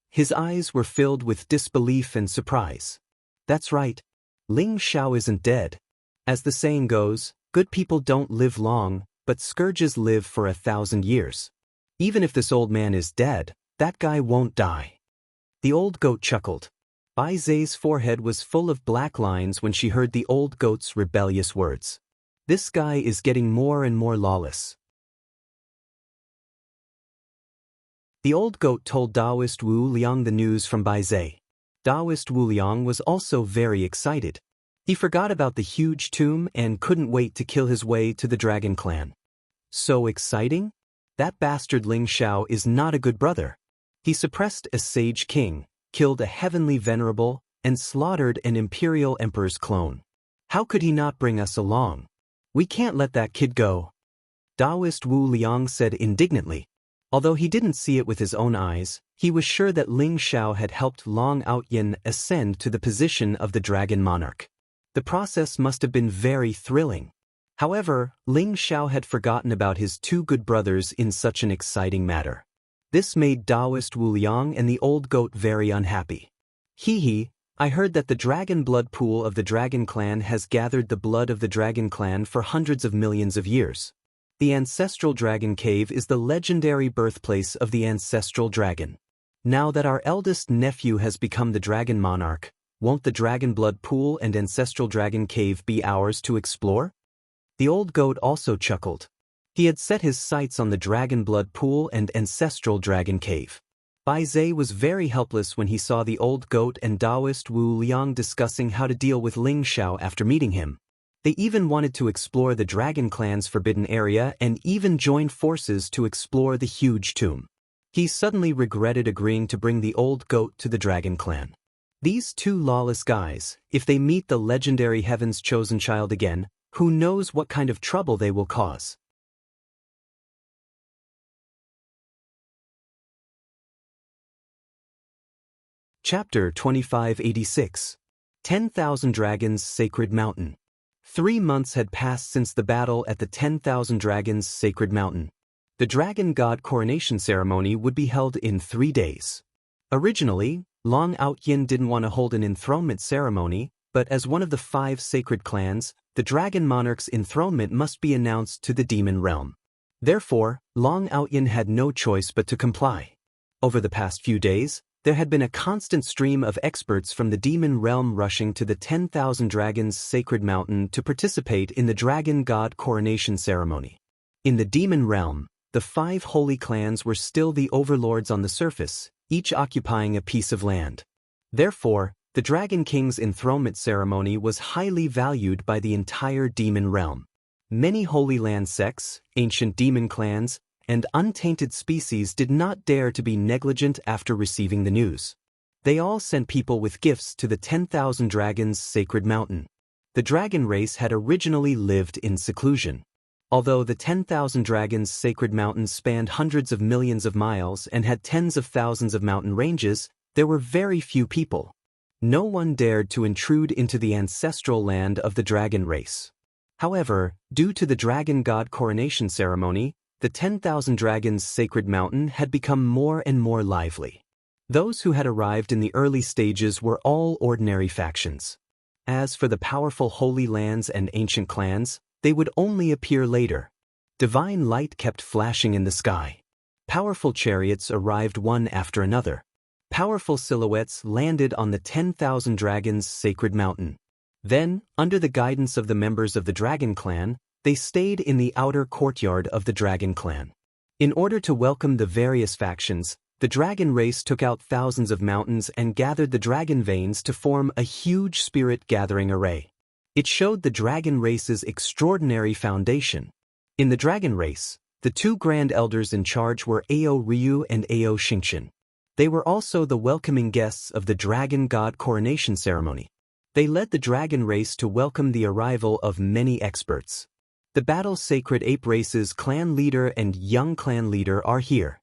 Speaker 1: His eyes were filled with disbelief and surprise. That's right. Ling Xiao isn't dead. As the saying goes, good people don't live long, but scourges live for 1,000 years. Even if this old man is dead, that guy won't die. The Old Goat chuckled. Bai Zai's forehead was full of black lines when she heard the Old Goat's rebellious words. This guy is getting more and more lawless. The Old Goat told Taoist Wu Liang the news from Bai Zai. Taoist Wu Liang was also very excited. He forgot about the huge tomb and couldn't wait to kill his way to the Dragon Clan. So exciting? That bastard Ling Xiao is not a good brother. He suppressed a sage king, killed a heavenly venerable, and slaughtered an imperial emperor's clone. How could he not bring us along? We can't let that kid go. Taoist Wu Liang said indignantly. Although he didn't see it with his own eyes, he was sure that Ling Xiao had helped Long Outyin ascend to the position of the Dragon Monarch. The process must have been very thrilling. However, Ling Xiao had forgotten about his two good brothers in such an exciting matter. This made Taoist Wu Liang and the Old Goat very unhappy. Hee hee, I heard that the dragon blood pool of the Dragon Clan has gathered the blood of the Dragon Clan for hundreds of millions of years. The ancestral dragon cave is the legendary birthplace of the ancestral dragon. Now that our eldest nephew has become the Dragon Monarch, won't the dragon blood pool and ancestral dragon cave be ours to explore? The Old Goat also chuckled. He had set his sights on the dragon blood pool and ancestral dragon cave. Bai Zai was very helpless when he saw the Old Goat and Taoist Wu Liang discussing how to deal with Ling Xiao after meeting him. They even wanted to explore the Dragon Clan's forbidden area and even join forces to explore the huge tomb. He suddenly regretted agreeing to bring the Old Goat to the Dragon Clan. These two lawless guys, if they meet the legendary Heaven's chosen child again, who knows what kind of trouble they will cause. Chapter 2586. 10,000 Dragons Sacred Mountain. 3 months had passed since the battle at the 10,000 Dragons Sacred Mountain. The dragon god coronation ceremony would be held in 3 days. Originally, Long Outyin didn't want to hold an enthronement ceremony, but as one of the 5 sacred clans, the dragon monarch's enthronement must be announced to the demon realm. Therefore, Long Outyin had no choice but to comply. Over the past few days, there had been a constant stream of experts from the demon realm rushing to the 10,000 Dragons Sacred Mountain to participate in the dragon god coronation ceremony. In the demon realm, the 5 holy clans were still the overlords on the surface, each occupying a piece of land. Therefore, the Dragon King's enthronement ceremony was highly valued by the entire demon realm. Many Holy Land sects, ancient demon clans, and untainted species did not dare to be negligent after receiving the news. They all sent people with gifts to the 10,000 Dragons Sacred Mountain. The dragon race had originally lived in seclusion. Although the 10,000 Dragons Sacred Mountain spanned hundreds of millions of miles and had tens of thousands of mountain ranges, there were very few people. No one dared to intrude into the ancestral land of the dragon race. However, due to the dragon god coronation ceremony, the 10,000 Dragons Sacred Mountain had become more and more lively. Those who had arrived in the early stages were all ordinary factions. As for the powerful holy lands and ancient clans, they would only appear later. Divine light kept flashing in the sky. Powerful chariots arrived one after another. Powerful silhouettes landed on the 10,000 Dragons Sacred Mountain. Then, under the guidance of the members of the Dragon Clan, they stayed in the outer courtyard of the Dragon Clan. In order to welcome the various factions, the dragon race took out thousands of mountains and gathered the dragon veins to form a huge spirit-gathering array. It showed the dragon race's extraordinary foundation. In the dragon race, the 2 grand elders in charge were Ao Ryu and Ao Xingqian. They were also the welcoming guests of the dragon god coronation ceremony. They led the dragon race to welcome the arrival of many experts. The Battle Sacred Ape Race's clan leader and young clan leader are here.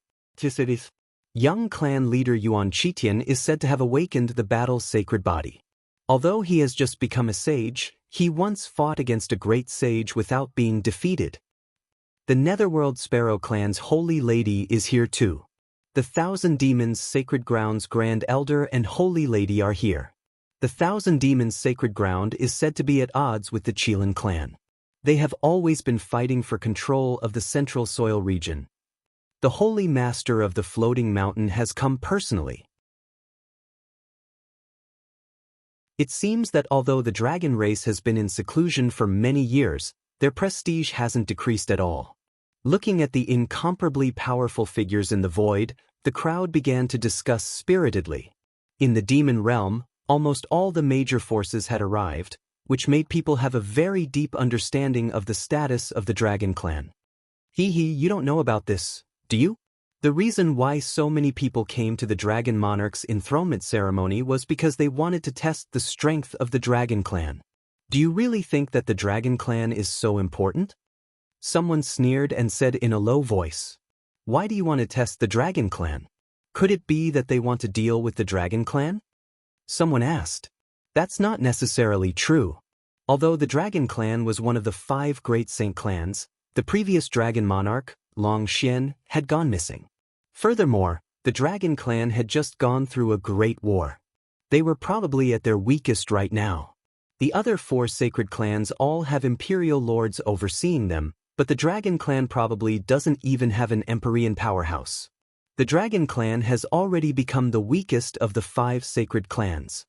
Speaker 1: Young clan leader Yuan Qitian is said to have awakened the Battle Sacred Body. Although he has just become a sage, he once fought against a great sage without being defeated. The Netherworld Sparrow Clan's Holy Lady is here too. The 1,000 Demons Sacred Ground's Grand Elder and Holy Lady are here. The 1,000 Demons Sacred Ground is said to be at odds with the Qilin clan. They have always been fighting for control of the Central Soil region. The Holy Master of the Floating Mountain has come personally. It seems that although the dragon race has been in seclusion for many years, their prestige hasn't decreased at all. Looking at the incomparably powerful figures in the void, the crowd began to discuss spiritedly. In the demon realm, almost all the major forces had arrived, which made people have a very deep understanding of the status of the Dragon Clan. You don't know about this, do you? The reason why so many people came to the Dragon Monarch's enthronement ceremony was because they wanted to test the strength of the Dragon Clan. Do you really think that the Dragon Clan is so important? Someone sneered and said in a low voice, "Why do you want to test the Dragon Clan? Could it be that they want to deal with the Dragon Clan?" Someone asked. That's not necessarily true. Although the Dragon Clan was one of the 5 great saint clans, the previous Dragon Monarch, Long Xian, had gone missing. Furthermore, the Dragon Clan had just gone through a great war. They were probably at their weakest right now. The other 4 sacred clans all have imperial lords overseeing them, but the Dragon Clan probably doesn't even have an Empyrean powerhouse. The Dragon Clan has already become the weakest of the 5 sacred clans.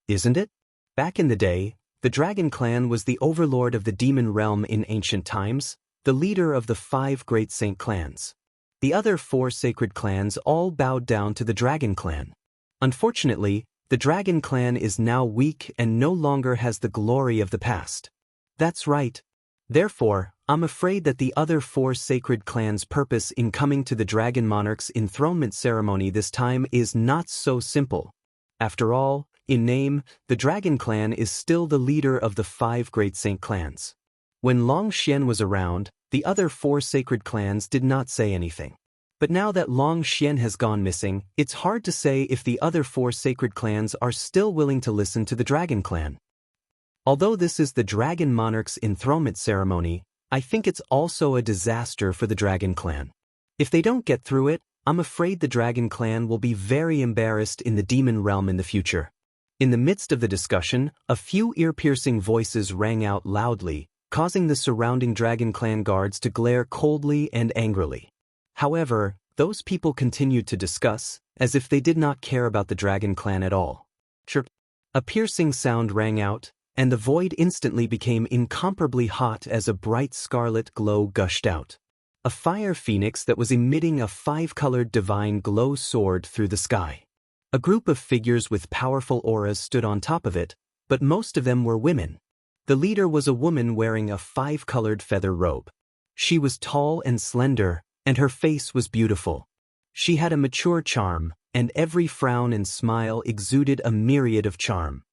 Speaker 1: Isn't it? Back in the day, the Dragon Clan was the overlord of the demon realm in ancient times, the leader of the 5 great saint clans. The other 4 sacred clans all bowed down to the Dragon Clan. Unfortunately, the Dragon Clan is now weak and no longer has the glory of the past. That's right. Therefore, I'm afraid that the other 4 sacred clans' purpose in coming to the Dragon Monarch's enthronement ceremony this time is not so simple. After all, in name, the Dragon Clan is still the leader of the 5 great saint clans. When Long Xian was around, the other 4 sacred clans did not say anything. But now that Long Xian has gone missing, it's hard to say if the other 4 sacred clans are still willing to listen to the Dragon Clan. Although this is the dragon monarch's enthronement ceremony, I think it's also a disaster for the dragon clan. If they don't get through it, I'm afraid the dragon clan will be very embarrassed in the demon realm in the future. In the midst of the discussion, a few ear-piercing voices rang out loudly, causing the surrounding dragon clan guards to glare coldly and angrily. However, those people continued to discuss, as if they did not care about the dragon clan at all. Chirp. A piercing sound rang out, and the void instantly became incomparably hot as a bright scarlet glow gushed out. A fire phoenix that was emitting a 5-colored divine glow soared through the sky. A group of figures with powerful auras stood on top of it, but most of them were women. The leader was a woman wearing a 5-colored feather robe. She was tall and slender, and her face was beautiful. She had a mature charm, and every frown and smile exuded a myriad of charm.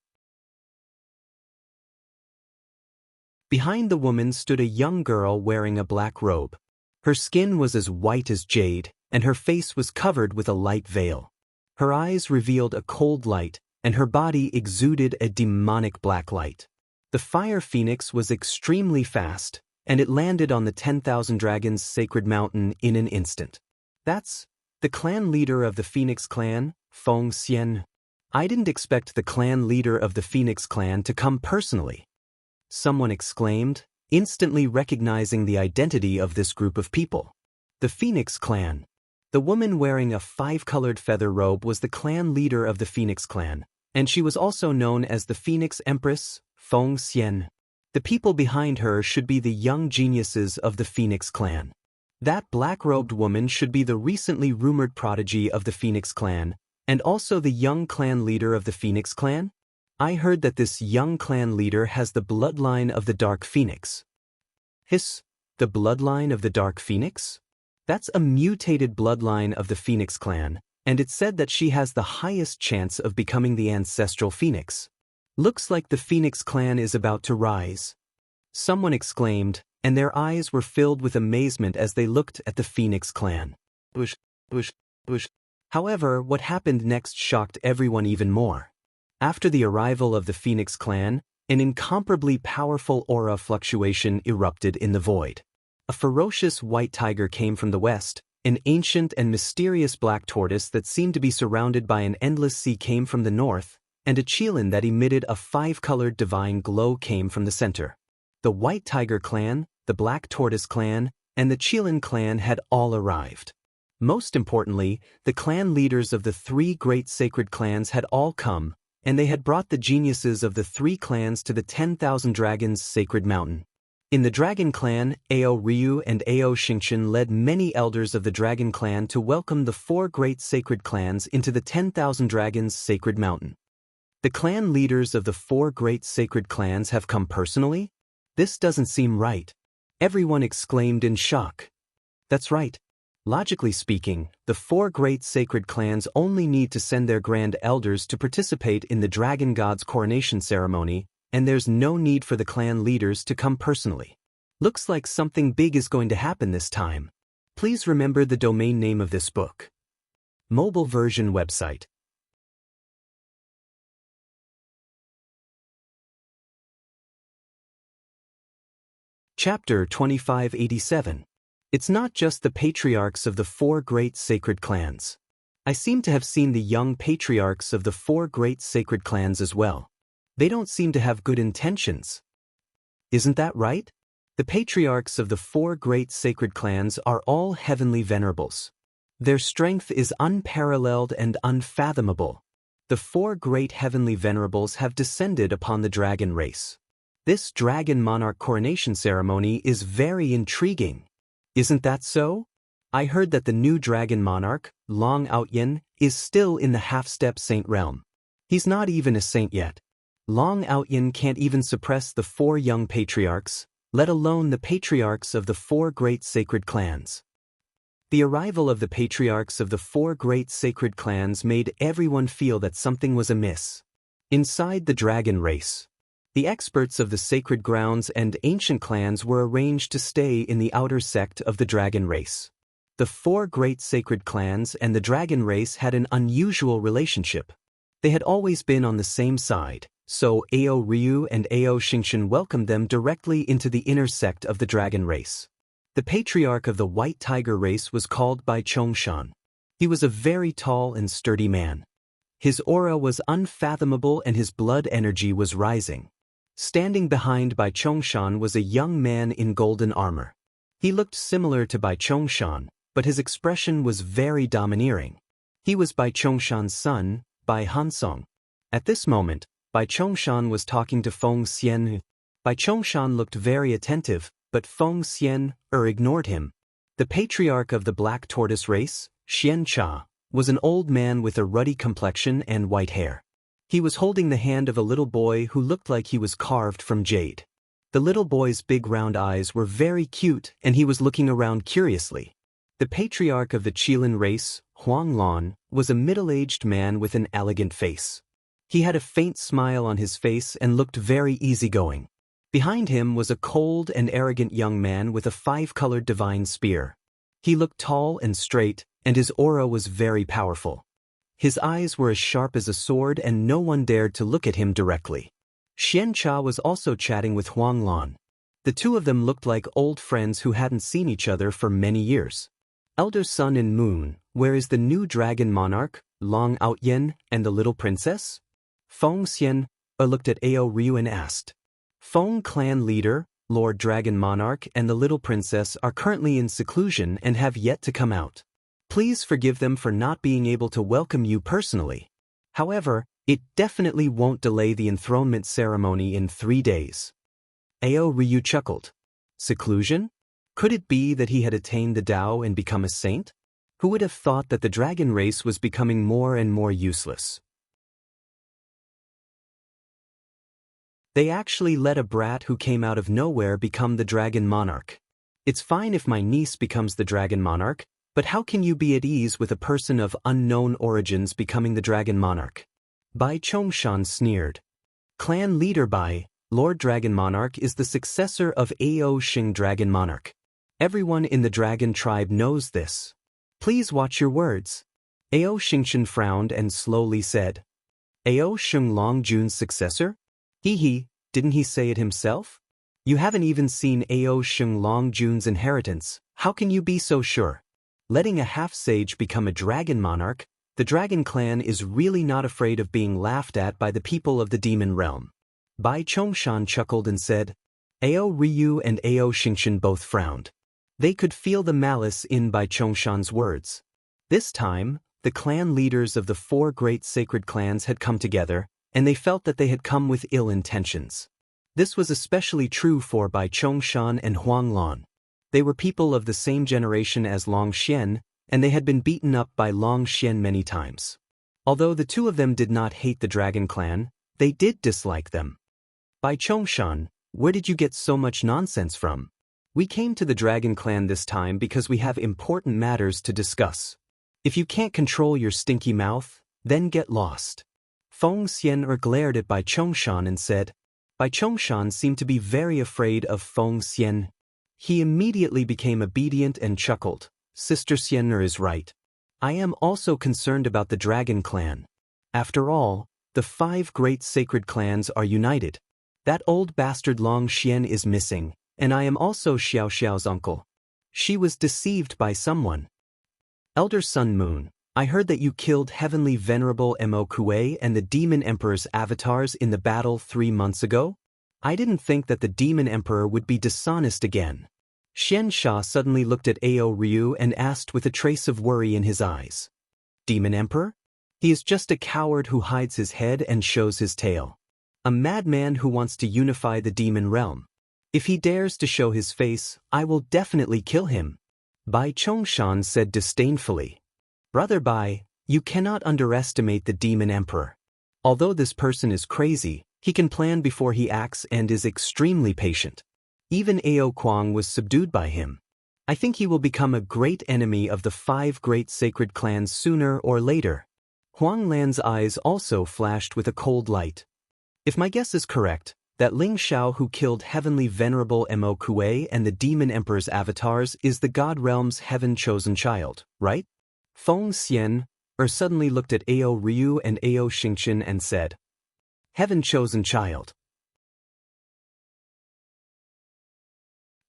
Speaker 1: Behind the woman stood a young girl wearing a black robe. Her skin was as white as jade, and her face was covered with a light veil. Her eyes revealed a cold light, and her body exuded a demonic black light. The fire phoenix was extremely fast, and it landed on the 10,000 Dragons' sacred mountain in an instant. That's the clan leader of the Phoenix clan, Feng Xian. I didn't expect the clan leader of the Phoenix clan to come personally. Someone exclaimed, instantly recognizing the identity of this group of people. The Phoenix clan. The woman wearing a 5-colored feather robe was the clan leader of the Phoenix clan, and she was also known as the Phoenix Empress, Feng Xian. The people behind her should be the young geniuses of the Phoenix clan. That black-robed woman should be the recently rumored prodigy of the Phoenix clan, and also the young clan leader of the Phoenix clan? I heard that this young clan leader has the bloodline of the Dark Phoenix. Hiss, the bloodline of the Dark Phoenix? That's a mutated bloodline of the Phoenix clan, and it's said that she has the highest chance of becoming the ancestral Phoenix. Looks like the Phoenix clan is about to rise. Someone exclaimed, and their eyes were filled with amazement as they looked at the Phoenix clan. Bush. However, what happened next shocked everyone even more. After the arrival of the Phoenix clan, an incomparably powerful aura fluctuation erupted in the void. A ferocious white tiger came from the west, an ancient and mysterious black tortoise that seemed to be surrounded by an endless sea came from the north, and a qilin that emitted a 5-colored divine glow came from the center. The White Tiger clan, the Black Tortoise clan, and the qilin clan had all arrived. Most importantly, the clan leaders of the 3 great sacred clans had all come, and they had brought the geniuses of the 3 clans to the 10,000 Dragons' sacred mountain. In the Dragon clan, Ao Ryu and Ao Xingqian led many elders of the Dragon clan to welcome the 4 great sacred clans into the 10,000 Dragons' sacred mountain. The clan leaders of the 4 great sacred clans have come personally? This doesn't seem right. Everyone exclaimed in shock. That's right. Logically speaking, the 4 great sacred clans only need to send their grand elders to participate in the dragon god's coronation ceremony, and there's no need for the clan leaders to come personally. Looks like something big is going to happen this time. Please remember the domain name of this book. Mobile version website. Chapter 2587. It's not just the patriarchs of the 4 great sacred clans. I seem to have seen the young patriarchs of the 4 great sacred clans as well. They don't seem to have good intentions. Isn't that right? The patriarchs of the 4 great sacred clans are all heavenly venerables. Their strength is unparalleled and unfathomable. The 4 great heavenly venerables have descended upon the dragon race. This dragon monarch coronation ceremony is very intriguing. Isn't that so? I heard that the new dragon monarch, Long Outyin, is still in the half-step saint realm. He's not even a saint yet. Long Outyin can't even suppress the 4 young patriarchs, let alone the patriarchs of the 4 great sacred clans. The arrival of the patriarchs of the 4 great sacred clans made everyone feel that something was amiss. Inside the dragon race, the experts of the sacred grounds and ancient clans were arranged to stay in the outer sect of the dragon race. The 4 great sacred clans and the dragon race had an unusual relationship. They had always been on the same side, So Ao Ryu and Ao Xingqian welcomed them directly into the inner sect of the dragon race. The patriarch of the White Tiger race was called Bai Chongshan. He was a very tall and sturdy man. His aura was unfathomable and his blood energy was rising. Standing behind Bai Chongshan was a young man in golden armor. He looked similar to Bai Chongshan, but his expression was very domineering. He was Bai Chongshan's son, Bai Hansong. At this moment, Bai Chongshan was talking to Feng Xian. Bai Chongshan looked very attentive, but Feng Xian ignored him. The patriarch of the Black Tortoise race, Xian Cha, was an old man with a ruddy complexion and white hair. He was holding the hand of a little boy who looked like he was carved from jade. The little boy's big round eyes were very cute and he was looking around curiously. The patriarch of the Qilin race, Huang Lan, was a middle-aged man with an elegant face. He had a faint smile on his face and looked very easygoing. Behind him was a cold and arrogant young man with a five-colored divine spear. He looked tall and straight, and his aura was very powerful. His eyes were as sharp as a sword and no one dared to look at him directly. Xian Cha was also chatting with Huang Lan. The two of them looked like old friends who hadn't seen each other for many years. Elder Sun and Moon, where is the new dragon monarch, Long Outyen, and the little princess? Feng Xian looked at Ao Ryu and asked. Feng clan leader, Lord Dragon Monarch, and the little princess are currently in seclusion and have yet to come out. Please forgive them for not being able to welcome you personally. However, it definitely won't delay the enthronement ceremony in 3 days. Ao Ryu chuckled. Seclusion? Could it be that he had attained the Tao and become a saint? Who would have thought that the dragon race was becoming more and more useless? They actually let a brat who came out of nowhere become the dragon monarch. It's fine if my niece becomes the dragon monarch, but how can you be at ease with a person of unknown origins becoming the dragon monarch? Bai Chongshan sneered. Clan leader Bai, Lord Dragon Monarch is the successor of Ao Xing Dragon Monarch. Everyone in the dragon tribe knows this. Please watch your words. Ao Xingqian frowned and slowly said. Ao Xing Longjun's successor? Didn't he say it himself? You haven't even seen Ao Xing Longjun's inheritance, how can you be so sure? Letting a half-sage become a dragon monarch, the dragon clan is really not afraid of being laughed at by the people of the demon realm. Bai Chongshan chuckled and said. Ao Ryu and Ao Xingqian both frowned. They could feel the malice in Bai Chongshan's words. This time, the clan leaders of the 4 great sacred clans had come together, and they felt that they had come with ill intentions. This was especially true for Bai Chongshan and Huang Lan. They were people of the same generation as Long Xian, and they had been beaten up by Long Xian many times. Although the two of them did not hate the dragon clan, they did dislike them. Bai Chongshan, where did you get so much nonsense from? We came to the dragon clan this time because we have important matters to discuss. If you can't control your stinky mouth, then get lost. Feng Xian glared at Bai Chongshan and said. Bai Chongshan seemed to be very afraid of Feng Xian. He immediately became obedient and chuckled. Sister Xian'er is right. I am also concerned about the dragon clan. After all, the 5 great sacred clans are united. That old bastard Long Xian is missing, and I am also Xiao Xiao's uncle. She was deceived by someone. Elder Sun Moon, I heard that you killed Heavenly Venerable Mo Kuei and the Demon Emperor's avatars in the battle 3 months ago? I didn't think that the Demon Emperor would be dishonest again. Xian Sha suddenly looked at Ao Ryu and asked with a trace of worry in his eyes. Demon Emperor? He is just a coward who hides his head and shows his tail. A madman who wants to unify the demon realm. If he dares to show his face, I will definitely kill him. Bai Chongshan said disdainfully. Brother Bai, you cannot underestimate the Demon Emperor. Although this person is crazy, he can plan before he acts and is extremely patient. Even Ao Kuang was subdued by him. I think he will become a great enemy of the 5 great sacred clans sooner or later. Huang Lan's eyes also flashed with a cold light. If my guess is correct, that Ling Xiao who killed Heavenly Venerable Mo Kuei and the Demon Emperor's avatars is the God Realm's heaven-chosen child, right? Feng Xian suddenly looked at Ao Ryu and Ao Xingqian and said. heaven-chosen child.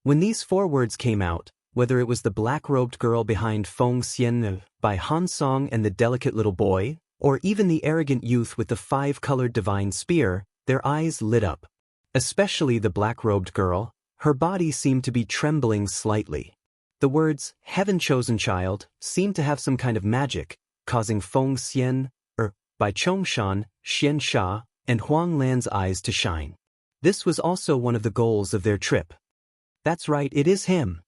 Speaker 1: When these 4 words came out, whether it was the black-robed girl behind Feng Xian by Han Song and the delicate little boy, or even the arrogant youth with the 5-colored divine spear, their eyes lit up. Especially the black-robed girl, her body seemed to be trembling slightly. The words, heaven-chosen child, seemed to have some kind of magic, causing Feng Xian, Bai Chongshan, Xian Sha, and Huang Lan's eyes to shine. This was also one of the goals of their trip. That's right, it is him.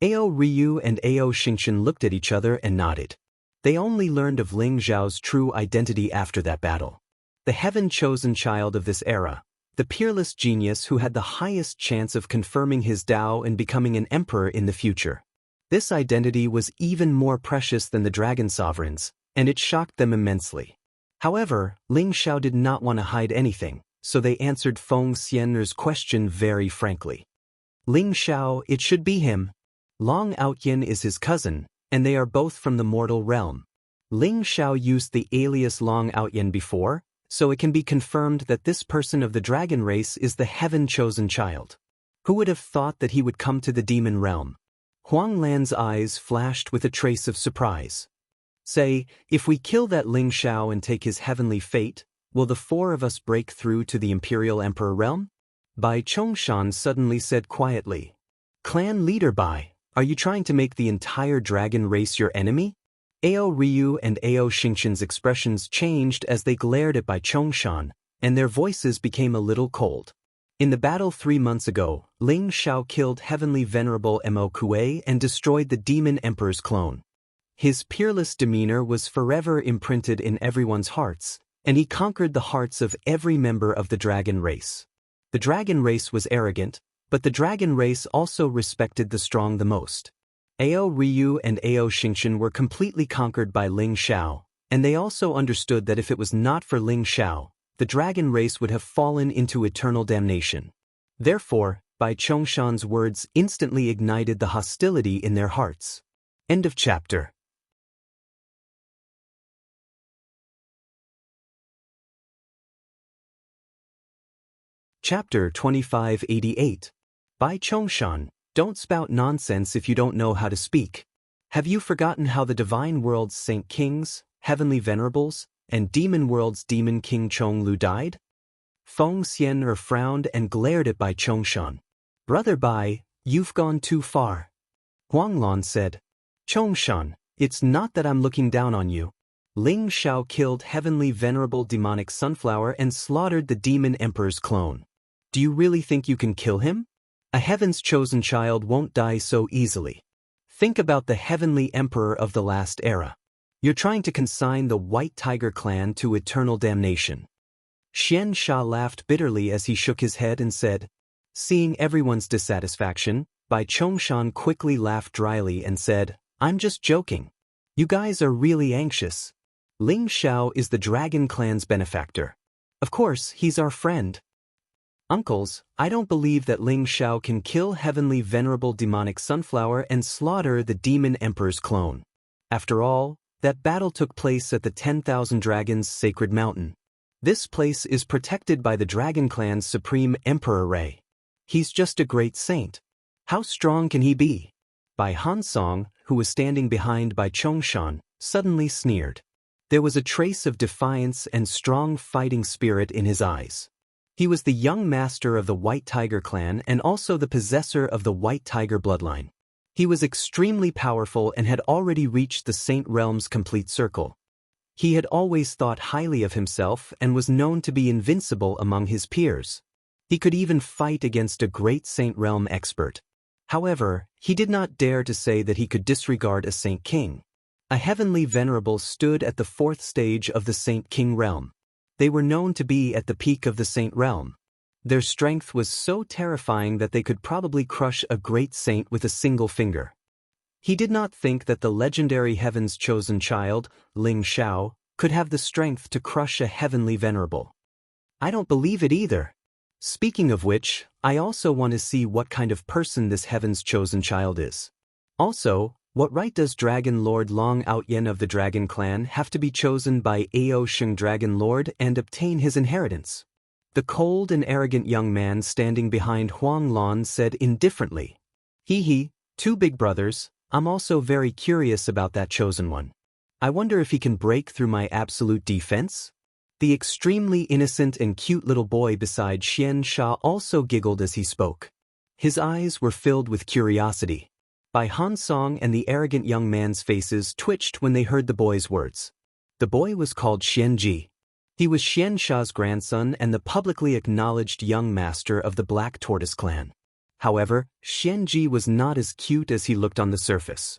Speaker 1: Ao Ryu and Ao Xingchen looked at each other and nodded. They only learned of Ling Zhao's true identity after that battle. The heaven-chosen child of this era, the peerless genius who had the highest chance of confirming his Tao and becoming an emperor in the future. This identity was even more precious than the dragon sovereigns, and it shocked them immensely. However, Ling Zhao did not want to hide anything, so they answered Feng Xian's question very frankly. Ling Zhao, it should be him. Long Outyin is his cousin, and they are both from the mortal realm. Ling Zhao used the alias Long Outyin before, so it can be confirmed that this person of the dragon race is the heaven-chosen child. Who would have thought that he would come to the demon realm? Huang Lan's eyes flashed with a trace of surprise. Say, if we kill that Ling Zhao and take his heavenly fate, will the 4 of us break through to the Imperial Emperor realm? Bai Chongshan suddenly said quietly. Clan leader Bai, are you trying to make the entire dragon race your enemy? Ao Ryu and Ao Xingchen's expressions changed as they glared at Bai Chongshan, and their voices became a little cold. In the battle 3 months ago, Ling Zhao killed Heavenly Venerable Mo Kuei and destroyed the Demon Emperor's clone. His peerless demeanor was forever imprinted in everyone's hearts, and he conquered the hearts of every member of the dragon race. The dragon race was arrogant, but the dragon race also respected the strong the most. Ao Ryu and Ao Xingchen were completely conquered by Ling Zhao, and they also understood that if it was not for Ling Zhao, the dragon race would have fallen into eternal damnation. Therefore, Bai Chongshan's words instantly ignited the hostility in their hearts. End of chapter. Chapter 2588. Bai Chongshan, don't spout nonsense if you don't know how to speak. Have you forgotten how the divine world's Saint Kings, heavenly venerables, and demon world's demon king Chonglu died? Feng Xian frowned and glared at Bai Chongshan. Brother Bai, you've gone too far. Huang Lan said. Chongshan, it's not that I'm looking down on you. Ling Zhao killed heavenly venerable demonic sunflower and slaughtered the demon emperor's clone. Do you really think you can kill him? A heaven's chosen child won't die so easily. Think about the heavenly emperor of the last era. You're trying to consign the White Tiger clan to eternal damnation. Xian Sha laughed bitterly as he shook his head and said, seeing everyone's dissatisfaction, Bai Chongshan quickly laughed dryly and said, I'm just joking. You guys are really anxious. Ling Zhao is the dragon clan's benefactor. Of course, he's our friend. Uncles, I don't believe that Ling Zhao can kill heavenly venerable demonic sunflower and slaughter the demon emperor's clone. After all, that battle took place at the 10,000 Dragons Sacred Mountain. This place is protected by the dragon clan's supreme Emperor Ray. He's just a great saint. How strong can he be? Bai Hansong, who was standing behind Bai Chongshan, suddenly sneered. There was a trace of defiance and strong fighting spirit in his eyes. He was the young master of the White Tiger clan and also the possessor of the White Tiger bloodline. He was extremely powerful and had already reached the Saint Realm's complete circle. He had always thought highly of himself and was known to be invincible among his peers. He could even fight against a great Saint Realm expert. However, he did not dare to say that he could disregard a Saint King. A heavenly venerable stood at the 4th stage of the Saint King realm. They were known to be at the peak of the Saint Realm. Their strength was so terrifying that they could probably crush a great saint with a single finger. He did not think that the legendary heaven's chosen child, Ling Zhao, could have the strength to crush a heavenly venerable. I don't believe it either. Speaking of which, I also want to see what kind of person this heaven's chosen child is. Also, what right does Dragon Lord Long Outyin of the Dragon Clan have to be chosen by Ao Sheng Dragon Lord and obtain his inheritance? The cold and arrogant young man standing behind Huang Lan said indifferently, "Hee, two big brothers, I'm also very curious about that chosen one. I wonder if he can break through my absolute defense?" The extremely innocent and cute little boy beside Xian Sha also giggled as he spoke. His eyes were filled with curiosity. Bai Han Song and the arrogant young man's faces twitched when they heard the boy's words. The boy was called Xian Ji. He was Xian Sha's grandson and the publicly acknowledged young master of the Black Tortoise clan. However, Xian Ji was not as cute as he looked on the surface.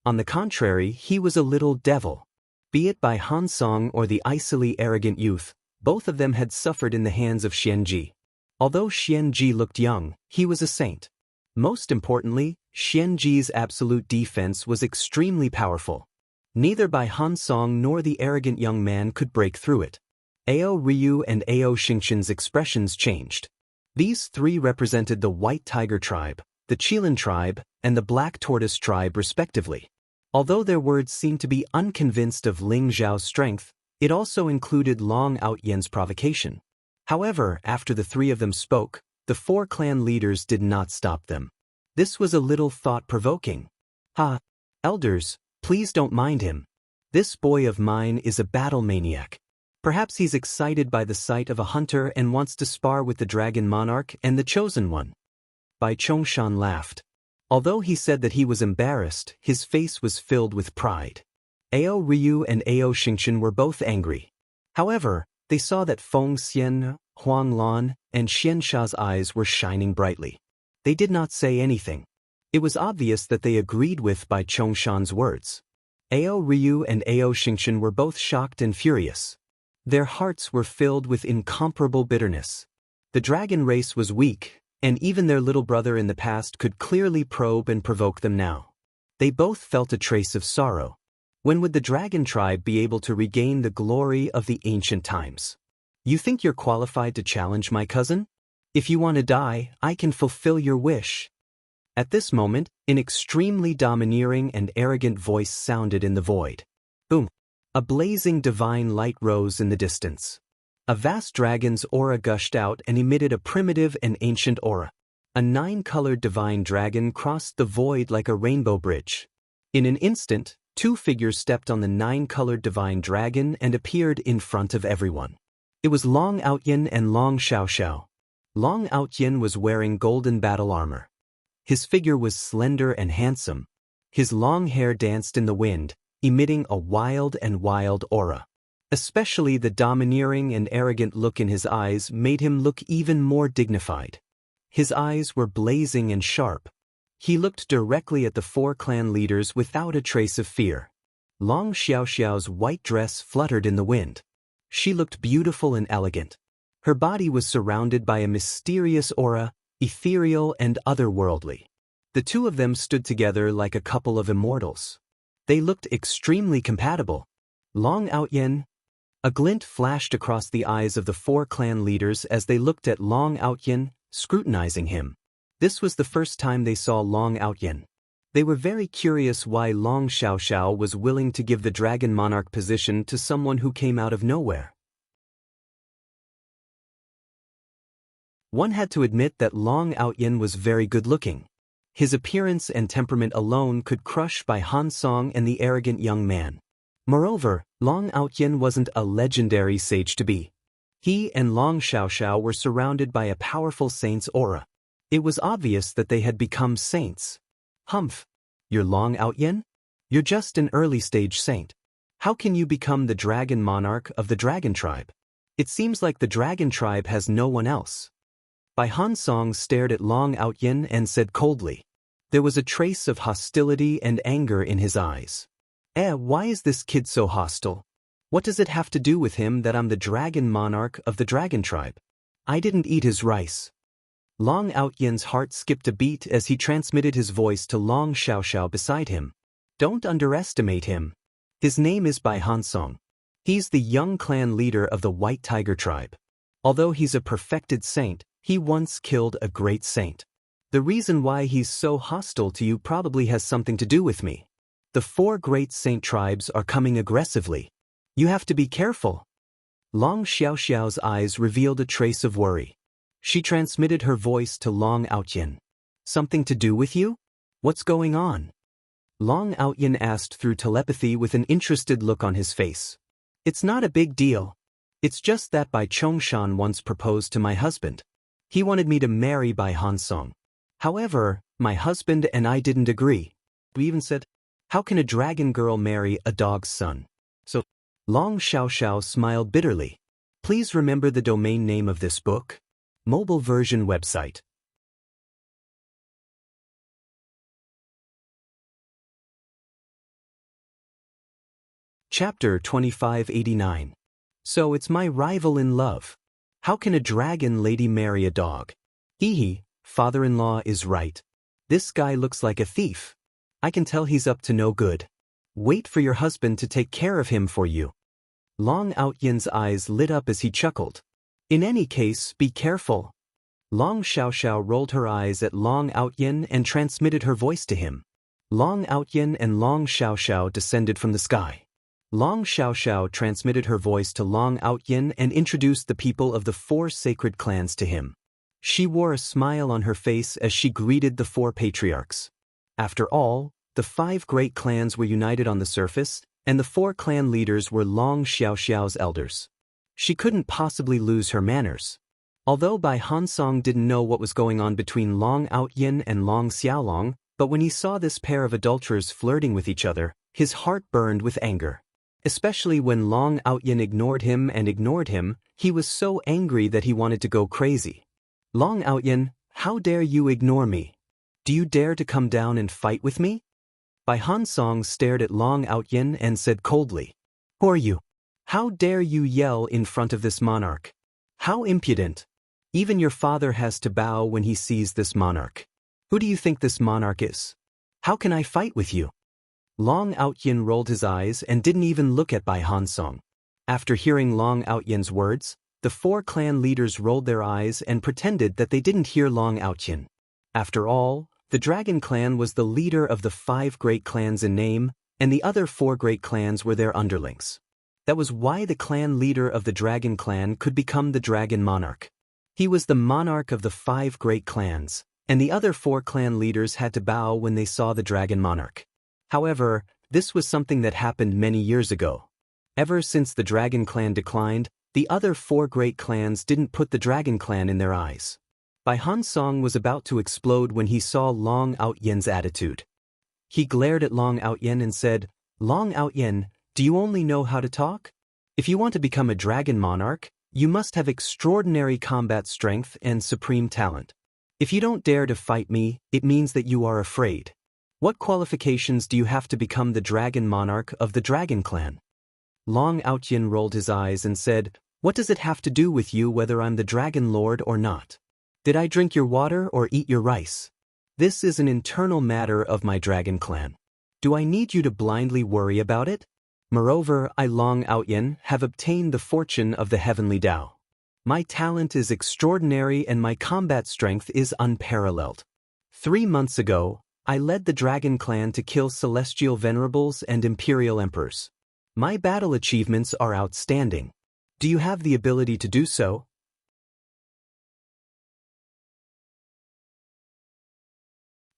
Speaker 1: On the contrary, he was a little devil. Be it by Han Song or the icily arrogant youth, both of them had suffered in the hands of Xian Ji. Although Xian Ji looked young, he was a saint. Most importantly, Xian Ji's absolute defense was extremely powerful. Neither Bai Han Song nor the arrogant young man could break through it. Ao Ryu and Ao Xingqian's expressions changed. These three represented the White Tiger tribe, the Qilin tribe, and the Black Tortoise tribe respectively. Although their words seemed to be unconvinced of Ling Zhao's strength, it also included Long Outyen's provocation. However, after the three of them spoke, the four clan leaders did not stop them. This was a little thought-provoking. "Ha! Elders, please don't mind him. This boy of mine is a battle maniac. Perhaps he's excited by the sight of a hunter and wants to spar with the Dragon Monarch and the Chosen One." Bai Chongshan laughed. Although he said that he was embarrassed, his face was filled with pride. Ao Ryu and Ao Xingqian were both angry. However, they saw that Feng Xian, Huang Lan, and Xian Sha's eyes were shining brightly. They did not say anything. It was obvious that they agreed with Bai Chongshan's words. Ao Ryu and Ao Xingqian were both shocked and furious. Their hearts were filled with incomparable bitterness. The dragon race was weak, and even their little brother in the past could clearly probe and provoke them now. They both felt a trace of sorrow. When would the dragon tribe be able to regain the glory of the ancient times? "You think you're qualified to challenge my cousin? If you want to die, I can fulfill your wish." At this moment, an extremely domineering and arrogant voice sounded in the void. Boom! A blazing divine light rose in the distance. A vast dragon's aura gushed out and emitted a primitive and ancient aura. A 9-colored divine dragon crossed the void like a rainbow bridge. In an instant, two figures stepped on the 9-colored divine dragon and appeared in front of everyone. It was Long Outyen and Long Xiaoxiao. Long Outyen was wearing golden battle armor. His figure was slender and handsome. His long hair danced in the wind, emitting a wild aura. Especially the domineering and arrogant look in his eyes made him look even more dignified. His eyes were blazing and sharp. He looked directly at the four clan leaders without a trace of fear. Long Xiaoxiao's white dress fluttered in the wind. She looked beautiful and elegant. Her body was surrounded by a mysterious aura, ethereal and otherworldly. The two of them stood together like a couple of immortals. They looked extremely compatible. Long Outyen. A glint flashed across the eyes of the four clan leaders as they looked at Long Outyen, scrutinizing him. This was the first time they saw Long Outyen. They were very curious why Long Xiaoxiao was willing to give the Dragon Monarch position to someone who came out of nowhere. One had to admit that Long Outyen was very good-looking. His appearance and temperament alone could crush Bai Han Song and the arrogant young man. Moreover, Long Outyen wasn't a legendary sage to be. He and Long Xiaoxiao were surrounded by a powerful saint's aura. It was obvious that they had become saints. Humph! You're Long Outyen? You're just an early-stage saint. How can you become the Dragon Monarch of the Dragon Tribe? It seems like the Dragon Tribe has no one else. Bai Han Song stared at Long Outyen and said coldly. There was a trace of hostility and anger in his eyes. Why is this kid so hostile? What does it have to do with him that I'm the Dragon Monarch of the Dragon Tribe? I didn't eat his rice. Long Outyen's heart skipped a beat as he transmitted his voice to Long Xiaoxiao beside him. Don't underestimate him. His name is Bai Han Song. He's the young clan leader of the White Tiger Tribe. Although he's a perfected saint, he once killed a great saint. The reason why he's so hostile to you probably has something to do with me. The four great saint tribes are coming aggressively. You have to be careful. Long Xiaoxiao's eyes revealed a trace of worry. She transmitted her voice to Long Outyin. Something to do with you? What's going on? Long Outyin asked through telepathy with an interested look on his face. It's not a big deal. It's just that Bai Chongshan once proposed to my husband. He wanted me to marry Bai Hansong. However, my husband and I didn't agree. We even said, how can a dragon girl marry a dog's son? So, Long Xiaoxiao smiled bitterly. Please remember the domain name of this book. Mobile version website. Chapter 2589. So it's my rival in love. How can a dragon lady marry a dog? Hee, father-in-law is right. This guy looks like a thief. I can tell he's up to no good. Wait for your husband to take care of him for you. Long Outyin's eyes lit up as he chuckled. In any case, be careful. Long Xiaoxiao rolled her eyes at Long Outyin and transmitted her voice to him. Long Outyin and Long Xiaoxiao descended from the sky. Long Xiaoxiao transmitted her voice to Long Outyin and introduced the people of the 4 sacred clans to him. She wore a smile on her face as she greeted the 4 patriarchs. After all, the 5 great clans were united on the surface, and the 4 clan leaders were Long Xiaoxiao's elders. She couldn't possibly lose her manners. Although Bai Hansong didn't know what was going on between Long Outyin and Long Xiaolong, but when he saw this pair of adulterers flirting with each other, his heart burned with anger. Especially when Long Outyin ignored him, he was so angry that he wanted to go crazy. Long Outyin, how dare you ignore me? Do you dare to come down and fight with me? Bai Hansong stared at Long Outyin and said coldly, who are you? How dare you yell in front of this monarch? How impudent! Even your father has to bow when he sees this monarch. Who do you think this monarch is? How can I fight with you? Long Outyin rolled his eyes and didn't even look at Bai Hansong. After hearing Long Outyin's words, the 4 clan leaders rolled their eyes and pretended that they didn't hear Long Outyin. After all, the Dragon Clan was the leader of the 5 great clans in name, and the other 4 great clans were their underlings. That was why the clan leader of the Dragon Clan could become the Dragon Monarch. He was the monarch of the 5 great clans, and the other 4 clan leaders had to bow when they saw the Dragon Monarch. However, this was something that happened many years ago. Ever since the Dragon Clan declined, the other 4 great clans didn't put the Dragon Clan in their eyes. Bai Hansong was about to explode when he saw Long Outyin's attitude. He glared at Long Outyin and said, Long Outyin, do you only know how to talk? If you want to become a dragon monarch, you must have extraordinary combat strength and supreme talent. If you don't dare to fight me, it means that you are afraid. What qualifications do you have to become the dragon monarch of the Dragon Clan? Long Outyin rolled his eyes and said, what does it have to do with you whether I'm the dragon lord or not? Did I drink your water or eat your rice? This is an internal matter of my Dragon Clan. Do I need you to blindly worry about it? Moreover, I Long Outyin have obtained the fortune of the heavenly Tao. My talent is extraordinary and my combat strength is unparalleled. 3 months ago, I led the Dragon Clan to kill celestial venerables and imperial emperors. My battle achievements are outstanding. Do you have the ability to do so?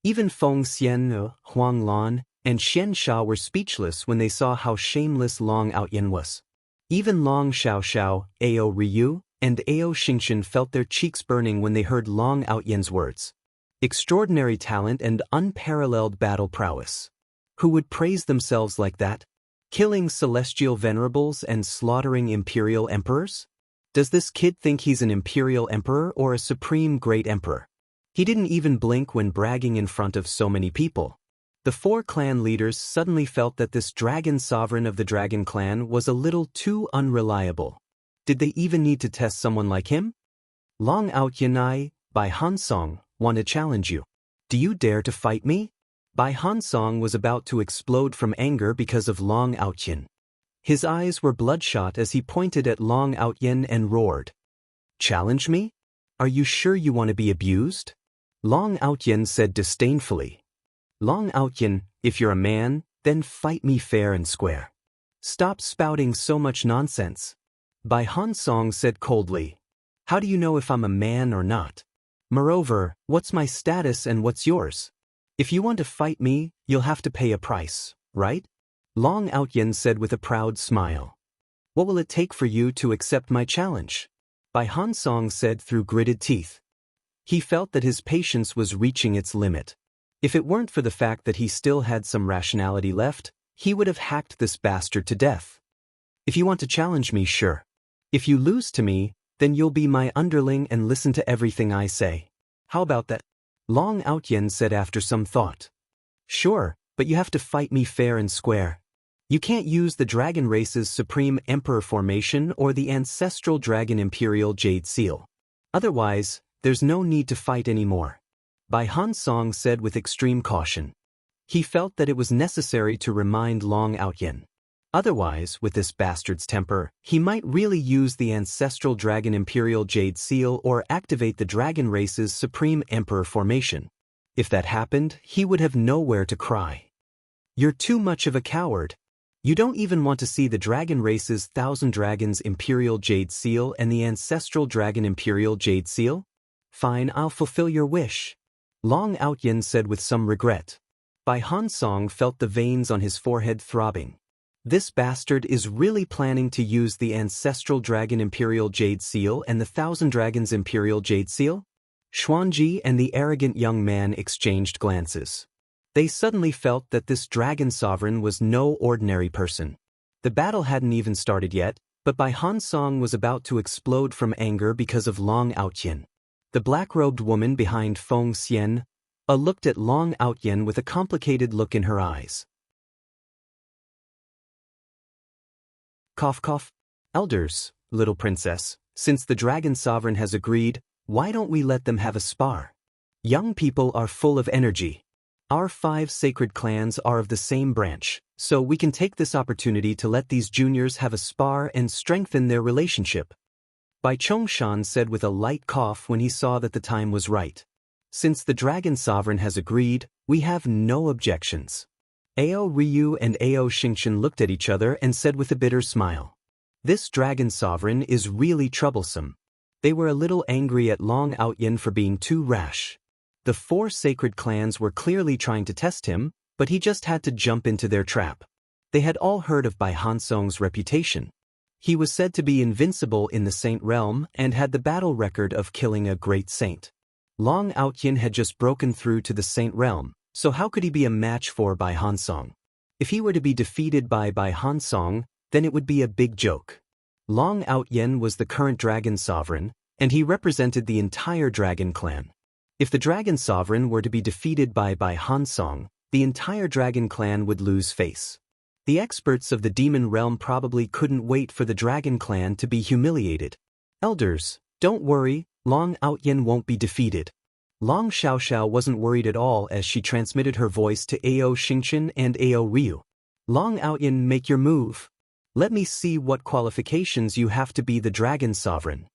Speaker 1: Even Feng Xian, Huang Lan, and Xian Sha were speechless when they saw how shameless Long Outyin was. Even Long Xiaoxiao, Ao Ryu, and Ao Xingxin felt their cheeks burning when they heard Long Outyin's words. Extraordinary talent and unparalleled battle prowess. Who would praise themselves like that? Killing celestial venerables and slaughtering imperial emperors? Does this kid think he's an imperial emperor or a supreme great emperor? He didn't even blink when bragging in front of so many people. The 4 clan leaders suddenly felt that this dragon sovereign of the Dragon Clan was a little too unreliable. Did they even need to test someone like him? Long Outyin, Bai Hansong, want to challenge you. Do you dare to fight me? Bai Hansong was about to explode from anger because of Long Outyin. His eyes were bloodshot as he pointed at Long Outyin and roared. Challenge me? Are you sure you want to be abused? Long Outyin said disdainfully. Long Outyin, if you're a man, then fight me fair and square. Stop spouting so much nonsense. Bai Han Song said coldly. How do you know if I'm a man or not? Moreover, what's my status and what's yours? If you want to fight me, you'll have to pay a price, right? Long Outyen said with a proud smile. What will it take for you to accept my challenge? Bai Han Song said through gritted teeth. He felt that his patience was reaching its limit. If it weren't for the fact that he still had some rationality left, he would have hacked this bastard to death. If you want to challenge me, sure. If you lose to me, then you'll be my underling and listen to everything I say. How about that? Long Outyen said after some thought. Sure, but you have to fight me fair and square. You can't use the dragon race's supreme emperor formation or the ancestral dragon imperial jade seal. Otherwise, there's no need to fight anymore. Bai Han Song said with extreme caution. He felt that it was necessary to remind Long Outyen. Otherwise, with this bastard's temper, he might really use the ancestral dragon imperial jade seal or activate the dragon race's supreme emperor formation. If that happened, he would have nowhere to cry. You're too much of a coward. You don't even want to see the dragon race's thousand dragons imperial jade seal and the ancestral dragon imperial jade seal? Fine, I'll fulfill your wish. Long Outyen said with some regret. Bai Han Song felt the veins on his forehead throbbing. This bastard is really planning to use the ancestral dragon imperial jade seal and the thousand dragons imperial jade seal? Xuanji and the arrogant young man exchanged glances. They suddenly felt that this dragon sovereign was no ordinary person. The battle hadn't even started yet, but Bai Han Song was about to explode from anger because of Long Outyen. The black-robed woman behind Feng Xian looked at Long Outyen with a complicated look in her eyes. Cough cough. Elders, little princess, since the dragon sovereign has agreed, why don't we let them have a spar? Young people are full of energy. Our 5 sacred clans are of the same branch, so we can take this opportunity to let these juniors have a spar and strengthen their relationship. Bai Chongshan said with a light cough when he saw that the time was right. Since the dragon sovereign has agreed, we have no objections. Ao Ryu and Ao Xingchen looked at each other and said with a bitter smile. This dragon sovereign is really troublesome. They were a little angry at Long Outyen for being too rash. The 4 sacred clans were clearly trying to test him, but he just had to jump into their trap. They had all heard of Bai Han Song's reputation. He was said to be invincible in the Saint Realm and had the battle record of killing a great saint. Long Outyen had just broken through to the Saint Realm, so how could he be a match for Bai Han Song? If he were to be defeated by Bai Han Song, then it would be a big joke. Long Outyen was the current dragon sovereign, and he represented the entire dragon clan. If the dragon sovereign were to be defeated by Bai Han Song, the entire dragon clan would lose face. The experts of the demon realm probably couldn't wait for the dragon clan to be humiliated. Elders, don't worry, Long Outyen won't be defeated. Long Xiaoxiao wasn't worried at all as she transmitted her voice to Ao Xingchen and Ao Ryu. Long Outyen, make your move. Let me see what qualifications you have to be the dragon sovereign.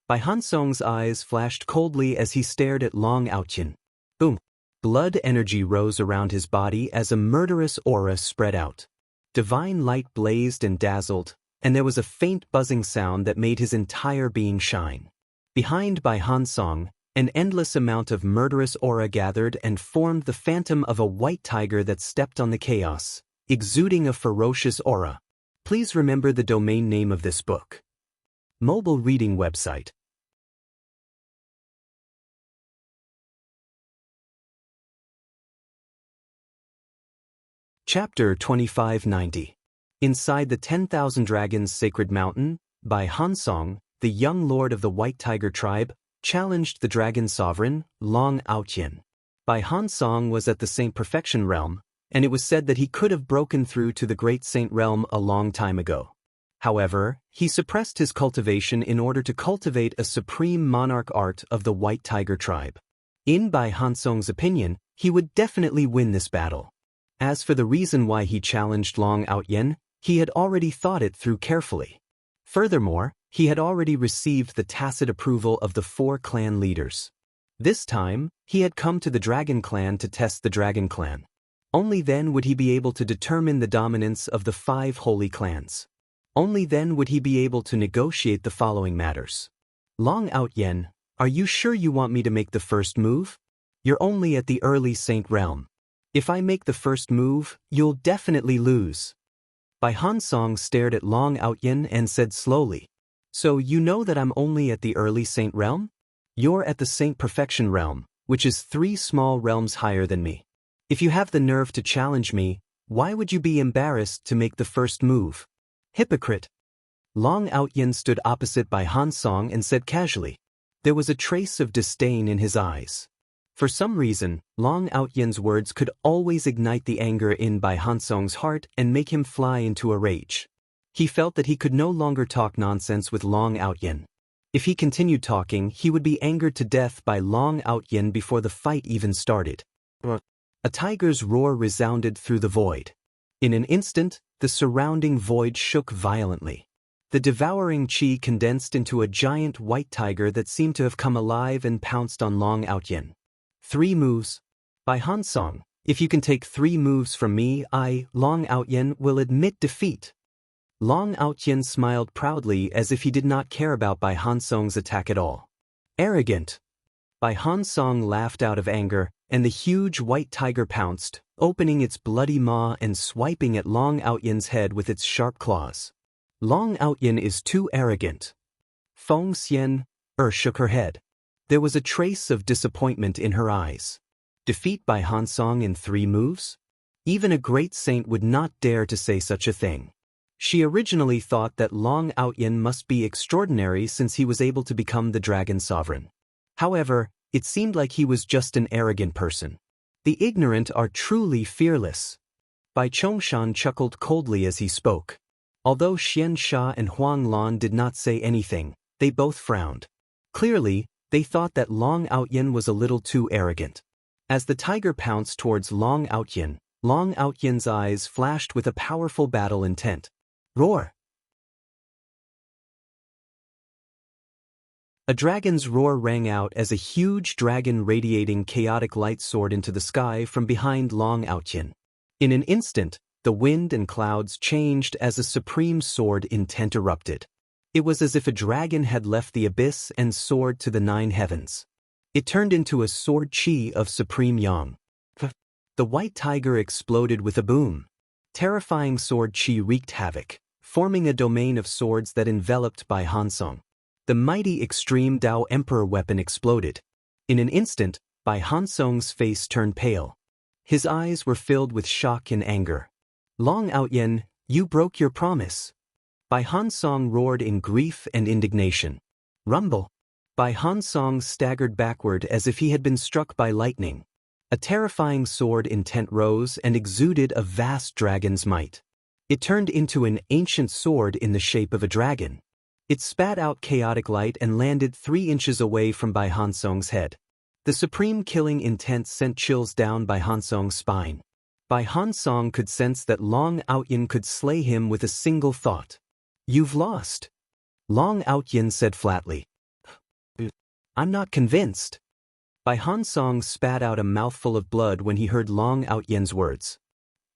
Speaker 1: Bai Han Song's eyes flashed coldly as he stared at Long Outyen. Boom. Blood energy rose around his body as a murderous aura spread out. Divine light blazed and dazzled, and there was a faint buzzing sound that made his entire being shine. Behind Bai Han Song, an endless amount of murderous aura gathered and formed the phantom of a white tiger that stepped on the chaos, exuding a ferocious aura. Please remember the domain name of this book. Mobile reading website. Chapter 2590. Inside the 10,000 Dragons Sacred Mountain, Bai Han Song, the young lord of the White Tiger tribe, challenged the dragon sovereign, Long Outyen. Bai Han Song was at the Saint Perfection realm, and it was said that he could have broken through to the Great Saint realm a long time ago. However, he suppressed his cultivation in order to cultivate a supreme monarch art of the White Tiger tribe. In Bai Han Song's opinion, he would definitely win this battle. As for the reason why he challenged Long Outyen, he had already thought it through carefully. Furthermore, he had already received the tacit approval of the 4 clan leaders. This time, he had come to the Dragon Clan to test the Dragon Clan. Only then would he be able to determine the dominance of the 5 holy clans. Only then would he be able to negotiate the following matters. Long Out Yen, are you sure you want me to make the first move? You're only at the early Saint realm. If I make the first move, you'll definitely lose. Bai Hansong stared at Long Out Yen and said slowly, so you know that I'm only at the early Saint realm? You're at the Saint Perfection realm, which is 3 small realms higher than me. If you have the nerve to challenge me, why would you be embarrassed to make the first move? Hypocrite. Long Out Yen stood opposite Bai Hansong and said casually. There was a trace of disdain in his eyes. For some reason, Long Out Yen's words could always ignite the anger in Bai Hansong's heart and make him fly into a rage. He felt that he could no longer talk nonsense with Long Out Yen. If he continued talking, he would be angered to death by Long Out Yen before the fight even started. A tiger's roar resounded through the void. In an instant, the surrounding void shook violently. The devouring qi condensed into a giant white tiger that seemed to have come alive and pounced on Long Out Yen. 3 moves. Bai Hansong, if you can take 3 moves from me, I, Long Out Yen, will admit defeat. Long Out Yen smiled proudly as if he did not care about Bai Hansong's attack at all. Arrogant. Bai Hansong laughed out of anger, and the huge white tiger pounced, opening its bloody maw and swiping at Long Out Yen's head with its sharp claws. Long Out Yen is too arrogant. Feng Xian shook her head. There was a trace of disappointment in her eyes. Defeat Bai Hansong in 3 moves? Even a great saint would not dare to say such a thing. She originally thought that Long Out Yen must be extraordinary since he was able to become the Dragon Sovereign. However, it seemed like he was just an arrogant person. The ignorant are truly fearless. Bai Chongshan chuckled coldly as he spoke. Although Xian Sha and Huang Lan did not say anything, they both frowned. Clearly, they thought that Long Out Yen was a little too arrogant. As the tiger pounced towards Long Out Yen's eyes flashed with a powerful battle intent. Roar! A dragon's roar rang out as a huge dragon radiating chaotic light soared into the sky from behind Long Out Yen. In an instant, the wind and clouds changed as a supreme sword intent erupted. It was as if a dragon had left the abyss and soared to the 9 heavens. It turned into a sword qi of supreme yang. The white tiger exploded with a boom. Terrifying sword qi wreaked havoc, forming a domain of swords that enveloped Bai Hansong. The mighty extreme Dao Emperor weapon exploded. In an instant, Bai Hansong's face turned pale. His eyes were filled with shock and anger. Long Out Yen, you broke your promise. Bai Hansong roared in grief and indignation. Rumble. Bai Hansong staggered backward as if he had been struck by lightning. A terrifying sword intent rose and exuded a vast dragon's might. It turned into an ancient sword in the shape of a dragon. It spat out chaotic light and landed 3 inches away from Bai Hansong's head. The supreme killing intent sent chills down Bai Hansong's spine. Bai Hansong could sense that Long Out Yen could slay him with a single thought. You've lost. Long Out Yen said flatly. I'm not convinced. Bai Hansong spat out a mouthful of blood when he heard Long Out Yen's words.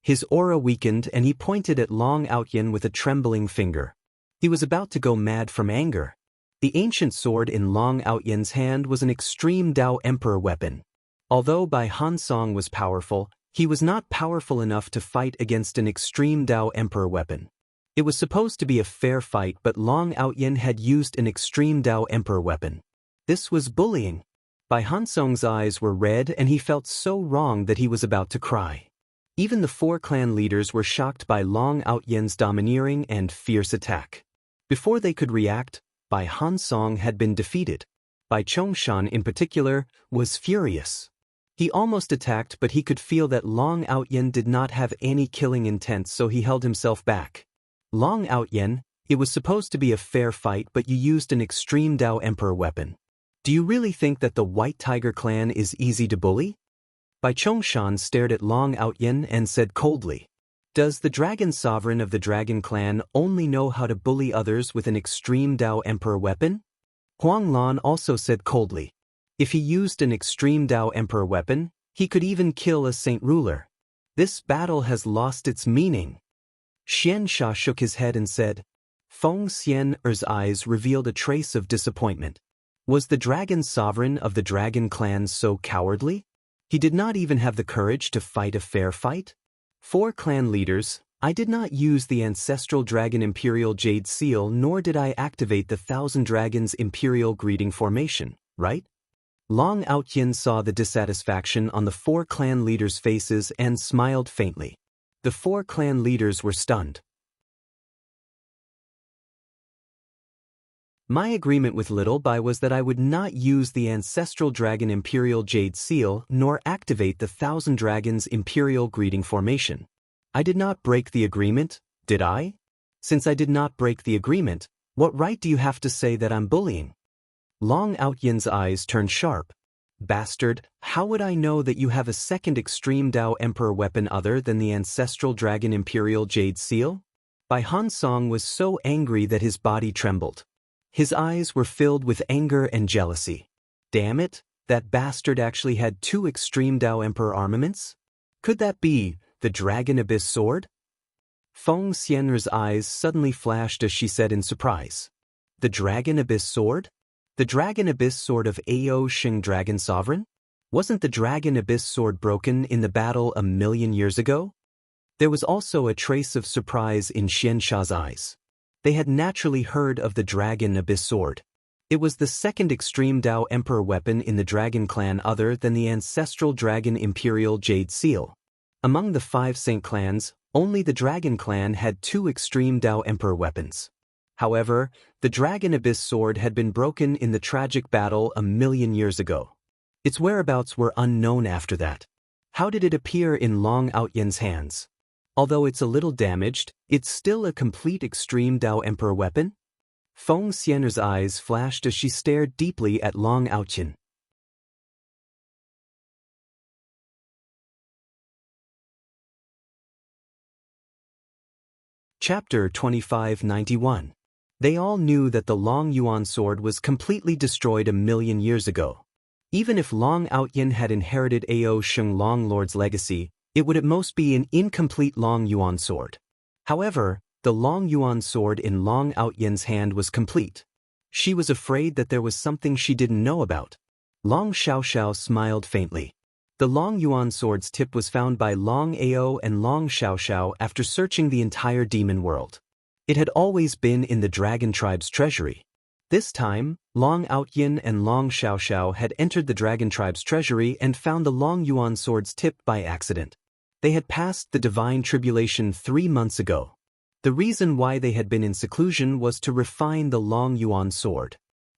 Speaker 1: His aura weakened and he pointed at Long Out Yen with a trembling finger. He was about to go mad from anger. The ancient sword in Long Out Yen's hand was an extreme Dao Emperor weapon. Although Bai Hansong was powerful, he was not powerful enough to fight against an extreme Dao Emperor weapon. It was supposed to be a fair fight, but Long Out Yen had used an extreme Dao Emperor weapon. This was bullying. Bai Hansong's eyes were red and he felt so wrong that he was about to cry. Even the 4 clan leaders were shocked by Long Out Yen's domineering and fierce attack. Before they could react, Bai Hansong had been defeated. Bai Chongshan in particular was furious. He almost attacked, but he could feel that Long Out Yen did not have any killing intent, so he held himself back. Long Out Yen, it was supposed to be a fair fight, but you used an extreme Dao Emperor weapon. Do you really think that the White Tiger clan is easy to bully? Bai Chongshan stared at Long Out Yen and said coldly, does the Dragon Sovereign of the Dragon Clan only know how to bully others with an extreme Dao Emperor weapon? Huang Lan also said coldly, if he used an extreme Dao Emperor weapon, he could even kill a saint ruler. This battle has lost its meaning. Xian Sha shook his head and said. Feng Xian Er's eyes revealed a trace of disappointment. Was the dragon sovereign of the dragon clan so cowardly? He did not even have the courage to fight a fair fight? 4 clan leaders, I did not use the ancestral dragon imperial jade seal, nor did I activate the 1,000 dragons imperial greeting formation, right? Long Outyin saw the dissatisfaction on the 4 clan leaders' faces and smiled faintly. The 4 clan leaders were stunned. My agreement with Little Bai was that I would not use the ancestral dragon imperial jade seal nor activate the 1,000 dragons imperial greeting formation. I did not break the agreement, did I? Since I did not break the agreement, what right do you have to say that I'm bullying? Long Outyin's eyes turned sharp. Bastard, how would I know that you have a second extreme Dao Emperor weapon other than the ancestral dragon imperial jade seal? Bai Hansong was so angry that his body trembled. His eyes were filled with anger and jealousy. Damn it, that bastard actually had 2 extreme Dao Emperor armaments? Could that be the Dragon Abyss Sword? Feng Xian'er's eyes suddenly flashed as she said in surprise. The Dragon Abyss Sword? The Dragon Abyss Sword of Ao Shing Dragon Sovereign? Wasn't the Dragon Abyss Sword broken in the battle 1,000,000 years ago? There was also a trace of surprise in Xian Sha's eyes. They had naturally heard of the Dragon Abyss Sword. It was the second extreme Dao Emperor weapon in the Dragon Clan other than the ancestral Dragon Imperial Jade Seal. Among the 5 Saint clans, only the Dragon Clan had 2 extreme Dao Emperor weapons. However, the Dragon Abyss Sword had been broken in the tragic battle 1,000,000 years ago. Its whereabouts were unknown after that. How did it appear in Long Outyen's hands? Although it's a little damaged, it's still a complete extreme Dao Emperor weapon? Feng Xian'er's eyes flashed as she stared deeply at Long Outyen. Chapter 2591. They all knew that the Long Yuan sword was completely destroyed 1,000,000 years ago. Even if Long Outyen had inherited Ao Sheng Long Lord's legacy, it would at most be an incomplete Long Yuan sword. However, the Long Yuan sword in Long Outyen's hand was complete. She was afraid that there was something she didn't know about. Long Xiaoxiao smiled faintly. The Long Yuan sword's tip was found by Long Ao and Long Xiaoxiao after searching the entire demon world. It had always been in the dragon tribe's treasury. This time, Long Outyen and Long Xiaoxiao had entered the dragon tribe's treasury and found the Long Yuan sword's tip by accident. They had passed the divine tribulation 3 months ago. The reason why they had been in seclusion was to refine the Long Yuan sword.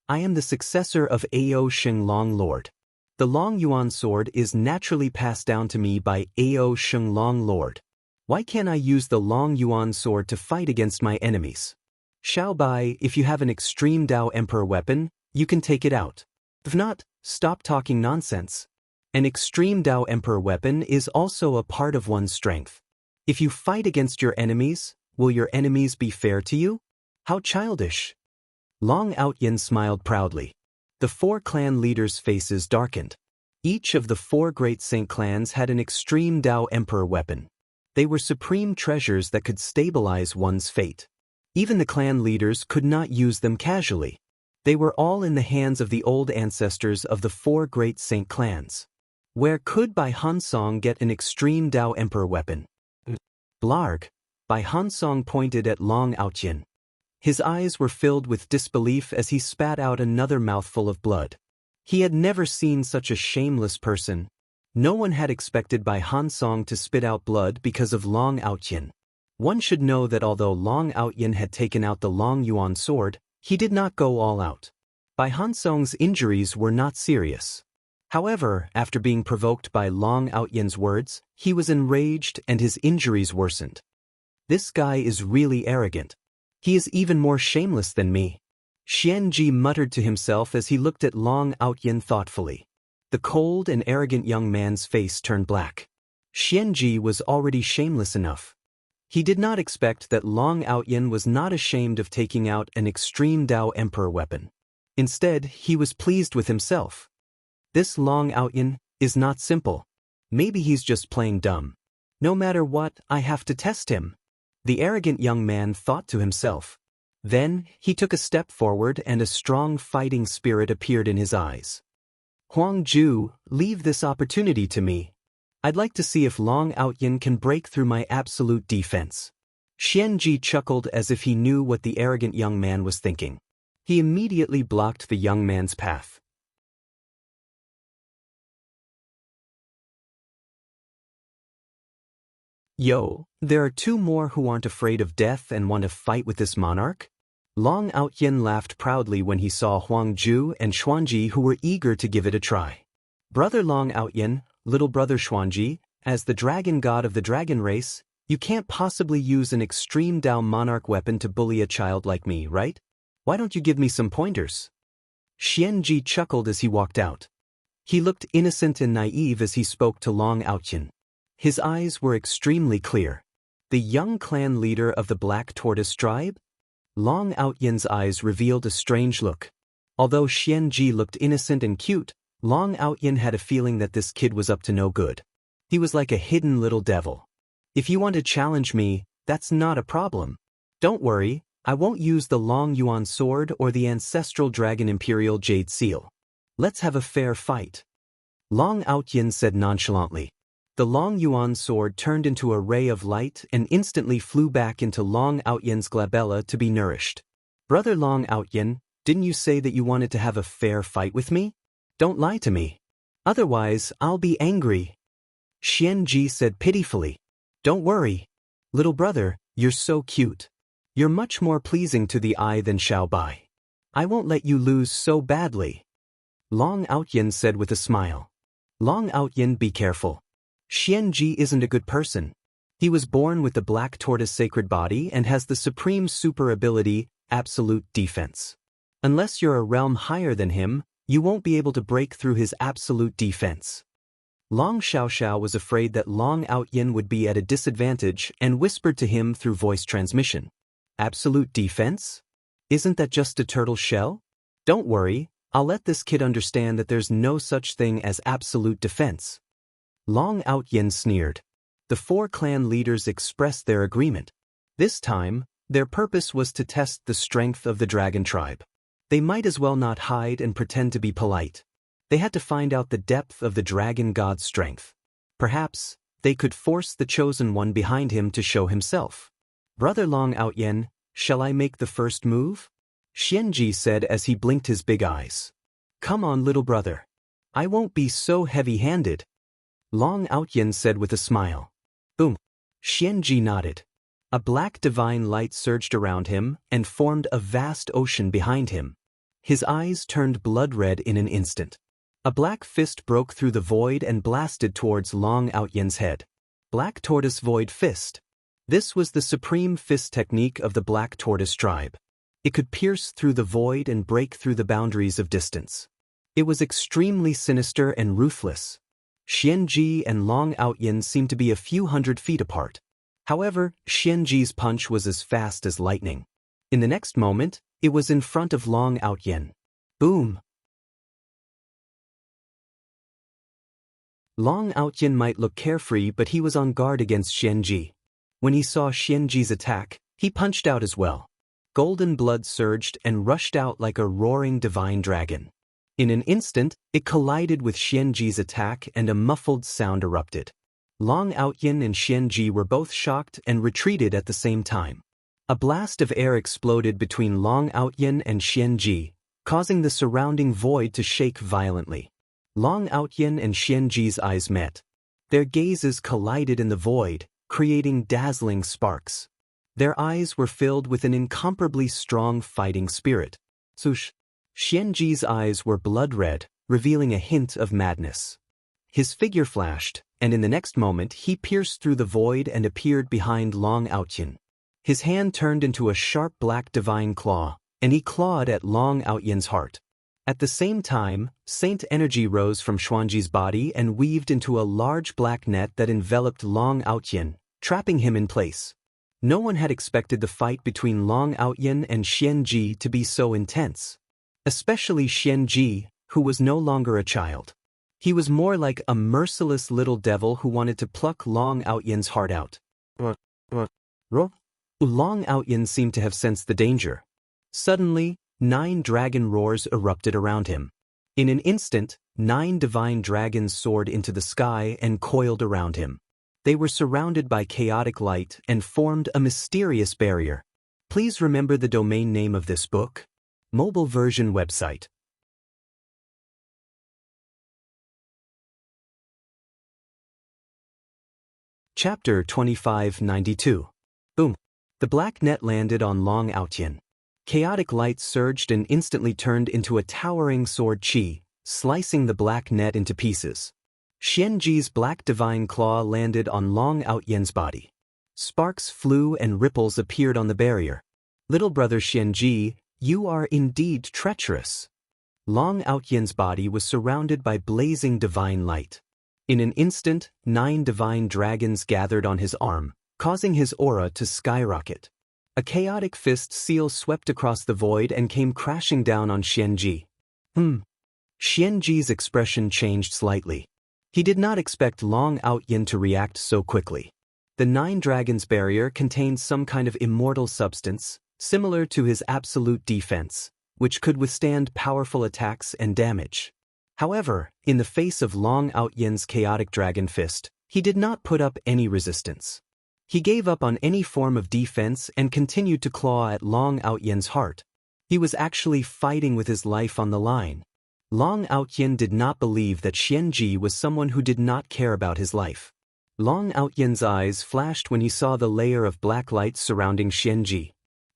Speaker 1: I am the successor of Ao Sheng Long Lord. The Long Yuan sword is naturally passed down to me by Ao Sheng Long Lord. Why can't I use the Long Yuan sword to fight against my enemies? Xiao Bai, if you have an extreme Dao Emperor weapon, you can take it out. If not, stop talking nonsense. An extreme Dao Emperor weapon is also a part of one's strength. If you fight against your enemies, will your enemies be fair to you? How childish. Long Outyen smiled proudly. The 4 clan leaders' faces darkened. Each of the 4 great saint clans had an extreme Dao Emperor weapon. They were supreme treasures that could stabilize one's fate. Even the clan leaders could not use them casually. They were all in the hands of the old ancestors of the 4 great saint clans. Where could Bai Hansong get an extreme Dao Emperor weapon? Blarg. Bai Hansong pointed at Long Outyen. His eyes were filled with disbelief as he spat out another mouthful of blood. He had never seen such a shameless person. No one had expected Bai Hansong to spit out blood because of Long Outyen. One should know that although Long Outyen had taken out the Long Yuan sword, he did not go all out. Bai Hansong's injuries were not serious. However, after being provoked by Long Outyen's words, he was enraged and his injuries worsened. This guy is really arrogant. He is even more shameless than me. Xianji muttered to himself as he looked at Long Outyen thoughtfully. The cold and arrogant young man's face turned black. Xianji was already shameless enough. He did not expect that Long Outyen was not ashamed of taking out an extreme Dao Emperor weapon. Instead, he was pleased with himself. This Long Outyen is not simple. Maybe he's just playing dumb. No matter what, I have to test him. The arrogant young man thought to himself. Then, he took a step forward and a strong fighting spirit appeared in his eyes. Huang Ju, leave this opportunity to me. I'd like to see if Long Outyin can break through my absolute defense. Xianji chuckled as if he knew what the arrogant young man was thinking. He immediately blocked the young man's path. Yo, there are two more who aren't afraid of death and want to fight with this monarch? Long Outyin laughed proudly when he saw Huang Ju and Xuanji who were eager to give it a try. Brother Long Outyin, little brother Xuanji, as the dragon god of the dragon race, you can't possibly use an extreme Dao monarch weapon to bully a child like me, right? Why don't you give me some pointers? Xianji chuckled as he walked out. He looked innocent and naive as he spoke to Long Outyin. His eyes were extremely clear. The young clan leader of the Black Tortoise tribe? Long Outyin's eyes revealed a strange look. Although Xianji looked innocent and cute, Long Outyin had a feeling that this kid was up to no good. He was like a hidden little devil. If you want to challenge me, that's not a problem. Don't worry, I won't use the Long Yuan sword or the ancestral dragon imperial jade seal. Let's have a fair fight. Long Outyin said nonchalantly. The Long Yuan sword turned into a ray of light and instantly flew back into Long Outyin's glabella to be nourished. Brother Long Outyin, didn't you say that you wanted to have a fair fight with me? Don't lie to me. Otherwise, I'll be angry. Xianji said pitifully. Don't worry. Little brother, you're so cute. You're much more pleasing to the eye than Xiaobai. I won't let you lose so badly. Long Outyin said with a smile. Long Outyin, be careful. Xianji isn't a good person. He was born with the Black Tortoise sacred body and has the supreme super ability, absolute defense. Unless you're a realm higher than him, you won't be able to break through his absolute defense. Long Xiaoxiao was afraid that Long Outyin would be at a disadvantage and whispered to him through voice transmission. Absolute defense? Isn't that just a turtle shell? Don't worry, I'll let this kid understand that there's no such thing as absolute defense. Long Outyin sneered. The four clan leaders expressed their agreement. This time, their purpose was to test the strength of the dragon tribe. They might as well not hide and pretend to be polite. They had to find out the depth of the dragon god's strength. Perhaps, they could force the chosen one behind him to show himself. Brother Long Outyin, shall I make the first move? Xianji said as he blinked his big eyes. Come on, little brother. I won't be so heavy-handed. Long Outyin said with a smile. Boom. Xianji nodded. A black divine light surged around him and formed a vast ocean behind him. His eyes turned blood red in an instant. A black fist broke through the void and blasted towards Long Outyin's head. Black Tortoise Void Fist. This was the supreme fist technique of the Black Tortoise tribe. It could pierce through the void and break through the boundaries of distance. It was extremely sinister and ruthless. Xianji and Long Outyin seemed to be a few hundred feet apart. However, Xianji's punch was as fast as lightning. In the next moment, it was in front of Long Outyin. Boom! Long Outyin might look carefree, but he was on guard against Xianji. When he saw Xianji's attack, he punched out as well. Golden blood surged and rushed out like a roaring divine dragon. In an instant, it collided with Xianji's attack and a muffled sound erupted. Long Outyin and Xianji were both shocked and retreated at the same time. A blast of air exploded between Long Outyin and Xianji, causing the surrounding void to shake violently. Long Outyin and Xianji's eyes met. Their gazes collided in the void, creating dazzling sparks. Their eyes were filled with an incomparably strong fighting spirit. Swoosh! Xianji's eyes were blood red, revealing a hint of madness. His figure flashed, and in the next moment he pierced through the void and appeared behind Long Outyin. His hand turned into a sharp black divine claw, and he clawed at Long Outyin's heart. At the same time, Saint energy rose from Xuanji's body and weaved into a large black net that enveloped Long Outyin, trapping him in place. No one had expected the fight between Long Outyin and Xianji to be so intense. Especially Xianji, who was no longer a child. He was more like a merciless little devil who wanted to pluck Long Outyen's heart out. Ro? Long Outyen seemed to have sensed the danger. Suddenly, 9 dragon roars erupted around him. In an instant, 9 divine dragons soared into the sky and coiled around him. They were surrounded by chaotic light and formed a mysterious barrier. Please remember the domain name of this book. Mobile version website. Chapter 2592. Boom. The black net landed on Long Outyen. Chaotic light surged and instantly turned into a towering sword chi, slicing the black net into pieces. Xianji's black divine claw landed on Long Outyen's body. Sparks flew and ripples appeared on the barrier. Little brother Xianji, you are indeed treacherous. Long Outyen's body was surrounded by blazing divine light. In an instant, 9 divine dragons gathered on his arm, causing his aura to skyrocket. A chaotic fist seal swept across the void and came crashing down on Xianji. Xianji's expression changed slightly. He did not expect Long Outyen to react so quickly. The 9 dragons barrier contained some kind of immortal substance, similar to his absolute defense, which could withstand powerful attacks and damage. However, in the face of Long Outyen's chaotic dragon fist, he did not put up any resistance. He gave up on any form of defense and continued to claw at Long Outyen's heart. He was actually fighting with his life on the line. Long Outyen did not believe that Xianji was someone who did not care about his life. Long Outyen's eyes flashed when he saw the layer of black light surrounding Xianji.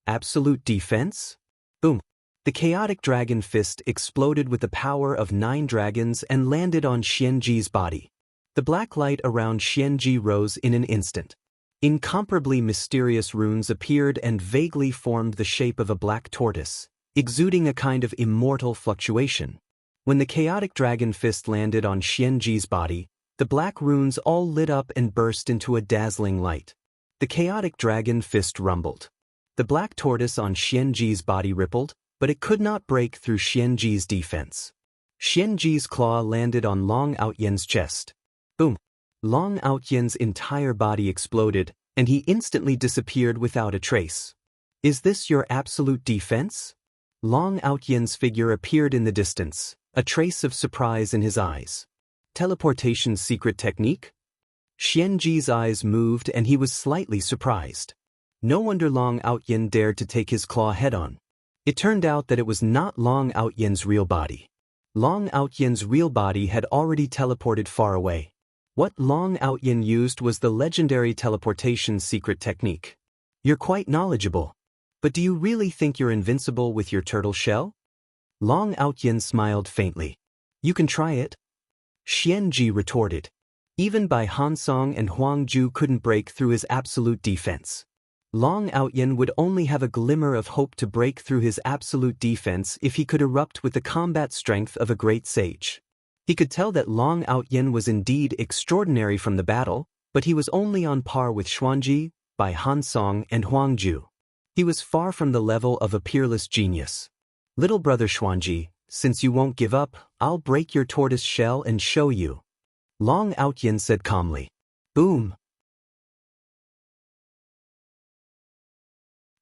Speaker 1: Absolute defense? Boom. The chaotic dragon fist exploded with the power of 9 dragons and landed on Xianji's body. The black light around Xianji rose in an instant. Incomparably mysterious runes appeared and vaguely formed the shape of a black tortoise, exuding a kind of immortal fluctuation. When the chaotic dragon fist landed on Xianji's body, the black runes all lit up and burst into a dazzling light. The chaotic dragon fist rumbled. The black tortoise on Xianji's body rippled, but it could not break through Xianji's defense. Xianji's claw landed on Long Outyen's chest. Boom! Long Outyen's entire body exploded, and he instantly disappeared without a trace. Is this your absolute defense? Long Outyen's figure appeared in the distance, a trace of surprise in his eyes. Teleportation's secret technique? Xianji's eyes moved and he was slightly surprised. No wonder Long Outyen dared to take his claw head-on. It turned out that it was not Long Outyen's real body. Long Outyen's real body had already teleported far away. What Long Outyen used was the legendary teleportation secret technique. You're quite knowledgeable. But do you really think you're invincible with your turtle shell? Long Outyen smiled faintly. You can try it. Xianji retorted. Even by Hansong and Huangju couldn't break through his absolute defense. Long Outyen would only have a glimmer of hope to break through his absolute defense if he could erupt with the combat strength of a great sage. He could tell that Long Outyen was indeed extraordinary from the battle, but he was only on par with Xuanji, Bai Hansong, and Huangju. He was far from the level of a peerless genius. Little brother Xuanji, since you won't give up, I'll break your tortoise shell and show you. Long Outyen said calmly. Boom!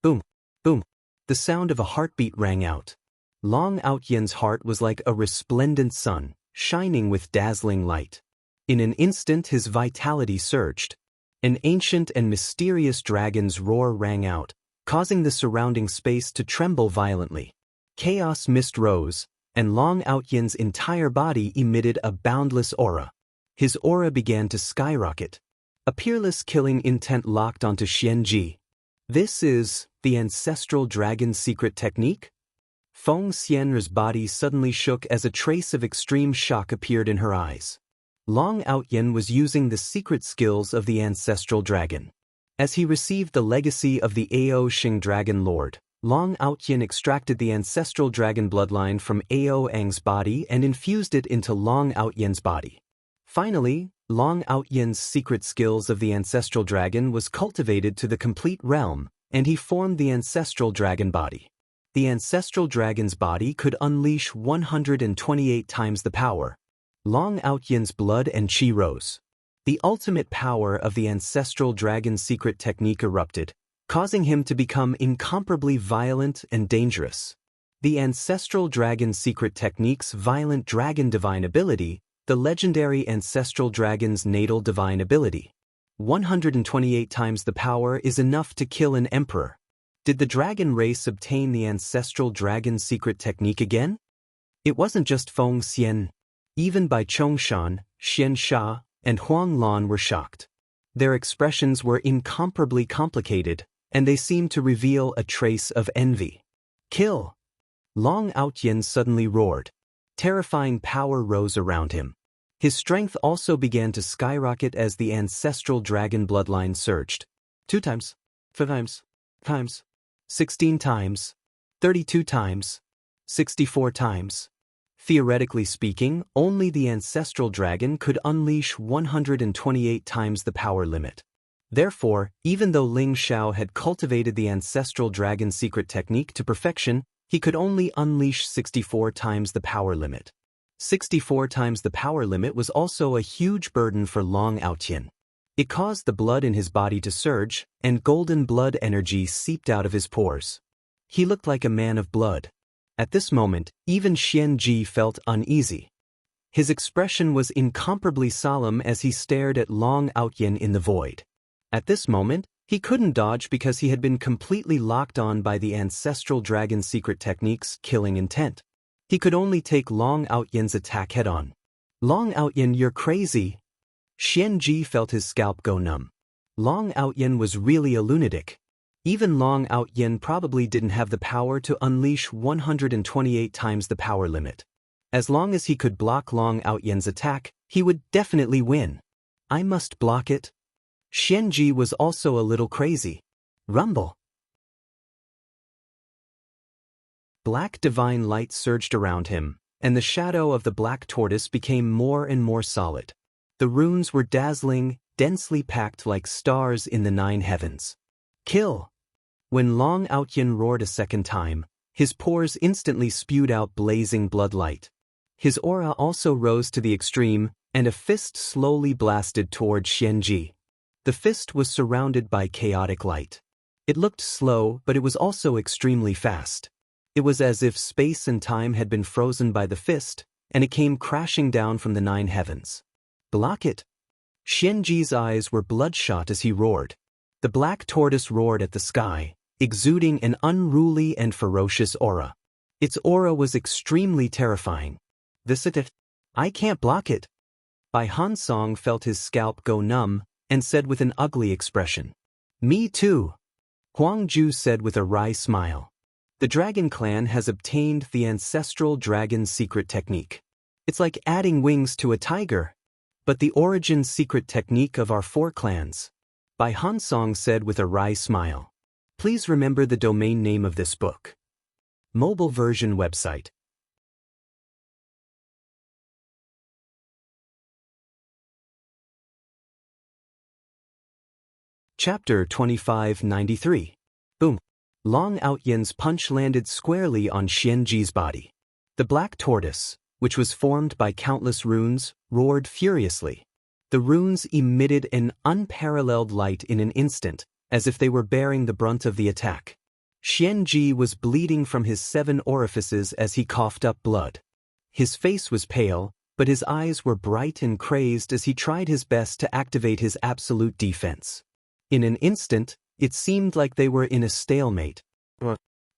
Speaker 1: Boom! Boom! The sound of a heartbeat rang out. Long Outyen's heart was like a resplendent sun, shining with dazzling light. In an instant his vitality surged. An ancient and mysterious dragon's roar rang out, causing the surrounding space to tremble violently. Chaos mist rose, and Long Outyen's entire body emitted a boundless aura. His aura began to skyrocket. A peerless killing intent locked onto Xianji. This is the ancestral dragon's secret technique? Feng Xian's body suddenly shook as a trace of extreme shock appeared in her eyes. Long Outyen was using the secret skills of the ancestral dragon. As he received the legacy of the Ao Xing Dragon Lord, Long Outyen extracted the ancestral dragon bloodline from Ao Ang's body and infused it into Long Outyen's body. Finally, Long Outyen's secret skills of the ancestral dragon was cultivated to the complete realm, and he formed the ancestral dragon body. The ancestral dragon's body could unleash 128 times the power. Long Outyen's blood and chi rose. The ultimate power of the ancestral dragon's secret technique erupted, causing him to become incomparably violent and dangerous. The ancestral dragon's secret technique's violent dragon divine ability, the legendary ancestral dragon's natal divine ability. 128 times the power is enough to kill an emperor. Did the dragon race obtain the ancestral dragon's secret technique again? It wasn't just Feng Xian. Even Bai Chongshan, Xian Sha, and Huang Lan were shocked. Their expressions were incomparably complicated, and they seemed to reveal a trace of envy. Kill! Long Outyen suddenly roared. Terrifying power rose around him. His strength also began to skyrocket as the ancestral dragon bloodline surged. 2 times, 5 times, 16 times, 32 times, 64 times. Theoretically speaking, only the ancestral dragon could unleash 128 times the power limit. Therefore, even though Ling Xiao had cultivated the ancestral dragon secret technique to perfection, he could only unleash 64 times the power limit. 64 times the power limit was also a huge burden for Long Outyen. It caused the blood in his body to surge, and golden blood energy seeped out of his pores. He looked like a man of blood. At this moment, even Xian Ji felt uneasy. His expression was incomparably solemn as he stared at Long Outyen in the void. At this moment, he couldn't dodge because he had been completely locked on by the ancestral dragon secret technique's killing intent. He could only take Long Outyen's attack head-on. Long Outyen, you're crazy. Xian Ji felt his scalp go numb. Long Outyen was really a lunatic. Even Long Outyen probably didn't have the power to unleash 128 times the power limit. As long as he could block Long Outyen's attack, he would definitely win. I must block it. Xian Ji was also a little crazy. Rumble. Black divine light surged around him, and the shadow of the black tortoise became more and more solid. The runes were dazzling, densely packed like stars in the 9 heavens. Kill! When Long Outyen roared a second time, his pores instantly spewed out blazing blood light. His aura also rose to the extreme, and a fist slowly blasted toward Xian Ji. The fist was surrounded by chaotic light. It looked slow, but it was also extremely fast. It was as if space and time had been frozen by the fist, and it came crashing down from the 9 heavens. Block it! Xian Ji's eyes were bloodshot as he roared. The black tortoise roared at the sky, exuding an unruly and ferocious aura. Its aura was extremely terrifying. This it? I can't block it. Bai Hansong felt his scalp go numb, and said with an ugly expression. Me too. Huang Ju said with a wry smile. The dragon clan has obtained the ancestral dragon secret technique. It's like adding wings to a tiger. But the origin secret technique of our 4 clans. Bai Hansong said with a wry smile. Please remember the domain name of this book. Mobile version website. Chapter 2593. Boom. Long Outyen's punch landed squarely on Xian Ji's body. The black tortoise, which was formed by countless runes, roared furiously. The runes emitted an unparalleled light in an instant, as if they were bearing the brunt of the attack. Xian Ji was bleeding from his 7 orifices as he coughed up blood. His face was pale, but his eyes were bright and crazed as he tried his best to activate his absolute defense. In an instant, it seemed like they were in a stalemate.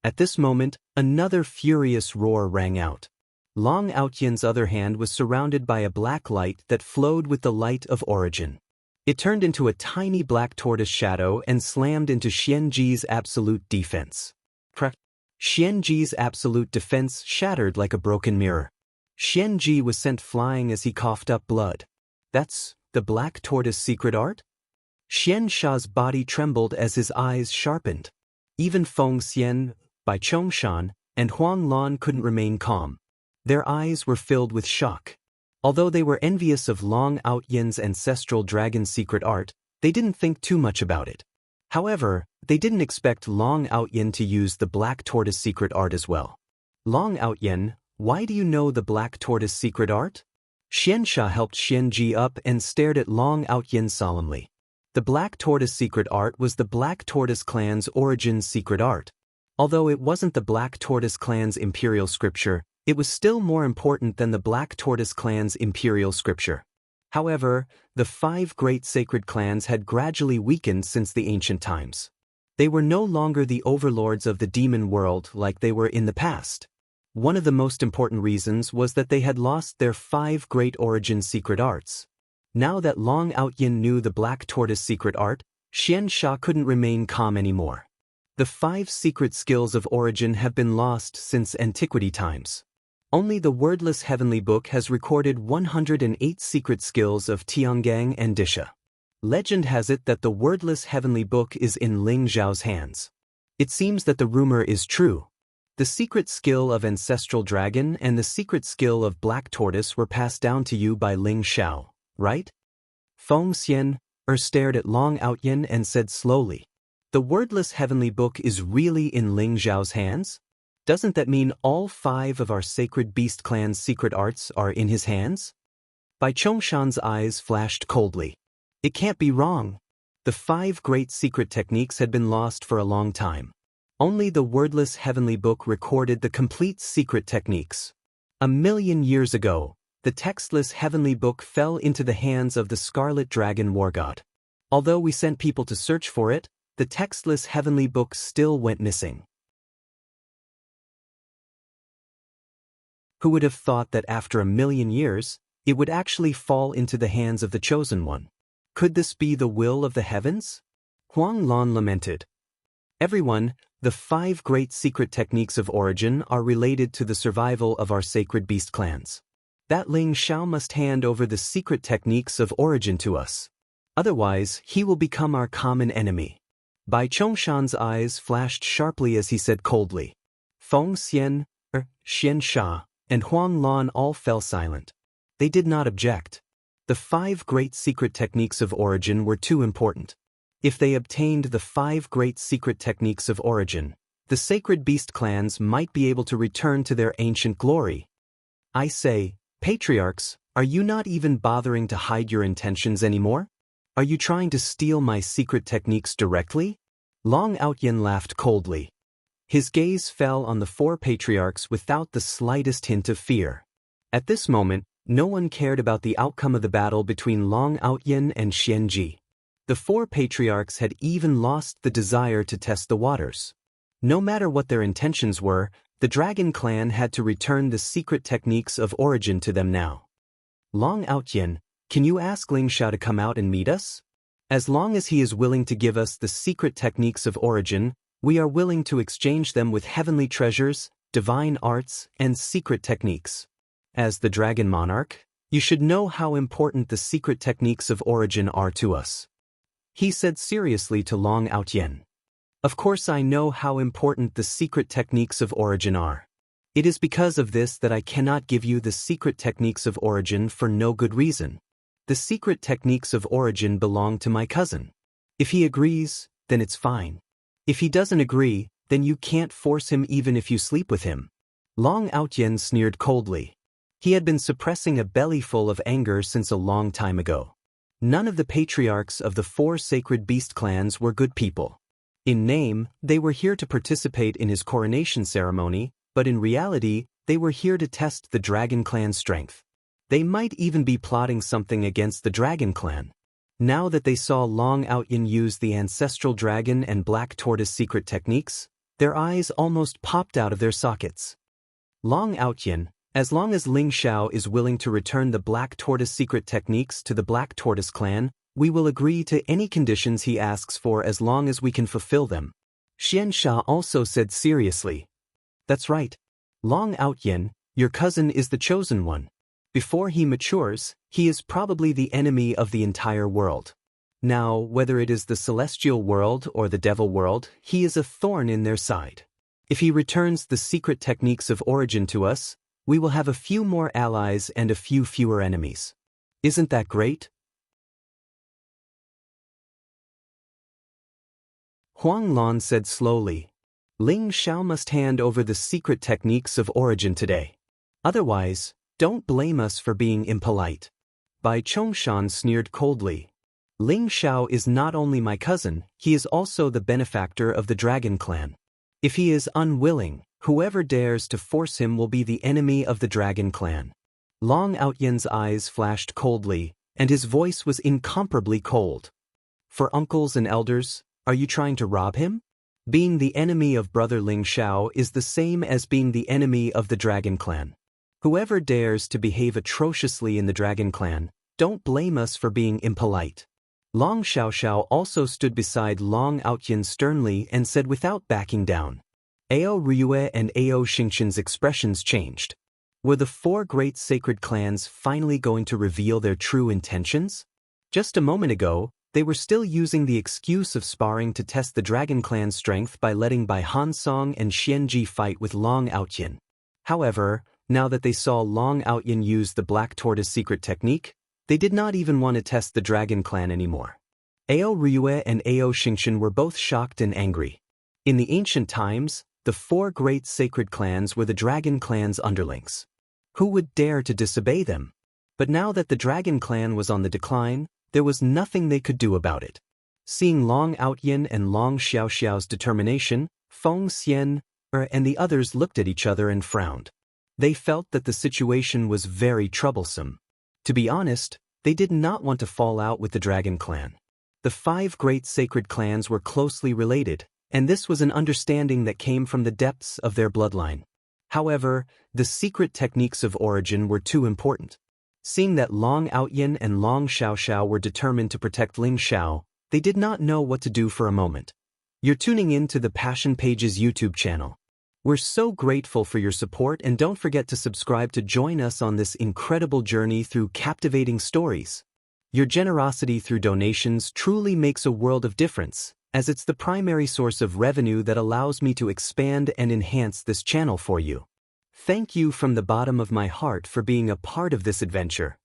Speaker 1: At this moment, another furious roar rang out. Long Outyen's other hand was surrounded by a black light that flowed with the light of origin. It turned into a tiny black tortoise shadow and slammed into Xian Ji's absolute defense. Xian Ji's absolute defense shattered like a broken mirror. Xian Ji was sent flying as he coughed up blood. That's the black tortoise secret art? Xian Sha's body trembled as his eyes sharpened. Even Feng Xian, Bai Chongshan, and Huang Lan couldn't remain calm. Their eyes were filled with shock. Although they were envious of Long Outyen's ancestral dragon secret art, they didn't think too much about it. However, they didn't expect Long Outyen to use the black tortoise secret art as well. Long Outyen, why do you know the black tortoise secret art? Xianxia helped Xianji up and stared at Long Outyin solemnly. The Black Tortoise secret art was the Black Tortoise clan's origin secret art. Although it wasn't the Black Tortoise clan's imperial scripture, it was still more important than the Black Tortoise clan's imperial scripture. However, the 5 great sacred clans had gradually weakened since the ancient times. They were no longer the overlords of the demon world like they were in the past. One of the most important reasons was that they had lost their 5 great origin secret arts. Now that Long Outyin knew the Black Tortoise secret art, Xianxia couldn't remain calm anymore. The 5 secret skills of origin have been lost since antiquity times. Only the wordless heavenly book has recorded 108 secret skills of Tiangang and Disha. Legend has it that the wordless heavenly book is in Ling Zhao's hands. It seems that the rumor is true. The secret skill of Ancestral Dragon and the secret skill of Black Tortoise were passed down to you by Ling Xiao, right? Feng Xian stared at Long Outyin and said slowly, "The wordless heavenly book is really in Ling Zhao's hands? Doesn't that mean all 5 of our sacred beast clan's secret arts are in his hands?" Bai Chongshan's eyes flashed coldly. It can't be wrong. The 5 great secret techniques had been lost for a long time. Only the wordless heavenly book recorded the complete secret techniques. 1,000,000 years ago, the textless heavenly book fell into the hands of the Scarlet Dragon War God. Although we sent people to search for it, the textless heavenly book still went missing. Who would have thought that after 1,000,000 years, it would actually fall into the hands of the Chosen One? Could this be the will of the heavens? Huang Lan lamented. Everyone, the 5 great secret techniques of origin are related to the survival of our sacred beast clans. That Ling Xiao must hand over the secret techniques of origin to us. Otherwise, he will become our common enemy. Bai Chongshan's eyes flashed sharply as he said coldly. Feng Xian, Xianxia, and Huang Lan all fell silent. They did not object. The 5 great secret techniques of origin were too important. If they obtained the 5 great secret techniques of origin, the sacred beast clans might be able to return to their ancient glory. I say, patriarchs, are you not even bothering to hide your intentions anymore? Are you trying to steal my secret techniques directly? Long Outyin laughed coldly. His gaze fell on the 4 patriarchs without the slightest hint of fear. At this moment, no one cared about the outcome of the battle between Long Outyin and Xianji. The 4 patriarchs had even lost the desire to test the waters. No matter what their intentions were, the Dragon Clan had to return the secret techniques of origin to them now. Long Outyin, can you ask Ling Xiao to come out and meet us? As long as he is willing to give us the secret techniques of origin, we are willing to exchange them with heavenly treasures, divine arts, and secret techniques. As the Dragon Monarch, you should know how important the secret techniques of origin are to us. He said seriously to Long Outyin. Of course I know how important the secret techniques of origin are. It is because of this that I cannot give you the secret techniques of origin for no good reason. The secret techniques of origin belong to my cousin. If he agrees, then it's fine. If he doesn't agree, then you can't force him even if you sleep with him. Long Outyin sneered coldly. He had been suppressing a bellyful of anger since a long time ago. None of the patriarchs of the 4 sacred beast clans were good people. In name, they were here to participate in his coronation ceremony, but in reality, they were here to test the Dragon Clan's strength. They might even be plotting something against the Dragon Clan. Now that they saw Long Outyin use the Ancestral Dragon and Black Tortoise secret techniques, their eyes almost popped out of their sockets. Long Outyin, as long as Ling Xiao is willing to return the Black Tortoise secret techniques to the Black Tortoise clan, we will agree to any conditions he asks for as long as we can fulfill them. Xianxia also said seriously. That's right. Long Outyin, your cousin is the chosen one. Before he matures, he is probably the enemy of the entire world. Now, whether it is the celestial world or the devil world, he is a thorn in their side. If he returns the secret techniques of origin to us, we will have a few more allies and a few fewer enemies. Isn't that great? Huang Lan said slowly. Ling Xiao must hand over the secret techniques of origin today. Otherwise, Don't blame us for being impolite. Bai Chongshan sneered coldly. Ling Xiao is not only my cousin, he is also the benefactor of the Dragon Clan. If he is unwilling, whoever dares to force him will be the enemy of the Dragon Clan. Long Outyen's eyes flashed coldly, and his voice was incomparably cold. For uncles and elders, are you trying to rob him? Being the enemy of brother Ling Xiao is the same as being the enemy of the Dragon Clan. Whoever dares to behave atrociously in the Dragon Clan, don't blame us for being impolite. Long Xiaoxiao also stood beside Long Outyen sternly and said without backing down. Ao Ryue and Ao Xingqian's expressions changed. Were the four great sacred clans finally going to reveal their true intentions? Just a moment ago, they were still using the excuse of sparring to test the Dragon Clan's strength by letting Bai Hansong and Xianji fight with Long Outyen. However, now that they saw Long Outyen use the Black Tortoise secret technique, they did not even want to test the Dragon Clan anymore. Ao Ryue and Ao Xingqian were both shocked and angry. In the ancient times, the four great sacred clans were the Dragon Clan's underlings. Who would dare to disobey them? But now that the Dragon Clan was on the decline, there was nothing they could do about it. Seeing Long Outyen and Long Xiaoxiao's determination, Feng Xian and the others looked at each other and frowned. They felt that the situation was very troublesome. To be honest, they did not want to fall out with the Dragon Clan. The five great sacred clans were closely related, and this was an understanding that came from the depths of their bloodline. However, the secret techniques of origin were too important. Seeing that Long Outyen and Long Xiaoxiao were determined to protect Ling Xiao, they did not know what to do for a moment. You're tuning in to the Passion Pages YouTube channel. We're so grateful for your support, and don't forget to subscribe to join us on this incredible journey through captivating stories. Your generosity through donations truly makes a world of difference, as it's the primary source of revenue that allows me to expand and enhance this channel for you. Thank you from the bottom of my heart for being a part of this adventure.